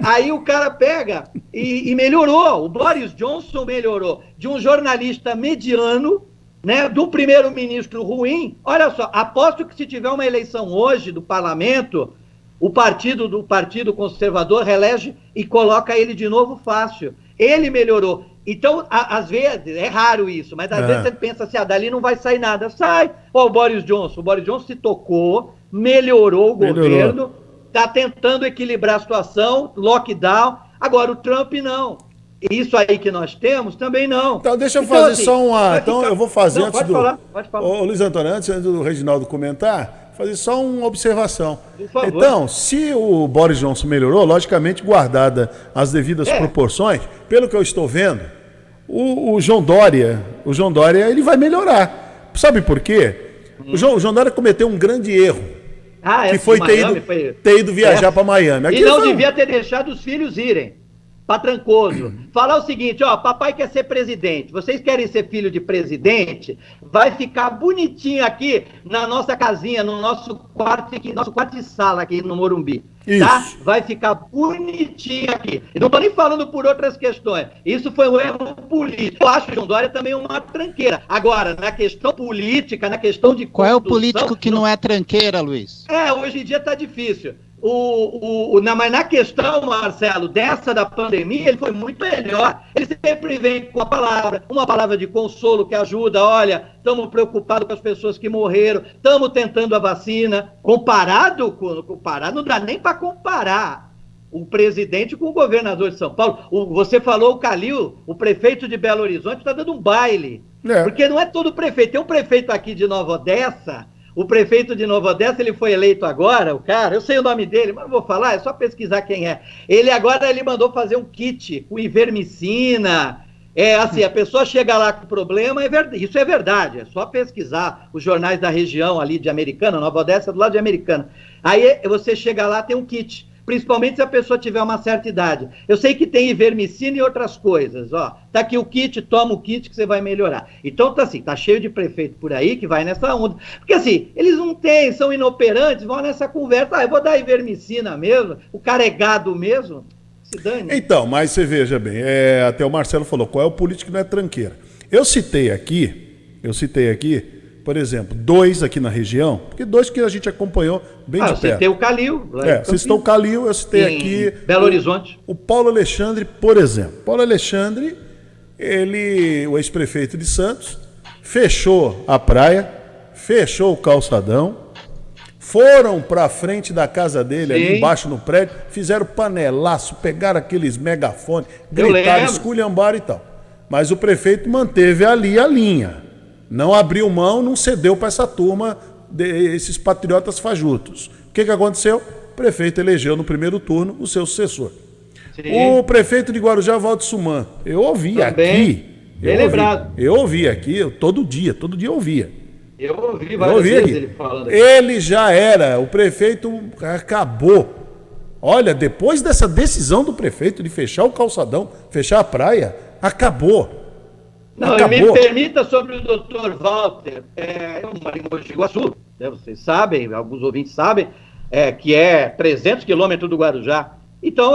Aí o cara pega e melhorou. O Boris Johnson melhorou. De um jornalista mediano, né, de um primeiro-ministro ruim. Olha só, aposto que se tiver uma eleição hoje do parlamento, o Partido Conservador reelege e coloca ele de novo fácil. Ele melhorou. Então, às vezes, é raro isso, mas às vezes você pensa assim, dali não vai sair nada. Sai. O Boris Johnson se tocou, melhorou o governo, está tentando equilibrar a situação, lockdown. Agora, o Trump não. Isso aí que nós temos, também não. Então, deixa eu fazer assim, só uma... Então, eu vou fazer não, pode falar. Ô, Luiz Antônio, antes do Reginaldo comentar, fazer só uma observação. Por favor. Então, se o Boris Johnson melhorou, logicamente, guardada as devidas proporções, pelo que eu estou vendo, o João Dória, ele vai melhorar. Sabe por quê? O João Dória cometeu um grande erro. Que foi ter ido viajar para Miami. E não devia ter deixado os filhos irem para Trancoso. Falar o seguinte, papai quer ser presidente, vocês querem ser filho de presidente? Vai ficar bonitinho aqui na nossa casinha, no nosso quarto de sala aqui no Morumbi. Tá? Vai ficar bonitinho aqui. Eu não estou nem falando por outras questões. Isso foi um erro político. Eu acho que o João Dória também é uma tranqueira. Agora, na questão política, na questão de qual é o político que não é tranqueira, Luiz? Hoje em dia está difícil. Mas na questão, Marcelo, dessa da pandemia, ele foi muito melhor. Ele sempre vem com uma palavra de consolo que ajuda. Olha, estamos preocupados com as pessoas que morreram, estamos tentando a vacina. Comparado, não dá nem para comparar o presidente com o governador de São Paulo. Você falou o Calil, o prefeito de Belo Horizonte, está dando um baile. Porque não é todo prefeito. Tem um prefeito aqui de Nova Odessa. O prefeito de Nova Odessa, ele foi eleito agora, o cara, eu sei o nome dele, mas não vou falar, é só pesquisar quem é. Ele mandou fazer um kit com ivermecina. A pessoa chega lá com problema, isso é verdade, é só pesquisar os jornais da região ali de Americana, Nova Odessa, do lado de Americana. Aí você chega lá, tem um kit. Principalmente se a pessoa tiver uma certa idade. Eu sei que tem ivermecina e outras coisas, tá aqui o kit, toma o kit que você vai melhorar. Então tá cheio de prefeito por aí que vai nessa onda. Porque assim, eles não têm, são inoperantes, vão nessa conversa, eu vou dar ivermecina mesmo, o cara é gado mesmo, se dane. Então, mas você veja bem, até o Marcelo falou, qual é o político que não é tranqueira? Eu citei aqui, por exemplo, 2 aqui na região, porque 2 que a gente acompanhou bem de perto. Você tem o Calil. Você citou o Calil, eu citei aqui... Belo Horizonte. O Paulo Alexandre, por exemplo. Paulo Alexandre, o ex-prefeito de Santos, fechou a praia, fechou o calçadão, foram pra frente da casa dele, ali embaixo no prédio, fizeram panelaço, pegaram aqueles megafones, gritaram, esculhambaram e tal. Mas o prefeito manteve ali a linha. Não abriu mão, não cedeu para essa turma, esses patriotas fajutos. O que aconteceu? O prefeito elegeu no primeiro turno o seu sucessor. Sim. O prefeito de Guarujá, Valdo Suman, eu ouvi aqui. Bem lembrado. Eu ouvi aqui, todo dia eu ouvia. Eu ouvi várias vezes ele falando aqui. Ele já era, o prefeito acabou. Olha, depois dessa decisão do prefeito de fechar o calçadão, fechar a praia, acabou. Não, me permita sobre o doutor Walter, eu moro em Mogi Guaçu, né, vocês sabem, alguns ouvintes sabem, que é 300 quilômetros do Guarujá. Então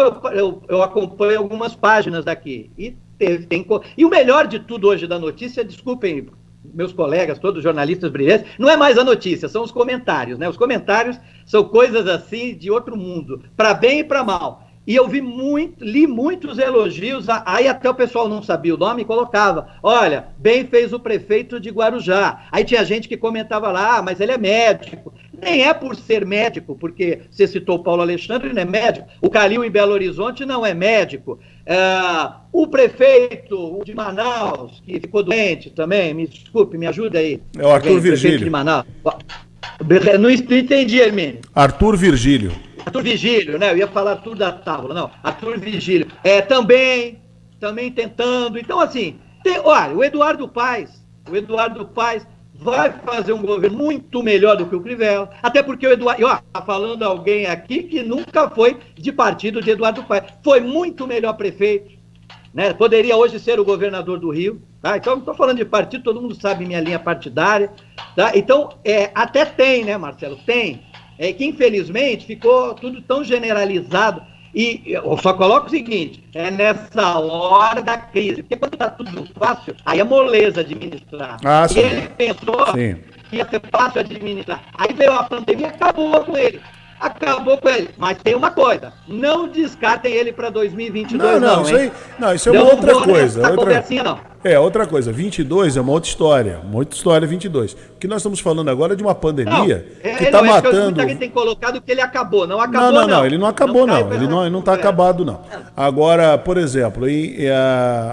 eu acompanho algumas páginas daqui. E o melhor de tudo hoje da notícia, desculpem meus colegas, todos jornalistas brilhantes, não é mais a notícia, são os comentários, né? Os comentários são coisas assim de outro mundo, para bem e para mal. E eu li muitos elogios, aí até o pessoal não sabia o nome e colocava, olha, bem fez o prefeito de Guarujá. Aí tinha gente que comentava lá, mas ele é médico. Nem é por ser médico, porque você citou o Paulo Alexandre, não é médico. O Calil em Belo Horizonte não é médico. O prefeito de Manaus, que ficou doente também, me desculpe, me ajuda aí. É o Arthur Virgílio. Prefeito de Manaus. Não entendi, Hermínio. Arthur Virgílio, né? Eu ia falar Arthur da Távola, não. Arthur Virgílio. Também tentando. Então, assim, olha, o Eduardo Paes vai fazer um governo muito melhor do que o Crivella, até porque o Eduardo, tá falando alguém aqui que nunca foi de partido de Eduardo Paes, foi muito melhor prefeito, né? Poderia hoje ser o governador do Rio, tá? Então, não estou falando de partido, todo mundo sabe minha linha partidária, tá? Então, até tem, né, Marcelo? Tem. Que infelizmente ficou tudo tão generalizado. E eu só coloco o seguinte, nessa hora da crise, porque quando está tudo fácil, aí é moleza administrar. E ele pensou que ia ser fácil administrar. Aí veio a pandemia e acabou com ele. Mas tem uma coisa, não descartem ele para 2022 isso é uma outra coisa. Outra coisa, 22 é uma outra história 22. O que nós estamos falando agora é de uma pandemia que está matando... Muita gente tem colocado que ele acabou, não acabou não. Não, ele não acabou não, ele não está acabado não. Agora, por exemplo,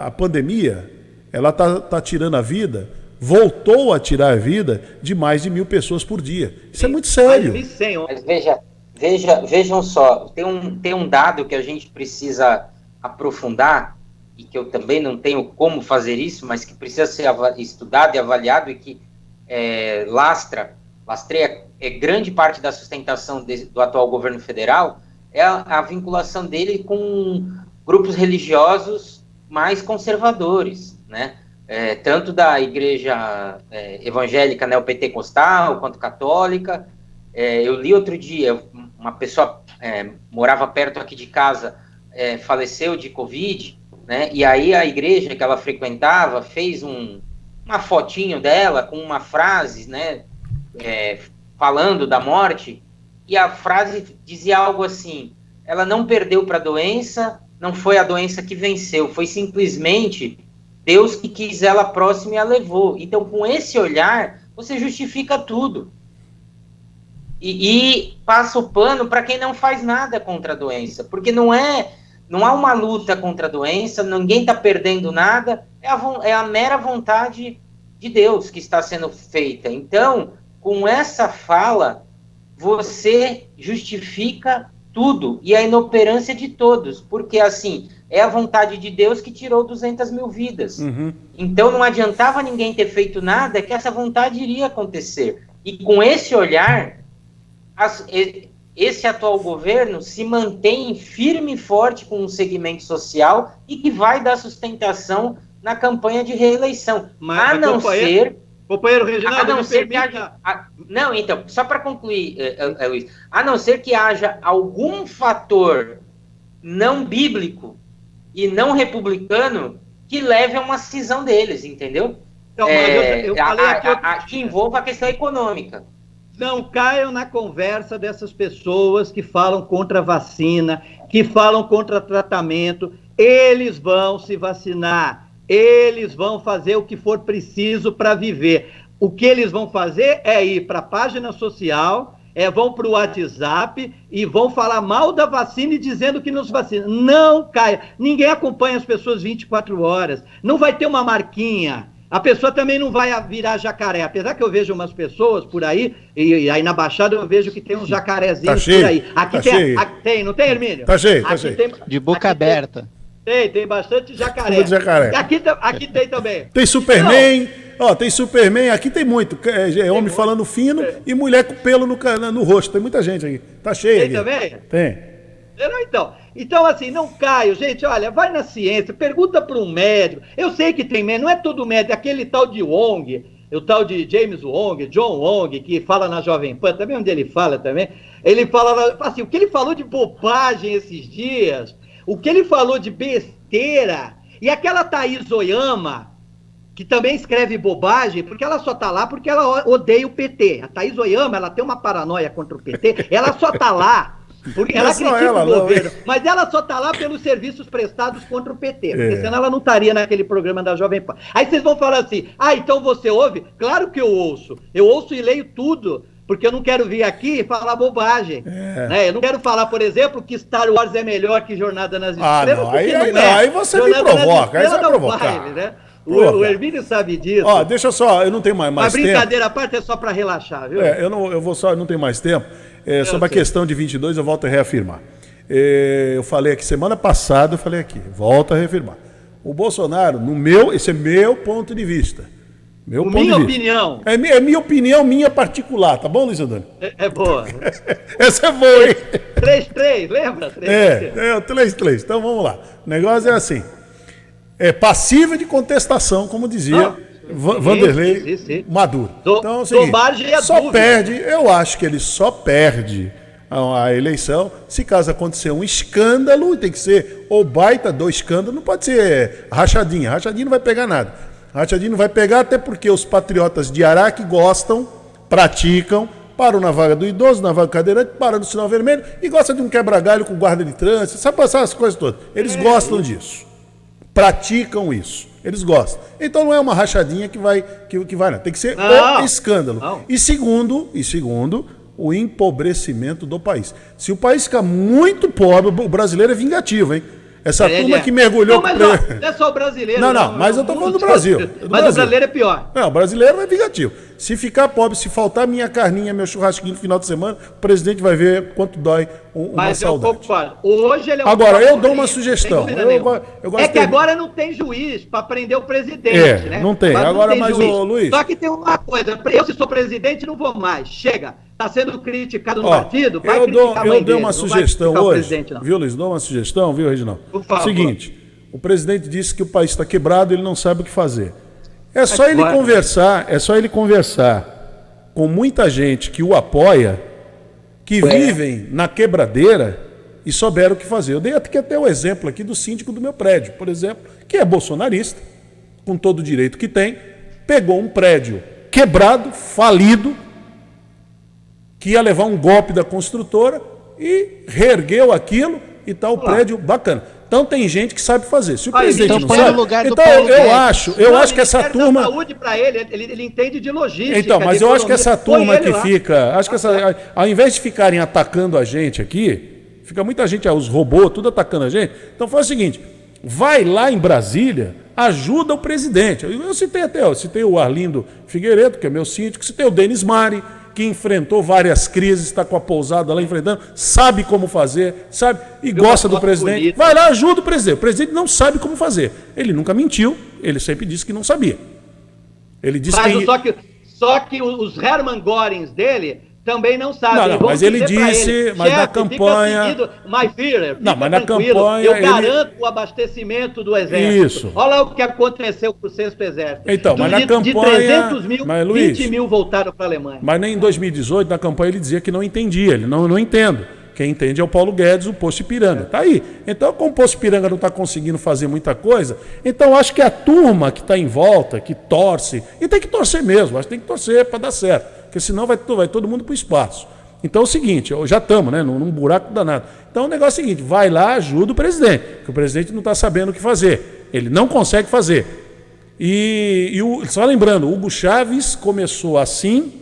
a pandemia, ela está tirando a vida, voltou a tirar a vida de mais de 1.000 pessoas por dia. Isso é muito sério. Mas vejam só, tem um dado que a gente precisa aprofundar e que eu também não tenho como fazer isso, mas que precisa ser estudado e avaliado e que lastreia grande parte da sustentação do atual governo federal, é a vinculação dele com grupos religiosos mais conservadores, né? Tanto da igreja evangélica neopentecostal quanto católica. Eu li outro dia, uma pessoa morava perto aqui de casa, faleceu de Covid, né? E aí a igreja que ela frequentava fez uma fotinho dela com uma frase, né? Falando da morte, e a frase dizia algo assim: ela não perdeu para a doença, não foi a doença que venceu, foi simplesmente Deus que quis ela próxima e a levou. Então, com esse olhar, você justifica tudo. E passa o pano para quem não faz nada contra a doença, porque não há uma luta contra a doença, ninguém está perdendo nada, é a mera vontade de Deus que está sendo feita. Então, com essa fala, você justifica tudo, e a inoperância de todos, porque assim, é a vontade de Deus que tirou 200 mil vidas. Então não adiantava ninguém ter feito nada, que essa vontade iria acontecer. E com esse olhar, esse atual governo se mantém firme e forte com um segmento social e que vai dar sustentação na campanha de reeleição. A não ser não, então, só para concluir, Luiz, a não ser que haja algum fator não bíblico e não republicano que leve a uma cisão deles, entendeu? Então, eu falei que envolva a questão econômica. Não caiam na conversa dessas pessoas que falam contra a vacina, que falam contra tratamento. Eles vão se vacinar, eles vão fazer o que for preciso para viver. O que eles vão fazer é ir para a página social, vão para o WhatsApp e vão falar mal da vacina e dizendo que não se vacina. Não, Caio, ninguém acompanha as pessoas 24 horas. Não vai ter uma marquinha. A pessoa também não vai virar jacaré. Apesar que eu vejo umas pessoas por aí, e aí na Baixada eu vejo que tem uns jacarezinhos por aí. Aqui tem, não tem, Hermínio? Tá cheio, tá cheio. De boca aberta. Tem bastante jacaré. Jacaré. Aqui tem também. Tem Superman, tem Superman, aqui tem muito. É homem falando fino e mulher com pelo no rosto. Tem muita gente aqui. Tá cheio aqui. Tem também? Tem. Então, assim, não caio, gente, olha, vai na ciência, pergunta para um médico. Eu sei que tem médico, não é todo médico, aquele tal de Wong, o tal de James Wong, John Wong, que fala na Jovem Pan, também onde ele fala também, ele fala, assim, o que ele falou de bobagem esses dias, o que ele falou de besteira, e aquela Thaís Oyama, que também escreve bobagem, porque ela só tá lá porque ela odeia o PT. A Thaís Oyama, ela tem uma paranoia contra o PT, ela só tá lá porque ela critica o governo, mas ela só tá lá pelos serviços prestados contra o PT, porque senão ela não estaria naquele programa da Jovem Pan. Aí vocês vão falar assim, então você ouve? Claro que eu ouço e leio tudo, porque eu não quero vir aqui e falar bobagem. Né? Eu não quero falar, por exemplo, que Star Wars é melhor que Jornada nas Estrelas, aí você me provoca, aí você vai provocar. Né? O Hermínio sabe disso. Deixa só, eu não tenho mais tempo. A brincadeira à parte é só para relaxar, viu? Eu não tenho mais tempo. Sobre a questão de 22, eu volto a reafirmar. Eu falei aqui semana passada, volto a reafirmar. O Bolsonaro, esse é meu ponto de vista. Minha opinião. É minha opinião, minha particular, tá bom, Luiz Antônio? É boa. Essa é boa, hein? 3-3, lembra? 3-3. Então vamos lá. O negócio é assim. É passível de contestação, como dizia Vanderlei Maduro. Então é o seguinte, eu acho que ele só perde a eleição se caso acontecer um escândalo, tem que ser ou baita do escândalo, não pode ser rachadinha. Rachadinha não vai pegar nada. Rachadinha não vai pegar até porque os patriotas de Araque gostam, praticam, param na vaga do idoso, na vaga do cadeirante, param no sinal vermelho e gostam de um quebra-galho com guarda de trânsito, sabe passar as coisas todas. Eles gostam disso. Praticam isso. Eles gostam. Então não é uma rachadinha que vai não. Tem que ser o escândalo. Não. E segundo, o empobrecimento do país. Se o país ficar muito pobre, o brasileiro é vingativo, hein? Essa turma que mergulhou... Não é só o brasileiro. Mas eu tô falando do Brasil. O brasileiro é pior. Não, o brasileiro é vingativo. Se ficar pobre, se faltar minha carninha, meu churrasquinho no final de semana, o presidente vai ver quanto dói uma saudade. Hoje ele é Agora, eu dou uma sugestão. Agora não tem juiz para prender o presidente, né? Não tem. Mas o Luiz... Só que tem uma coisa. Eu, se sou presidente, não vou mais. Chega. Está sendo criticado no partido, vai criticar a mãe dele. Eu dei uma sugestão hoje, viu, Luiz? Dou uma sugestão, viu, Reginaldo? Seguinte, o presidente disse que o país está quebrado, ele não sabe o que fazer. É só ele conversar com muita gente que o apoia, que vivem na quebradeira e souberam o que fazer. Eu dei até o exemplo aqui do síndico do meu prédio, por exemplo, que é bolsonarista, com todo o direito que tem, pegou um prédio quebrado, falido, que ia levar um golpe da construtora e reergueu aquilo e tá o prédio bacana. Então tem gente que sabe fazer. Se o presidente não sabe, então eu acho que essa turma... saúde para ele entende de logística. Então, mas eu acho que essa turma que fica, ao invés de ficarem atacando a gente aqui, fica muita gente, os robôs, tudo atacando a gente. Então faz o seguinte, vai lá em Brasília, ajuda o presidente. Eu citei o Arlindo Figueiredo, que é meu síndico, citei o Denis Mari, que enfrentou várias crises, está com a pousada lá enfrentando, sabe como fazer, sabe? E gosta do presidente. Bonita. Vai lá, ajuda o presidente. O presidente não sabe como fazer. Ele nunca mentiu, ele sempre disse que não sabia. Ele disse Só que os Hermann Görings dele também não sabem. Mas ele disse, mas na campanha... mas na campanha... Eu garanto o abastecimento do Exército. Isso. Olha o que aconteceu com o Sexto Exército. Então, mas na campanha... De 300 mil, 20 mil voltaram para a Alemanha. Mas nem em 2018, na campanha, ele dizia que não entendia. Ele não entendo. Quem entende é o Paulo Guedes, o Posto Ipiranga. Está aí. Então, como o Posto Ipiranga não está conseguindo fazer muita coisa, então acho que a turma que está em volta, que torce, e tem que torcer mesmo, acho que tem que torcer para dar certo. Porque senão vai todo mundo para o espaço. Então é o seguinte, já estamos, né, num buraco danado. Então o negócio é o seguinte, vai lá, ajuda o presidente, porque o presidente não está sabendo o que fazer. Ele não consegue fazer. Só lembrando, Hugo Chávez começou assim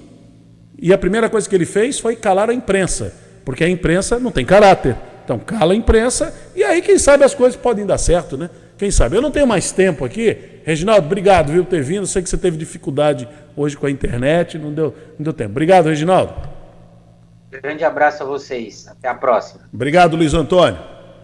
e a primeira coisa que ele fez foi calar a imprensa, porque a imprensa não tem caráter. Então cala a imprensa e aí quem sabe as coisas podem dar certo, né? Quem sabe? Eu não tenho mais tempo aqui. Reginaldo, obrigado, viu, por ter vindo. Sei que você teve dificuldade hoje com a internet, não deu tempo. Obrigado, Reginaldo. Grande abraço a vocês. Até a próxima. Obrigado, Luiz Antônio.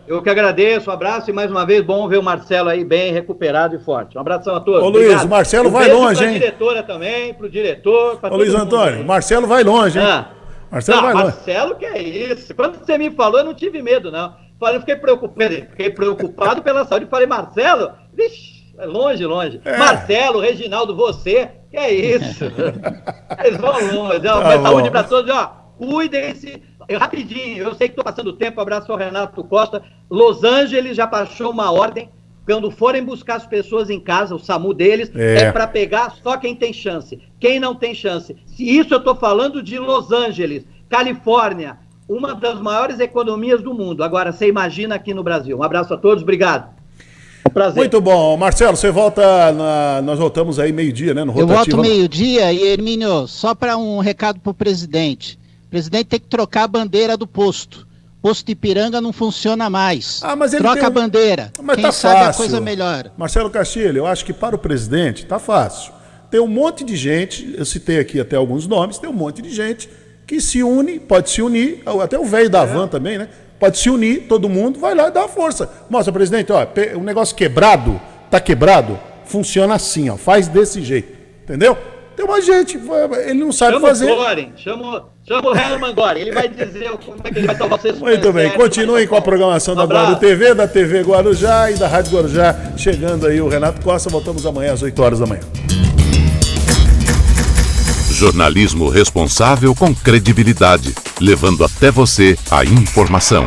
Eu que agradeço, um abraço e mais uma vez, bom ver o Marcelo aí bem recuperado e forte. Um abração a todos. Ô Luiz, obrigado. O Marcelo vai longe, hein? Pra diretora também, pro diretor. Ô Luiz Antônio, o Marcelo vai longe, hein? Marcelo vai longe. Marcelo, que é isso? Quando você me falou, eu não tive medo, não. Eu fiquei preocupado pela saúde. Falei, Marcelo, vixe, é longe. Marcelo, Reginaldo, você, que é isso? Eles vão longe. Saúde pra todos, cuidem-se. Rapidinho, eu sei que estou passando tempo, abraço ao Renato Costa. Los Angeles já baixou uma ordem, quando forem buscar as pessoas em casa, o SAMU deles, é para pegar só quem tem chance. Quem não tem chance. Se isso eu estou falando de Los Angeles, Califórnia, uma das maiores economias do mundo. Agora, você imagina aqui no Brasil. Um abraço a todos, obrigado. Prazer. Muito bom. Marcelo, você volta, nós voltamos aí meio-dia, né? No Rotativo. Eu volto meio-dia e, Hermínio, só para um recado para o presidente. O presidente tem que trocar a bandeira do posto. Posto Ipiranga não funciona mais. Mas ele troca a bandeira. Mas quem tá sabe fácil. A coisa melhora. Marcelo Castilho, eu acho que para o presidente tá fácil. Tem um monte de gente, eu citei aqui até alguns nomes, tem um monte de gente que se une, pode se unir, até o velho da van também, né? Pode se unir, todo mundo vai lá e dá uma força. Mostra, presidente, o negócio quebrado, tá quebrado, funciona assim, faz desse jeito, entendeu? Tem uma gente, ele não sabe fazer. Chama o Herman Goren, ele vai dizer como é que ele vai tomar vocês. Muito bem, continuem com a programação da Guaru TV, da TV Guarujá e da Rádio Guarujá. Chegando aí o Renato Costa, voltamos amanhã às 8 horas da manhã. Jornalismo responsável com credibilidade, levando até você a informação.